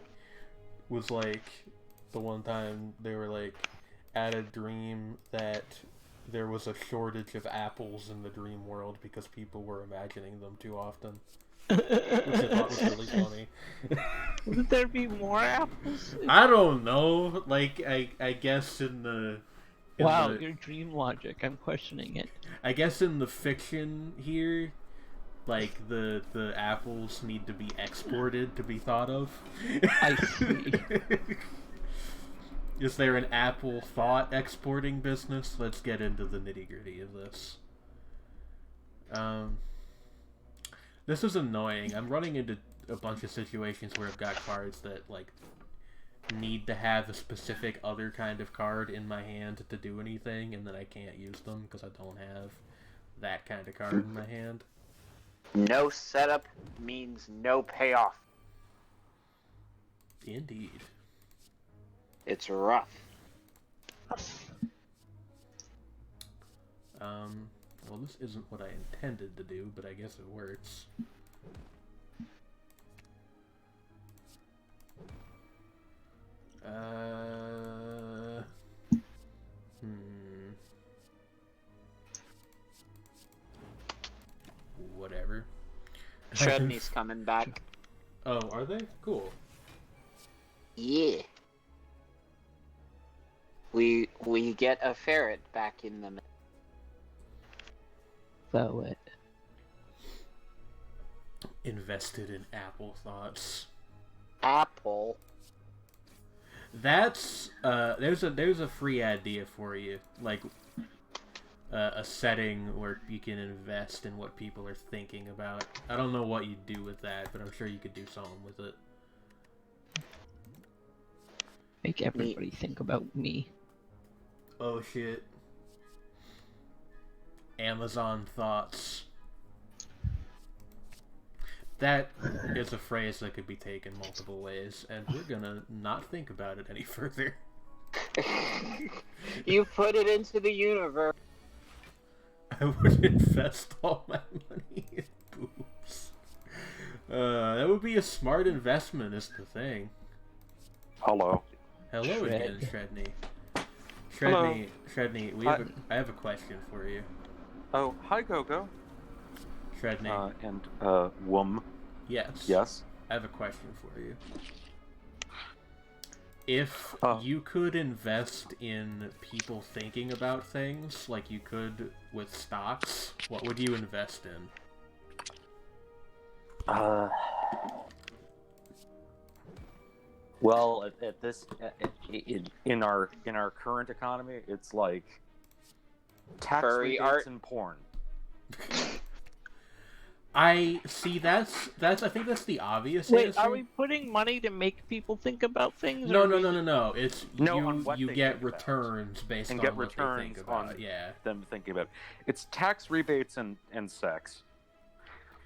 was the one time they were at a dream that there was a shortage of apples in the dream world because people were imagining them too often. Which I thought was really funny. Wouldn't there be more apples? I don't know. I guess in the... Wow, your dream logic. I'm questioning it. I guess in the fiction here, the apples need to be exported to be thought of. I see. Is there an apple thought exporting business? Let's get into the nitty-gritty of this. This is annoying. I'm running into a bunch of situations where I've got cards that, need to have a specific other kind of card in my hand to do anything, and then I can't use them because I don't have that kind of card in my hand. No setup means no payoff. Indeed. It's rough. Well, this isn't what I intended to do, but I guess it works. Whatever. Shredney's coming back. Oh, are they? Cool. Yeah. We get a ferret back in the. So it. Invested in Apple thoughts. Apple. That's there's a free idea for you, like a setting where you can invest in what people are thinking about. I don't know what you'd do with that, but I'm sure you could do something with it. Make everybody think about me. Oh shit. Amazon thoughts. That is a phrase that could be taken multiple ways, and we're gonna not think about it any further. You put it into the universe. I would invest all my money in boobs. That would be a smart investment, is the thing. Hello. Hello Shred. again, Shredney. Hello. Shredney, I have a question for you. Oh, hi, Gogo. Shredney. And Wum. Yes. Yes. I have a question for you. If Oh. you could invest in people thinking about things like you could with stocks, what would you invest in? Well, at this, in our current economy, it's like tax Furry rebates art. and porn. I see. That's. I think that's the obvious Wait, answer. are we putting money to make people think about things? No, or no, we- no, no, no. It's No, on what you they get think about. returns based And on get what they think returns about. on- Yeah. Them thinking about it. It's tax rebates and sex.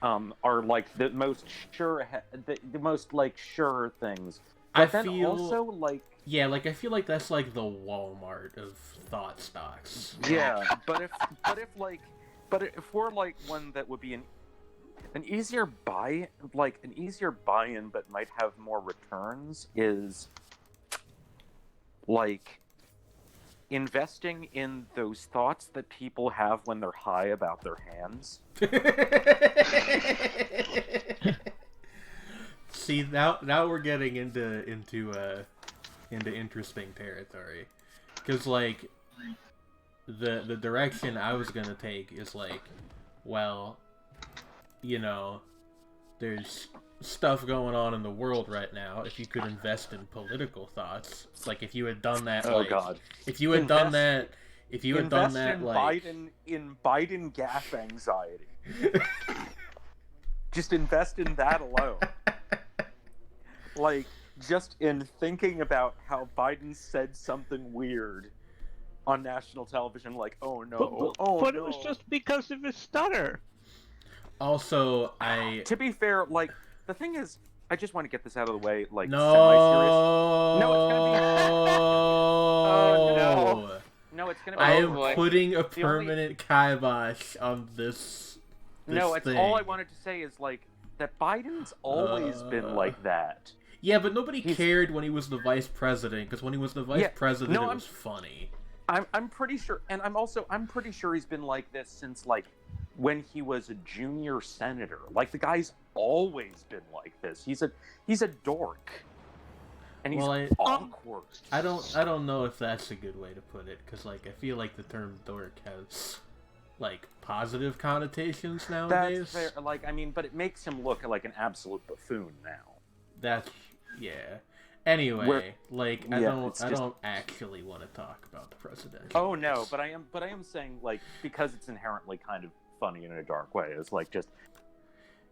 Are like the most sure, the most like sure things. But I then feel. also like Yeah, like I feel like that's like the Walmart of thought stocks. yeah, but if we're like one that would be an easier buy, like an easier buy-in, but might have more returns is like investing in those thoughts that people have when they're high about their hands. See, now we're getting into interesting territory, because like the direction I was gonna take is like, well, you know, there's stuff going on in the world right now. If you could invest in political thoughts, it's like if you had done that, Oh like, God! if you had done that, if you had done Invest that, in like, Biden gap anxiety. Just invest in that alone. Like, just in thinking about how Biden said something weird on national television, like, oh no, But it was just because of his stutter. also, To be fair, like, the thing is, I just want to get this out of the way, like, no, semi-serious. No, it's gonna be. Oh, No, it's gonna be. I Oh, am boy. putting a The only- permanent kibosh on this. No, it's all I thing. wanted to say is, like, that Biden's always been like that. Yeah, but nobody He's- cared when he was the vice president, because when he was the vice Yeah, president, no, it I'm- was funny. I'm pretty sure, and I'm pretty sure he's been like this since like when he was a junior senator. Like the guy's always been like this. He's a dork, and he's Well, awkward. I don't know if that's a good way to put it, because like I feel like the term dork has like positive connotations nowadays. That's fair. Like I mean, but it makes him look like an absolute buffoon now. That's yeah. Anyway, like I yeah, don't it's just- don't actually want to talk about the presidential. Oh no, race. but I am saying like because it's inherently kind of funny in a dark way. It's like just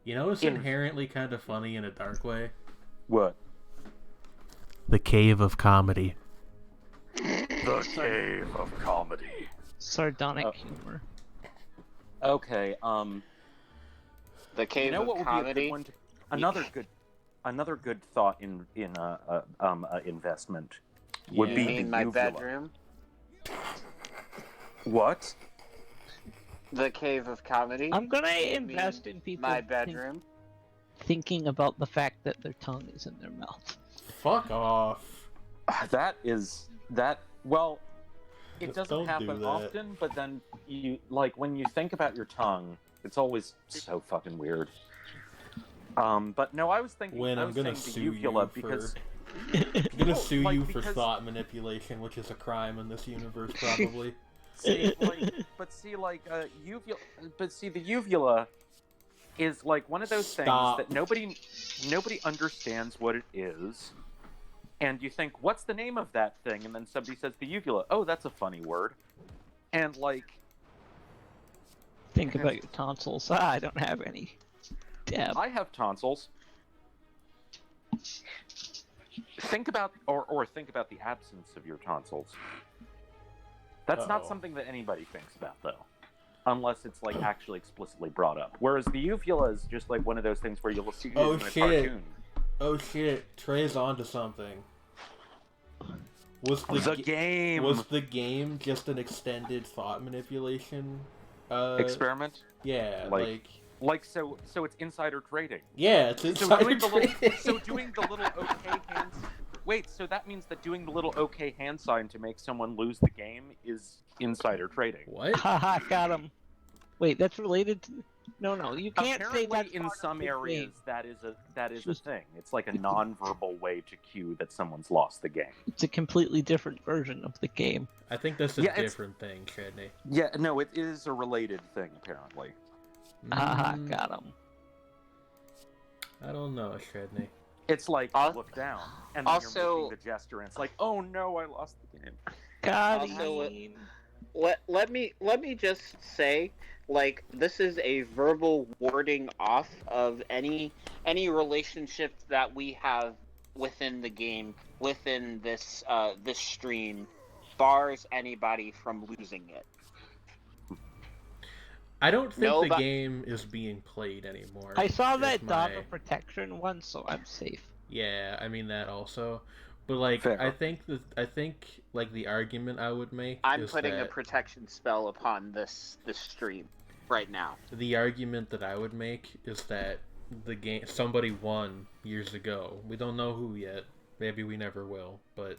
You know, it's in- inherently kind of funny in a dark way. what? The cave of comedy. The cave of comedy. Sardonic humor. Okay, the cave you know what of would be a comedy. good one? Another good thought in investment would You be mean the my uvula. bedroom? What? The Cave of Comedy. I'm gonna You invest mean in people my bedroom. thinking about the fact that their tongue is in their mouth. Fuck off. That is that. Well, it doesn't Don't do happen that. often, but then you when you think about your tongue, it's always so fucking weird. But no, I was thinking. When I I'm was gonna saying sue the you uvula for... because I'm gonna Well, sue you for because- thought manipulation, which is a crime in this universe, probably. see, the uvula is like one of those Stop. things that nobody understands what it is. And you think, what's the name of that thing? And then somebody says the uvula. Oh, that's a funny word. And Think about your tonsils. I don't have any. Dab. I have tonsils. Think about think about the absence of your tonsils. That's not Uh-oh. something that anybody thinks about, though, unless it's actually explicitly brought up. Whereas the uvula is just one of those things where you'll see it Oh, in a shit. cartoon. Oh shit, Trey's onto something. Was The game Was the game just an extended thought manipulation experiment. Yeah, So it's insider trading. yeah, it's So inside doing the trading. doing the little okay hands. Wait, so that means that doing the little okay hand sign to make someone lose the game is insider trading. What? Haha, got him. Wait, that's related to... No, you can't Apparently, say that's in part of some the areas game. that is a Just- thing. It's like a non-verbal way to cue that someone's lost the game. It's a completely different version of the game. I think that's a Yeah, it's- different thing, Shredney. Yeah, no, it is a related thing apparently. Haha, Mm, got him. I don't know, Shredney. It's like Al- look down, and then you're also- making the gesture, and it's like, oh no, I lost the game. Got Also, him. Let me just say, this is a verbal warding off of any relationship that we have within the game, within this this stream, bars anybody from losing it. I don't think No, the but- game is being played anymore. I saw is that my- data protection one, so I'm safe. Yeah, I mean that also. But Fair. I think the argument I would make I'm is putting a that protection spell upon this stream right now. the argument that I would make is that the game somebody won years ago. We don't know who yet. Maybe we never will, but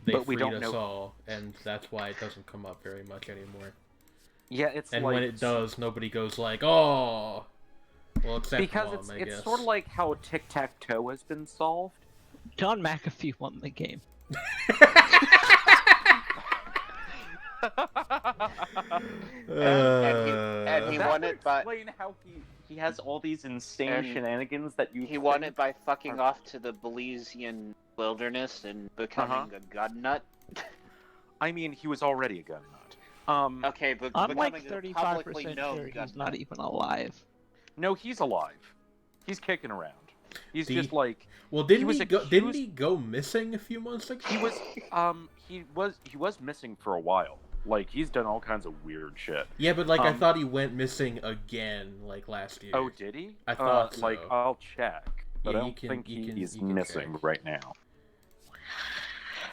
they But we freed don't us know- all, and that's why it doesn't come up very much anymore. Yeah, it's And when it does, nobody goes like, "Oh." Well, except because Mom, it's I it's guess. sort of like how tic-tac-toe has been solved. John McAfee won the game. And he That won would it by explain how he has all these insane And shenanigans that you he won think- it by fucking off to the Belizean wilderness and becoming a gun nut. I mean, he was already a gun nut. Okay, but I'm becoming like a 35% publicly known sure gun he's not nut. even alive. No, he's alive. He's kicking around. He's The- just like Well, didn't was he go? Didn't accused- he go missing a few months ago? he was missing for a while. Like he's done all kinds of weird shit. Yeah, but I Um, thought he went missing again, last year. Oh, did he? I thought Like so. I'll check, but Yeah, I you don't can- think you can- he's you can missing check. right now.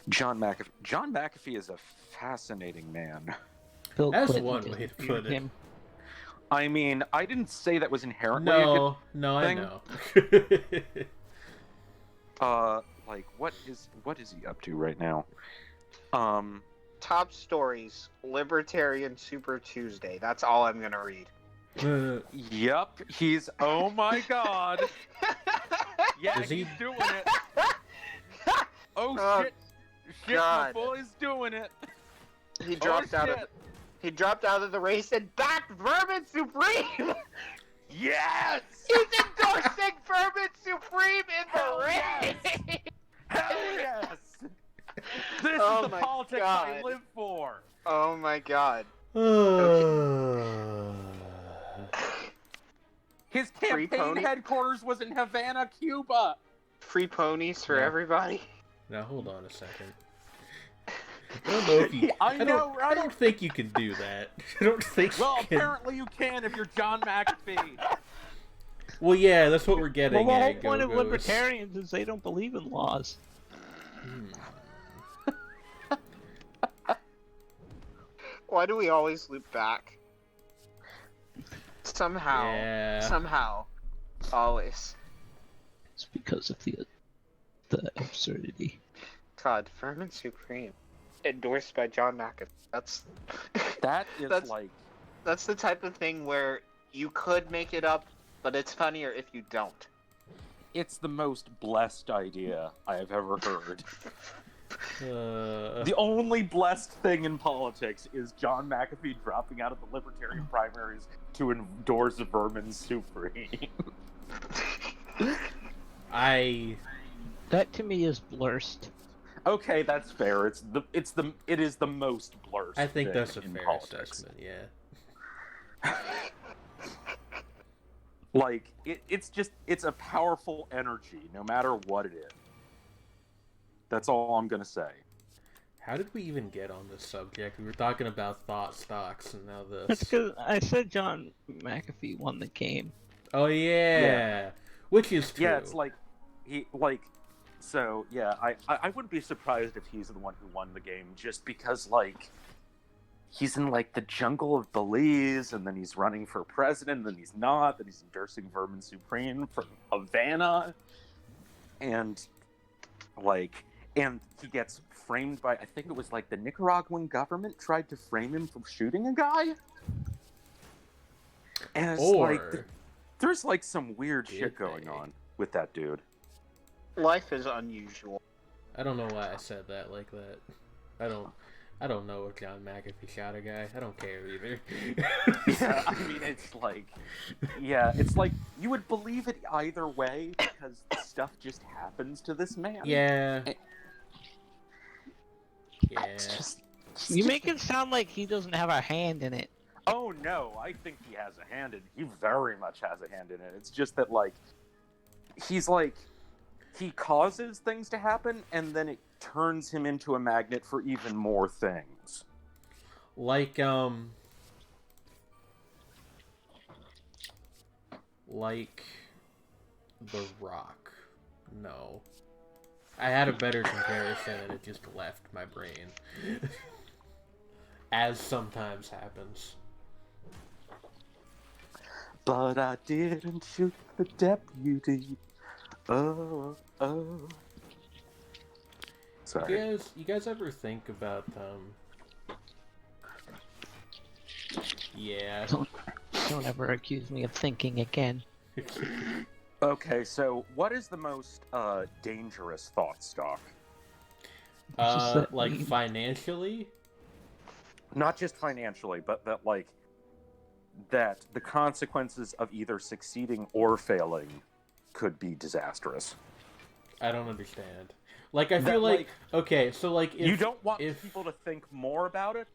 John McAfee. John McAfee is a fascinating man. Bill That's Clinton one way to disappeared put it. him. I mean, I didn't say that was inherently a good. No, I thing. know. What is he up to right now? Top stories, Libertarian Super Tuesday. That's all I'm gonna read. Yep, he's. Oh my God. Yeah, Is he- he's doing it. Oh Oh, shit! Shit, God. my boy's doing it. He dropped out of shit. he dropped out of the race and backed Vermin Supreme. Yes! He's endorsing Vermin Supreme in Hell the yes! race. Hell yes! This Oh is the my politics I God. live for. Oh my God. His Free campaign pony? headquarters was in Havana, Cuba. Free ponies for Yeah. everybody. Now hold on a second. I don't know if you. I know, don't, right? I don't think you can do that. I don't think. Well, you can. apparently you can if you're John McAfee. Well, yeah, that's what we're Well, getting the whole at. point of Go-Go's. libertarians is they don't believe in laws. Why do we always loop back? Somehow. Yeah. Somehow. Always. It's because of the absurdity. God, Vermin Supreme. Endorsed by John McAfee. That is That's- like That's the type of thing where you could make it up, but it's funnier if you don't. it's the most blessed idea I have ever heard. The only blessed thing in politics is John McAfee dropping out of the Libertarian primaries to endorse Vermin Supreme. That to me is blurst. Okay, that's fair. It is the most blurred. I think that's a in fair politics. assessment, yeah. Like it's a powerful energy, no matter what it is. That's all I'm gonna say. How did we even get on this subject? We were talking about thought stocks, and now That's this. because I said John McAfee won the game. Oh yeah, which is true. Yeah, it's like so yeah. I wouldn't be surprised if he's the one who won the game, just because like he's in like the jungle of Belize, and then he's running for president, and then he's not. Then he's endorsing Vermin Supreme from Havana, and he gets framed by, I think it was like the Nicaraguan government tried to frame him for shooting a guy. And it's there's like some weird shit going on with that dude. Life is unusual. I don't know why I said that like that. I don't know if John McAfee shot a guy. I don't care either. Yeah, I mean, it's like you would believe it either way because stuff just happens to this man. Yeah. Yeah. You make it sound like he doesn't have a hand in it. Oh no, I think he has a hand in. He very much has a hand in it. It's just that he causes things to happen, and then it turns him into a magnet for even more things. Like The Rock. No. I had a better comparison and it just left my brain. As sometimes happens. But I didn't shoot the deputy. Oh. Sorry. You guys ever think about yeah. Don't ever accuse me of thinking again. Okay, so what is the most dangerous thought stock? Like financially? Not just financially, but that the consequences of either succeeding or failing could be disastrous. I don't understand. Like, I feel like okay, so like if you don't want people to think more about it,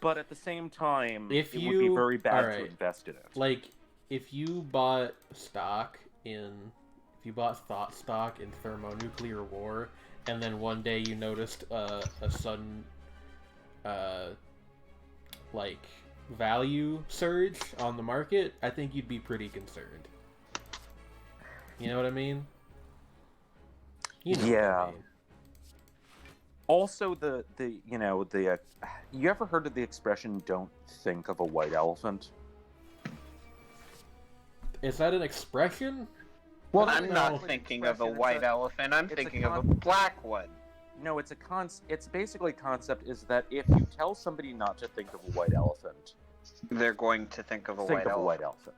but at the same time, it would be very bad to invest in it. Like, if you bought thought stock in thermonuclear war, and then one day you noticed a sudden value surge on the market, I think you'd be pretty concerned. You know what I mean? You know yeah. what I mean. Also, you ever heard of the expression "don't think of a white elephant"? Is that an expression? Well, I'm not thinking of a white elephant. I'm thinking of a black one. No, it's basically a concept is that if you tell somebody not to think of a white elephant, they're going to think of a white elephant.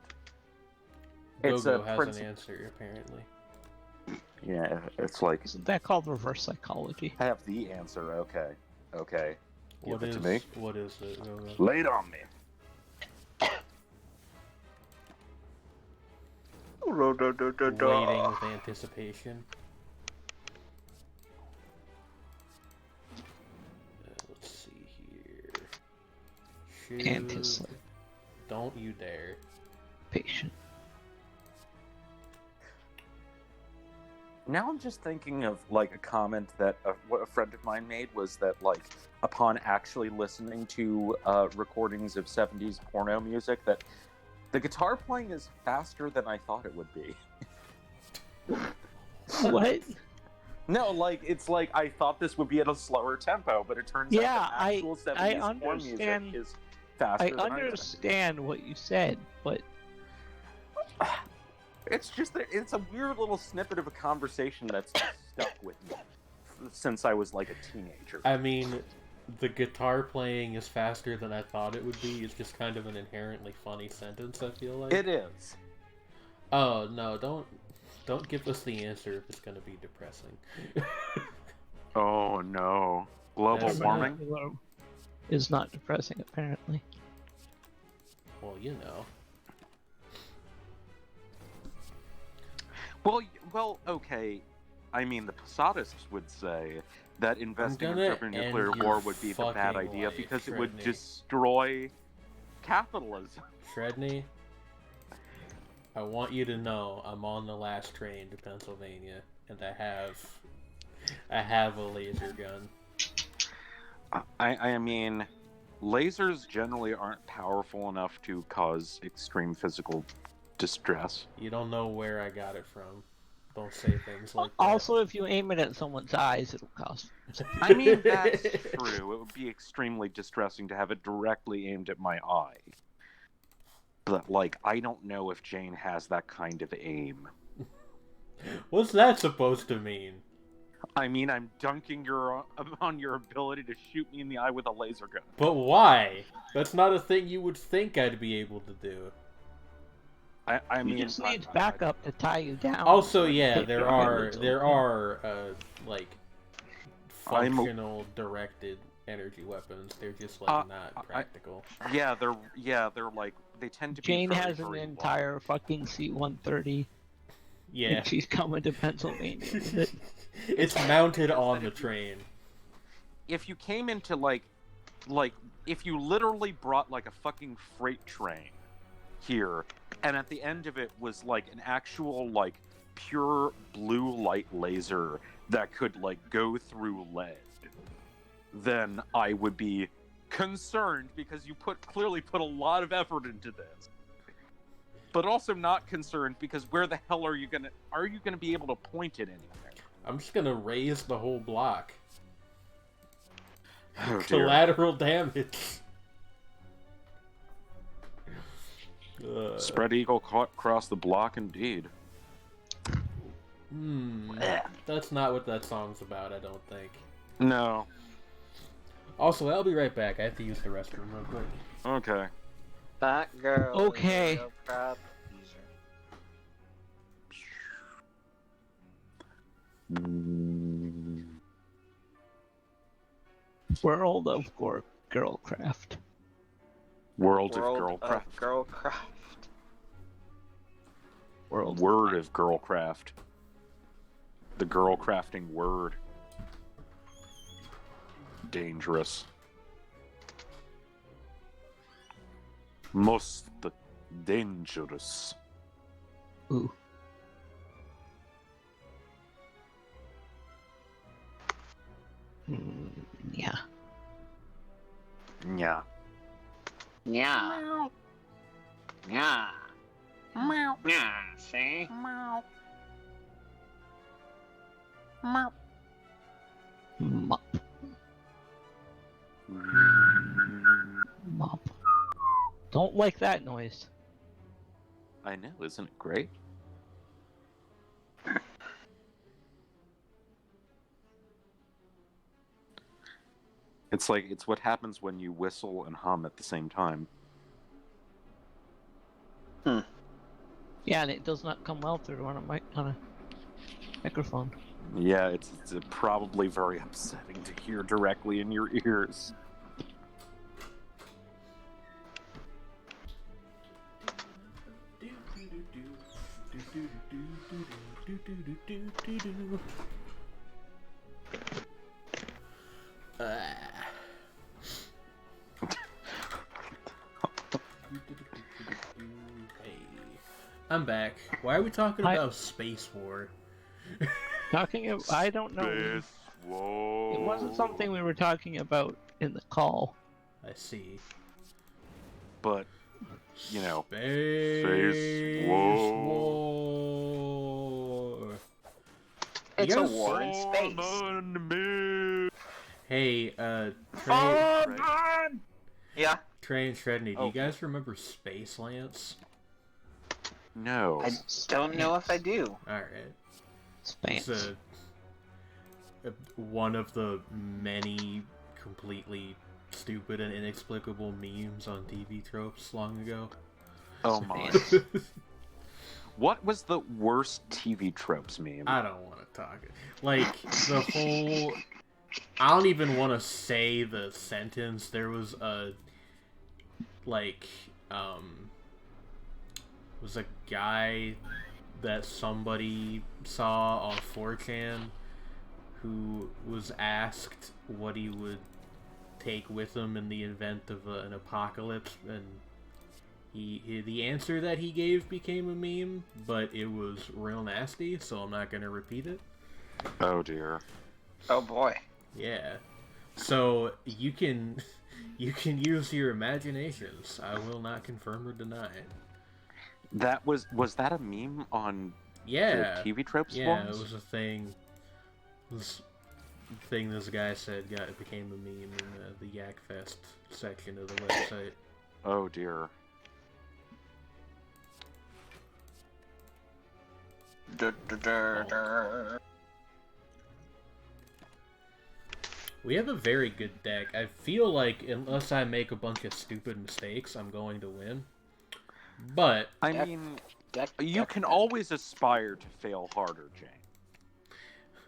Gogo has an answer, apparently. Yeah, it's like... Isn't that called reverse psychology? I have the answer, okay. Give it to me. What is it, Gogo? Lay it on me. Waiting with anticipation. Let's see here. Anticipation. Don't you dare. Patient. Now I'm just thinking of a comment that what a friend of mine made was that upon actually listening to recordings of 70s porno music, that the guitar playing is faster than I thought it would be. What? No, it's I thought this would be at a slower tempo, but it turns out that actual 70s porn music faster I than I expected. understand what you said, but It's just that it's a weird little snippet of a conversation that's stuck with me since I was like a teenager. I mean, the guitar playing is faster than I thought it would be. It's just kind of an inherently funny sentence, I feel like. It is. Oh, no, don't give us the answer if it's gonna be depressing. Oh no. Global That's warming? is not depressing, apparently. Well, you know. Well, okay. I mean, the Posadists would say that investing in gonna further nuclear end your war would be the bad fucking idea life, because it would Shredney. destroy capitalism. Shredney, I want you to know I'm on the last train to Pennsylvania, and I have a laser gun. I mean, lasers generally aren't powerful enough to cause extreme physical distress. You don't know where I got it from. Don't say things like that. Also, if you aim it at someone's eyes, it'll cost. I mean, that's true. It would be extremely distressing to have it directly aimed at my eye. But, like, I don't know if Jane has that kind of aim. What's that supposed to mean? I mean, I'm dunking on your ability to shoot me in the eye with a laser gun. But why? That's not a thing you would think I'd be able to do. I mean, He just needs backup to tie you down. Also, yeah, Take there your are eyelids like functional directed energy weapons. They're just like not practical. Yeah, they're like they tend to be. Jane very, has an very entire fucking C-130. Yeah, And she's coming to Pennsylvania with it. it's mounted on the train. If you came into like if you literally brought like a fucking freight train here, and at the end of it was like an actual like pure blue light laser that could like go through lead, then I would be concerned because you clearly put a lot of effort into this. But also not concerned because where the hell are you gonna be able to point it anywhere? I'm just gonna raise the whole block. Oh, dear. Collateral damage. Spread eagle across the block, indeed. That's not what that song's about, I don't think. No. Also, I'll be right back. I have to use the restroom real quick. Okay. That girl. Okay. Is a real crap user. World of Girlcraft. World of World Girlcraft. of Girlcraft. Word of Girlcraft. The girl crafting word. Dangerous. Most dangerous. Ooh. Yeah. Yeah. Yeah. Yeah. Meow. Yeah, see? Meow. Mop. Mop. Don't like that noise. I know, isn't it great? It's what happens when you whistle and hum at the same time. Yeah, and it does not come well through on a microphone. Yeah, it's probably very upsetting to hear directly in your ears. I'm back. Why are we talking about Space War? I don't know. It wasn't something we were talking about in the call. I see. But, you know, Space War. It's a Yes. war in space. Hey, Oh, man! Yeah. Trey and Shredney, do Oh. you guys remember Space Lance? No. I don't know if I do. Alright. Spans. It's one of the many completely stupid and inexplicable memes on TV tropes long ago. Oh my. What was the worst TV tropes meme? I don't want to talk. Like, the whole... I don't even want to say the sentence. There was a... Like, was a guy that somebody saw on 4chan who was asked what he would take with him in the event of an apocalypse, and the answer that he gave became a meme, but it was real nasty, so I'm not gonna repeat it. Oh dear. Oh boy. Yeah. So you can use your imaginations. I will not confirm or deny it. That was that a meme on Yeah. the TV tropes Yeah, forums? it was a thing. This thing this guy said became a meme in the Yak Fest section of the website. Oh dear. We have a very good deck. I feel like unless I make a bunch of stupid mistakes, I'm going to win. But I Deck- mean, Deck- you deck- can deck. always aspire to fail harder, Jane.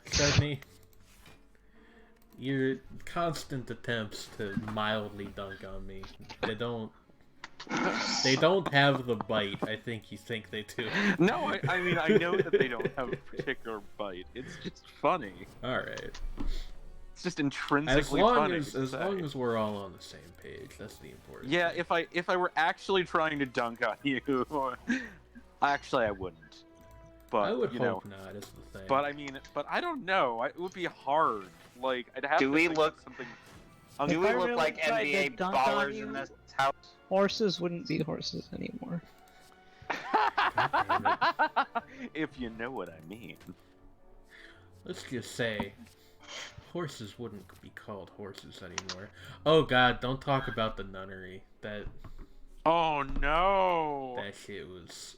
Sydney, your constant attempts to mildly dunk on me, they don't have the bite I think you think they do. No, I mean, I know that they don't have a particular bite. It's just funny. Alright. It's just As intrinsically long funny. as to say. long as we're all on the same page, that's the important Yeah, thing. if I were actually trying to dunk on you, actually I wouldn't. But I would you hope know, not, is the thing. but I mean, but I don't know. It would be hard. Like I'd have Do to we think look- of something. Do If we I look really like tried to NBA dunk on ballers you- in this house? Horses wouldn't be horses anymore. If you know what I mean. Let's just say, horses wouldn't be called horses anymore. Oh god, don't talk about the nunnery. Oh no! That shit was...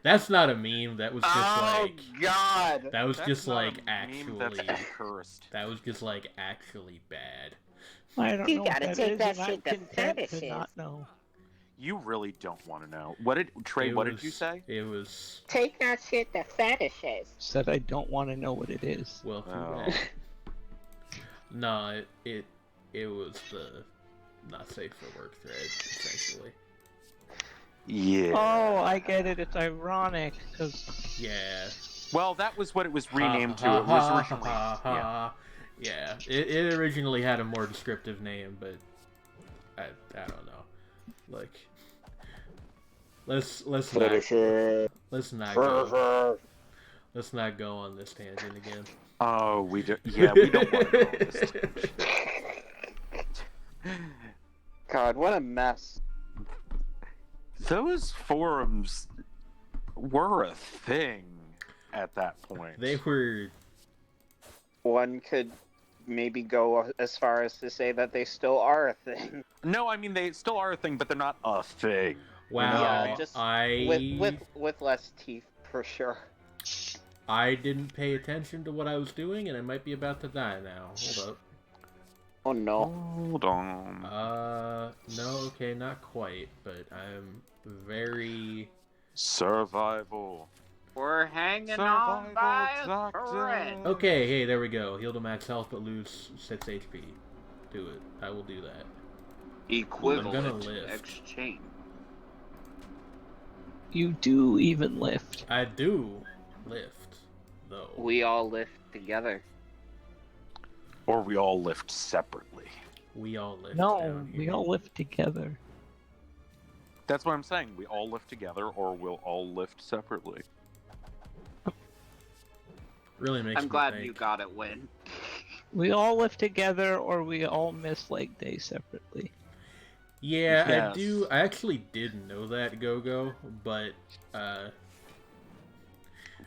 That's not a meme, that was just Oh like... God! That was That's just not a like meme actually... that's been cursed. That was just like actually bad. I don't You know what gotta that take is, that and shit I'm to content to fetishes. not know. You really don't want to know. What did Trey? It What was- did you say? It was... Take that shit to fetishes. Said I don't want to know what it is. Well, too Oh. bad. No, it was the not safe for work thread, essentially. Yeah. Oh, I get it. It's ironic because Yeah. Well, that was what it was renamed to. It was originally. Yeah. Yeah. It originally had a more descriptive name, but I don't know. Like, let's not go. Let's not go on this tangent again. Oh, we do. Yeah, we don't want to go on this. God, what a mess. Those forums were a thing at that point. They were. One could maybe go as far as to say that they still are a thing. No, I mean they still are a thing, but they're not a thing. Wow. Yeah, just I with less teeth for sure. I didn't pay attention to what I was doing, and I might be about to die now. Hold up. Oh no. Hold on. No, okay, not quite, but I'm very... Survival. We're hanging Survival on by a doctor. thread. Okay, hey, there we go. Heal to max health, but lose 6 HP. Do it. I will do that. Equivalent I'm gonna lift. exchange. you do even lift. I do lift, though. We all lift together. Or we all lift separately. We all lift No, down here. we all lift together. That's what I'm saying. We all lift together, or we'll all lift separately. Really makes I'm me glad think. you got it, Win. We all lift together, or we all miss leg day separately. Yeah, Yes. I do. I actually did know that, Go-Go, but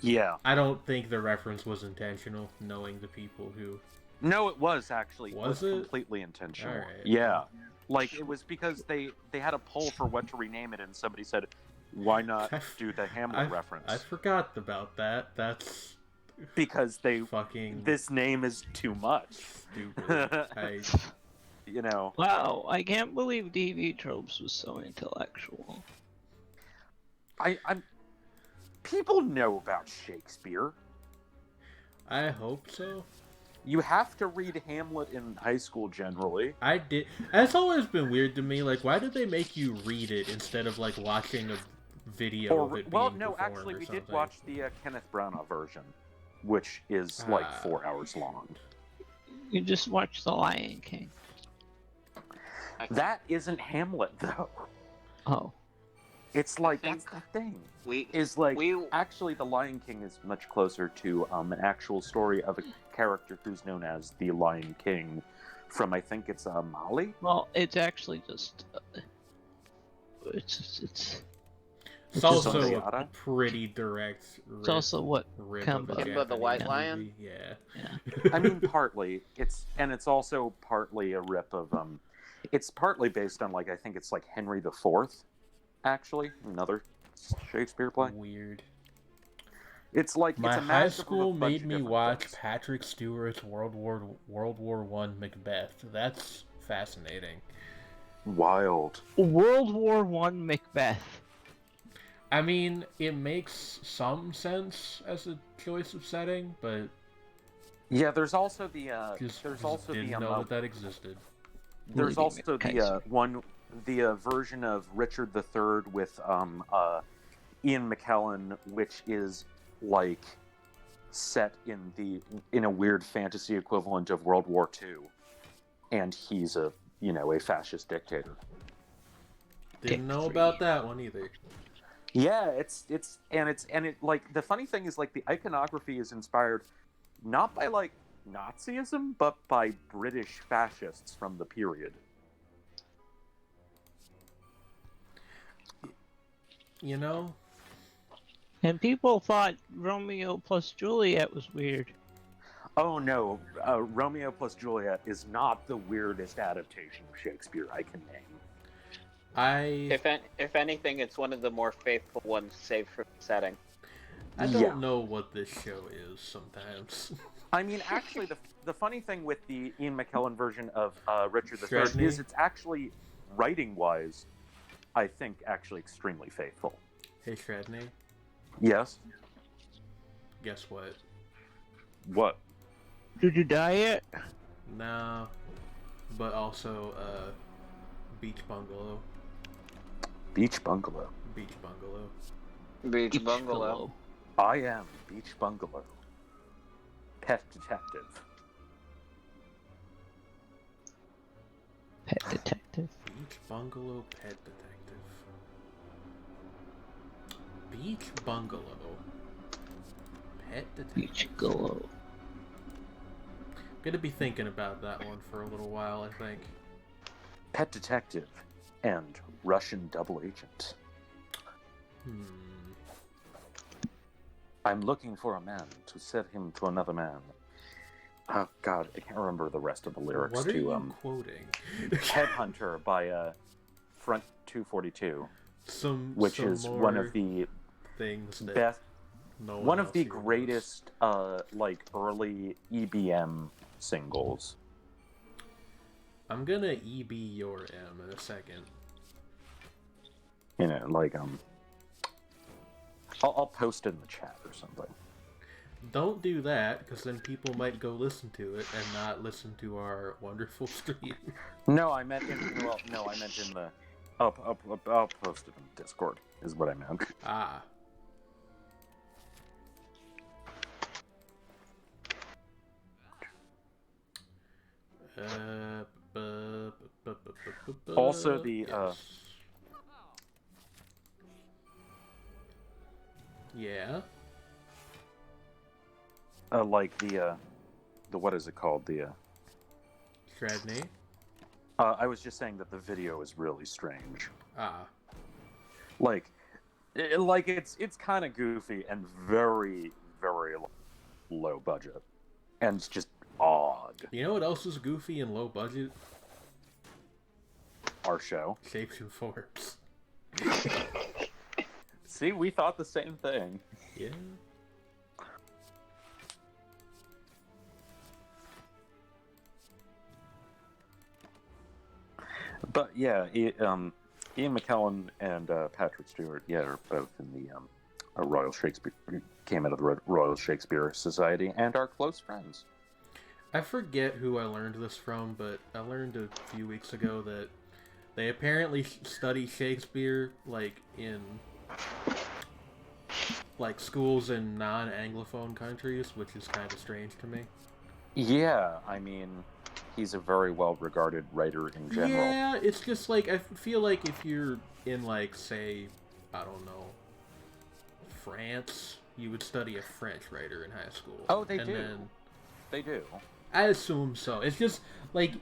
Yeah. I don't think the reference was intentional, knowing the people who... No, it was actually. Was it it? completely intentional. Alright. Yeah. Like, it was because they had a poll for what to rename it, and somebody said, "Why not do the Hamlet reference?" I forgot about that. That's because fucking this name is too much. stupid. You know. Wow, I can't believe DV Tropes was so intellectual. I'm. People know about Shakespeare. I hope so. You have to read Hamlet in high school generally. I did. That's always been weird to me. Like, why did they make you read it instead of like watching a video of it being performed actually, or we something? did watch the Kenneth Branagh version, which is like 4 hours long. You just watch The Lion King. That isn't Hamlet, though. Oh. It's like, that's the thing. Actually, The Lion King is much closer to an actual story of a character who's known as the Lion King from, I think it's Mali? Well, it's actually just... It's also a pretty direct rip, it's also what Kimba the White Lion? Yeah. I mean, partly. It's also partly a rip of... It's partly based on, like, I think it's like Henry IV, actually. Another Shakespeare play. Weird. It's like my it's a high school made me watch things. Patrick Stewart's World War I Macbeth. That's fascinating. Wild. World War I Macbeth. I mean, it makes some sense as a choice of setting, but yeah, there's also the didn't know that existed. There's also the version of Richard III with Ian McKellen, which is like set in a weird fantasy equivalent of World War II, and he's a fascist dictator. Didn't know about that one either. Yeah, it's like the funny thing is like the iconography is inspired not by like Nazism, but by British fascists from the period. You know? And people thought Romeo plus Juliet was weird. Oh no, Romeo plus Juliet is not the weirdest adaptation of Shakespeare I can name. If anything, it's one of the more faithful ones, save for the setting. I don't know what this show is sometimes. I mean, actually, the funny thing with the Ian McKellen version of Richard III is it's actually, writing-wise, I think, actually extremely faithful. Hey, Shredney? Yes? Guess what? What? Did you die yet? No. But also, Beach Bungalow. Beach Bungalow. Beach Bungalow. Beach Bungalow. I am Beach Bungalow. Pet Detective. Pet Detective. Beach Bungalow Pet Detective. Beach Bungalow. Pet Detective. Beach Bungalow. Gonna be thinking about that one for a little while, I think. Pet Detective and Russian Double Agent. I'm looking for a man to set him to another man. Oh God, I can't remember the rest of the lyrics. What are you quoting? Headhunter by Front 242, which is more one of the things that best, one of the here greatest like early EBM singles. I'm gonna EB your M in a second. You know, like I'll post it in the chat or something. Don't do that, because then people might go listen to it and not listen to our wonderful stream. No, I meant in the. I'll post it in Discord. Is what I meant. Ah. Also, the yeah. Like the what is it called? The Shredney. I was just saying that the video is really strange. Ah. Like it's kind of goofy and very, very low budget, and it's just odd. You know what else is goofy and low budget? our show. Shapes and forms. See, we thought the same thing. Yeah. But yeah, Ian McKellen and Patrick Stewart, are both in the Royal Shakespeare, came out of the Royal Shakespeare Society, and are close friends. I forget who I learned this from, but I learned a few weeks ago that they apparently study Shakespeare like in schools in non-Anglophone countries, which is kind of strange to me. Yeah, I mean, he's a very well-regarded writer in general. Yeah, it's just like, I feel like if you're in, like, say, I don't know, France, you would study a French writer in high school. Oh, they do. They do. I assume so. It's just, like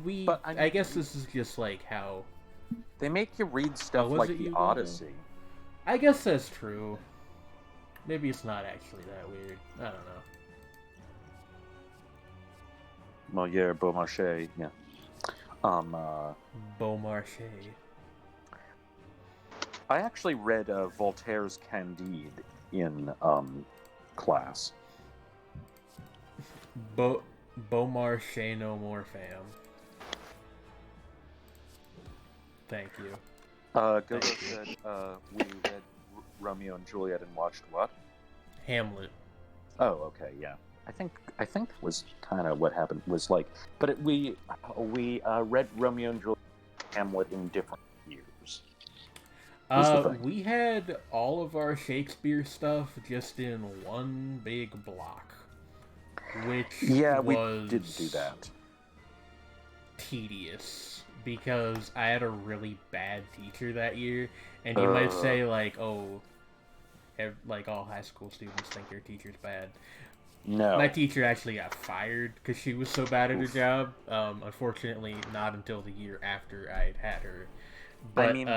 we... But, I guess this is just, like, how... They make you read stuff like the Odyssey. I guess that's true. Maybe it's not actually that weird. I don't know. Molière, Beaumarchais, yeah. Beaumarchais. I actually read Voltaire's Candide in class. Beaumarchais no more, fam. Thank you. Gogo said we read Romeo and Juliet and watched what? Hamlet. Oh, okay, yeah. I think that was kind of what happened. Was like, but we read Romeo and Juliet and Hamlet in different years. We had all of our Shakespeare stuff just in one big block, which we did do that. Tedious because I had a really bad teacher that year, and you might say like, oh, like all high school students think their teacher's bad. No. My teacher actually got fired because she was so bad at her job. Unfortunately, not until the year after I'd had her. But, I mean,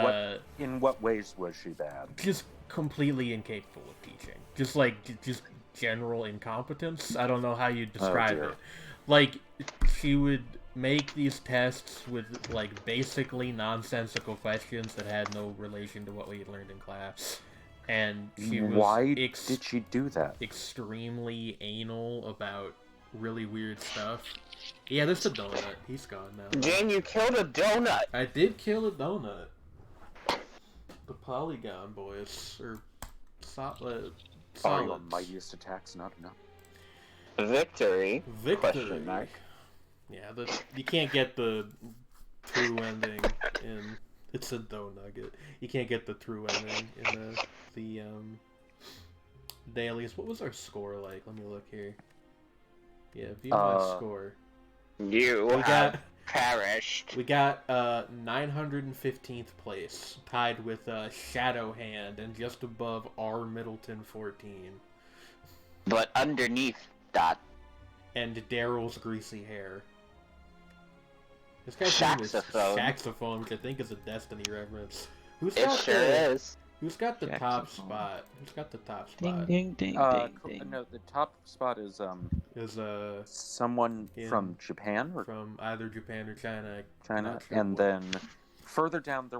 in what ways was she bad? Just completely incapable of teaching. Just general incompetence. I don't know how you describe it. Like, she would make these tests with, like, basically nonsensical questions that had no relation to what we had learned in class. And she was Why did she do that? Extremely anal about really weird stuff. Yeah, there's a donut. He's gone now. Dan, you killed a donut! I did kill a donut. The Polygon Boys. Or... Are solids. your mightiest attacks not enough? Victory? Victory. Question mark. Yeah, you can't get the true ending in... It's a dough nugget. You can't get the true ending in the dailies. What was our score like? Let me look here. Yeah, view my score. You have perished. We got 915th place, tied with Shadowhand, and just above R Middleton 14. But underneath that, and Daryl's greasy hair. This guy's Saxophone. name is Saxophone, which I think is a Destiny reference. Who's it got sure the, is. Who's got the top Saxophone. spot? Who's got the top Ding spot? ding ding ding. No, the top spot is Is someone from Japan or from either Japan or China. China, Sure and what. then further down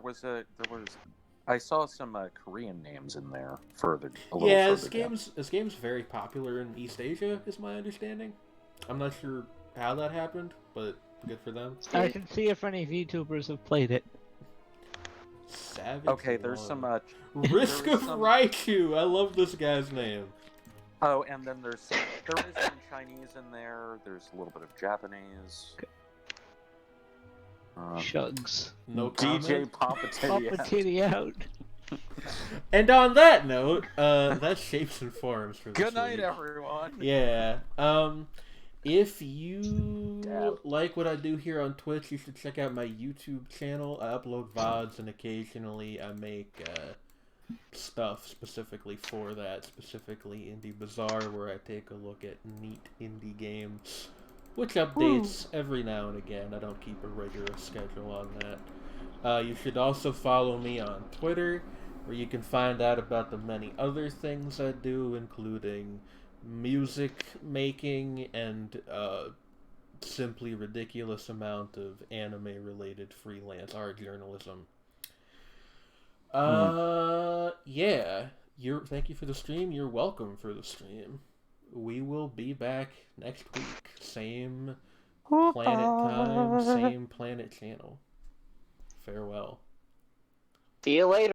I saw some Korean names in there. A little further down. This game's very popular in East Asia, is my understanding. I'm not sure how that happened, but good for them. I can see if any VTubers have played it. Savage. Okay, there's some Risk of Raichu. I love this guy's name. Oh, and then there is some Chinese in there. There's a little bit of Japanese. Shugs. No DJ comment? Papa Papa Titty out. And on that note, that's Shapes and Forms for this Good night, week. everyone. Yeah. If you like what I do here on Twitch, you should check out my YouTube channel. I upload VODs and occasionally I make stuff specifically for that, specifically Indie Bazaar, where I take a look at neat indie games, which updates every now and again. I don't keep a regular schedule on that. You should also follow me on Twitter, where you can find out about the many other things I do, including music making and simply ridiculous amount of anime-related freelance art journalism. Yeah. Thank you for the stream. You're welcome for the stream. We will be back next week. Same planet time, same planet channel. Farewell. See you later.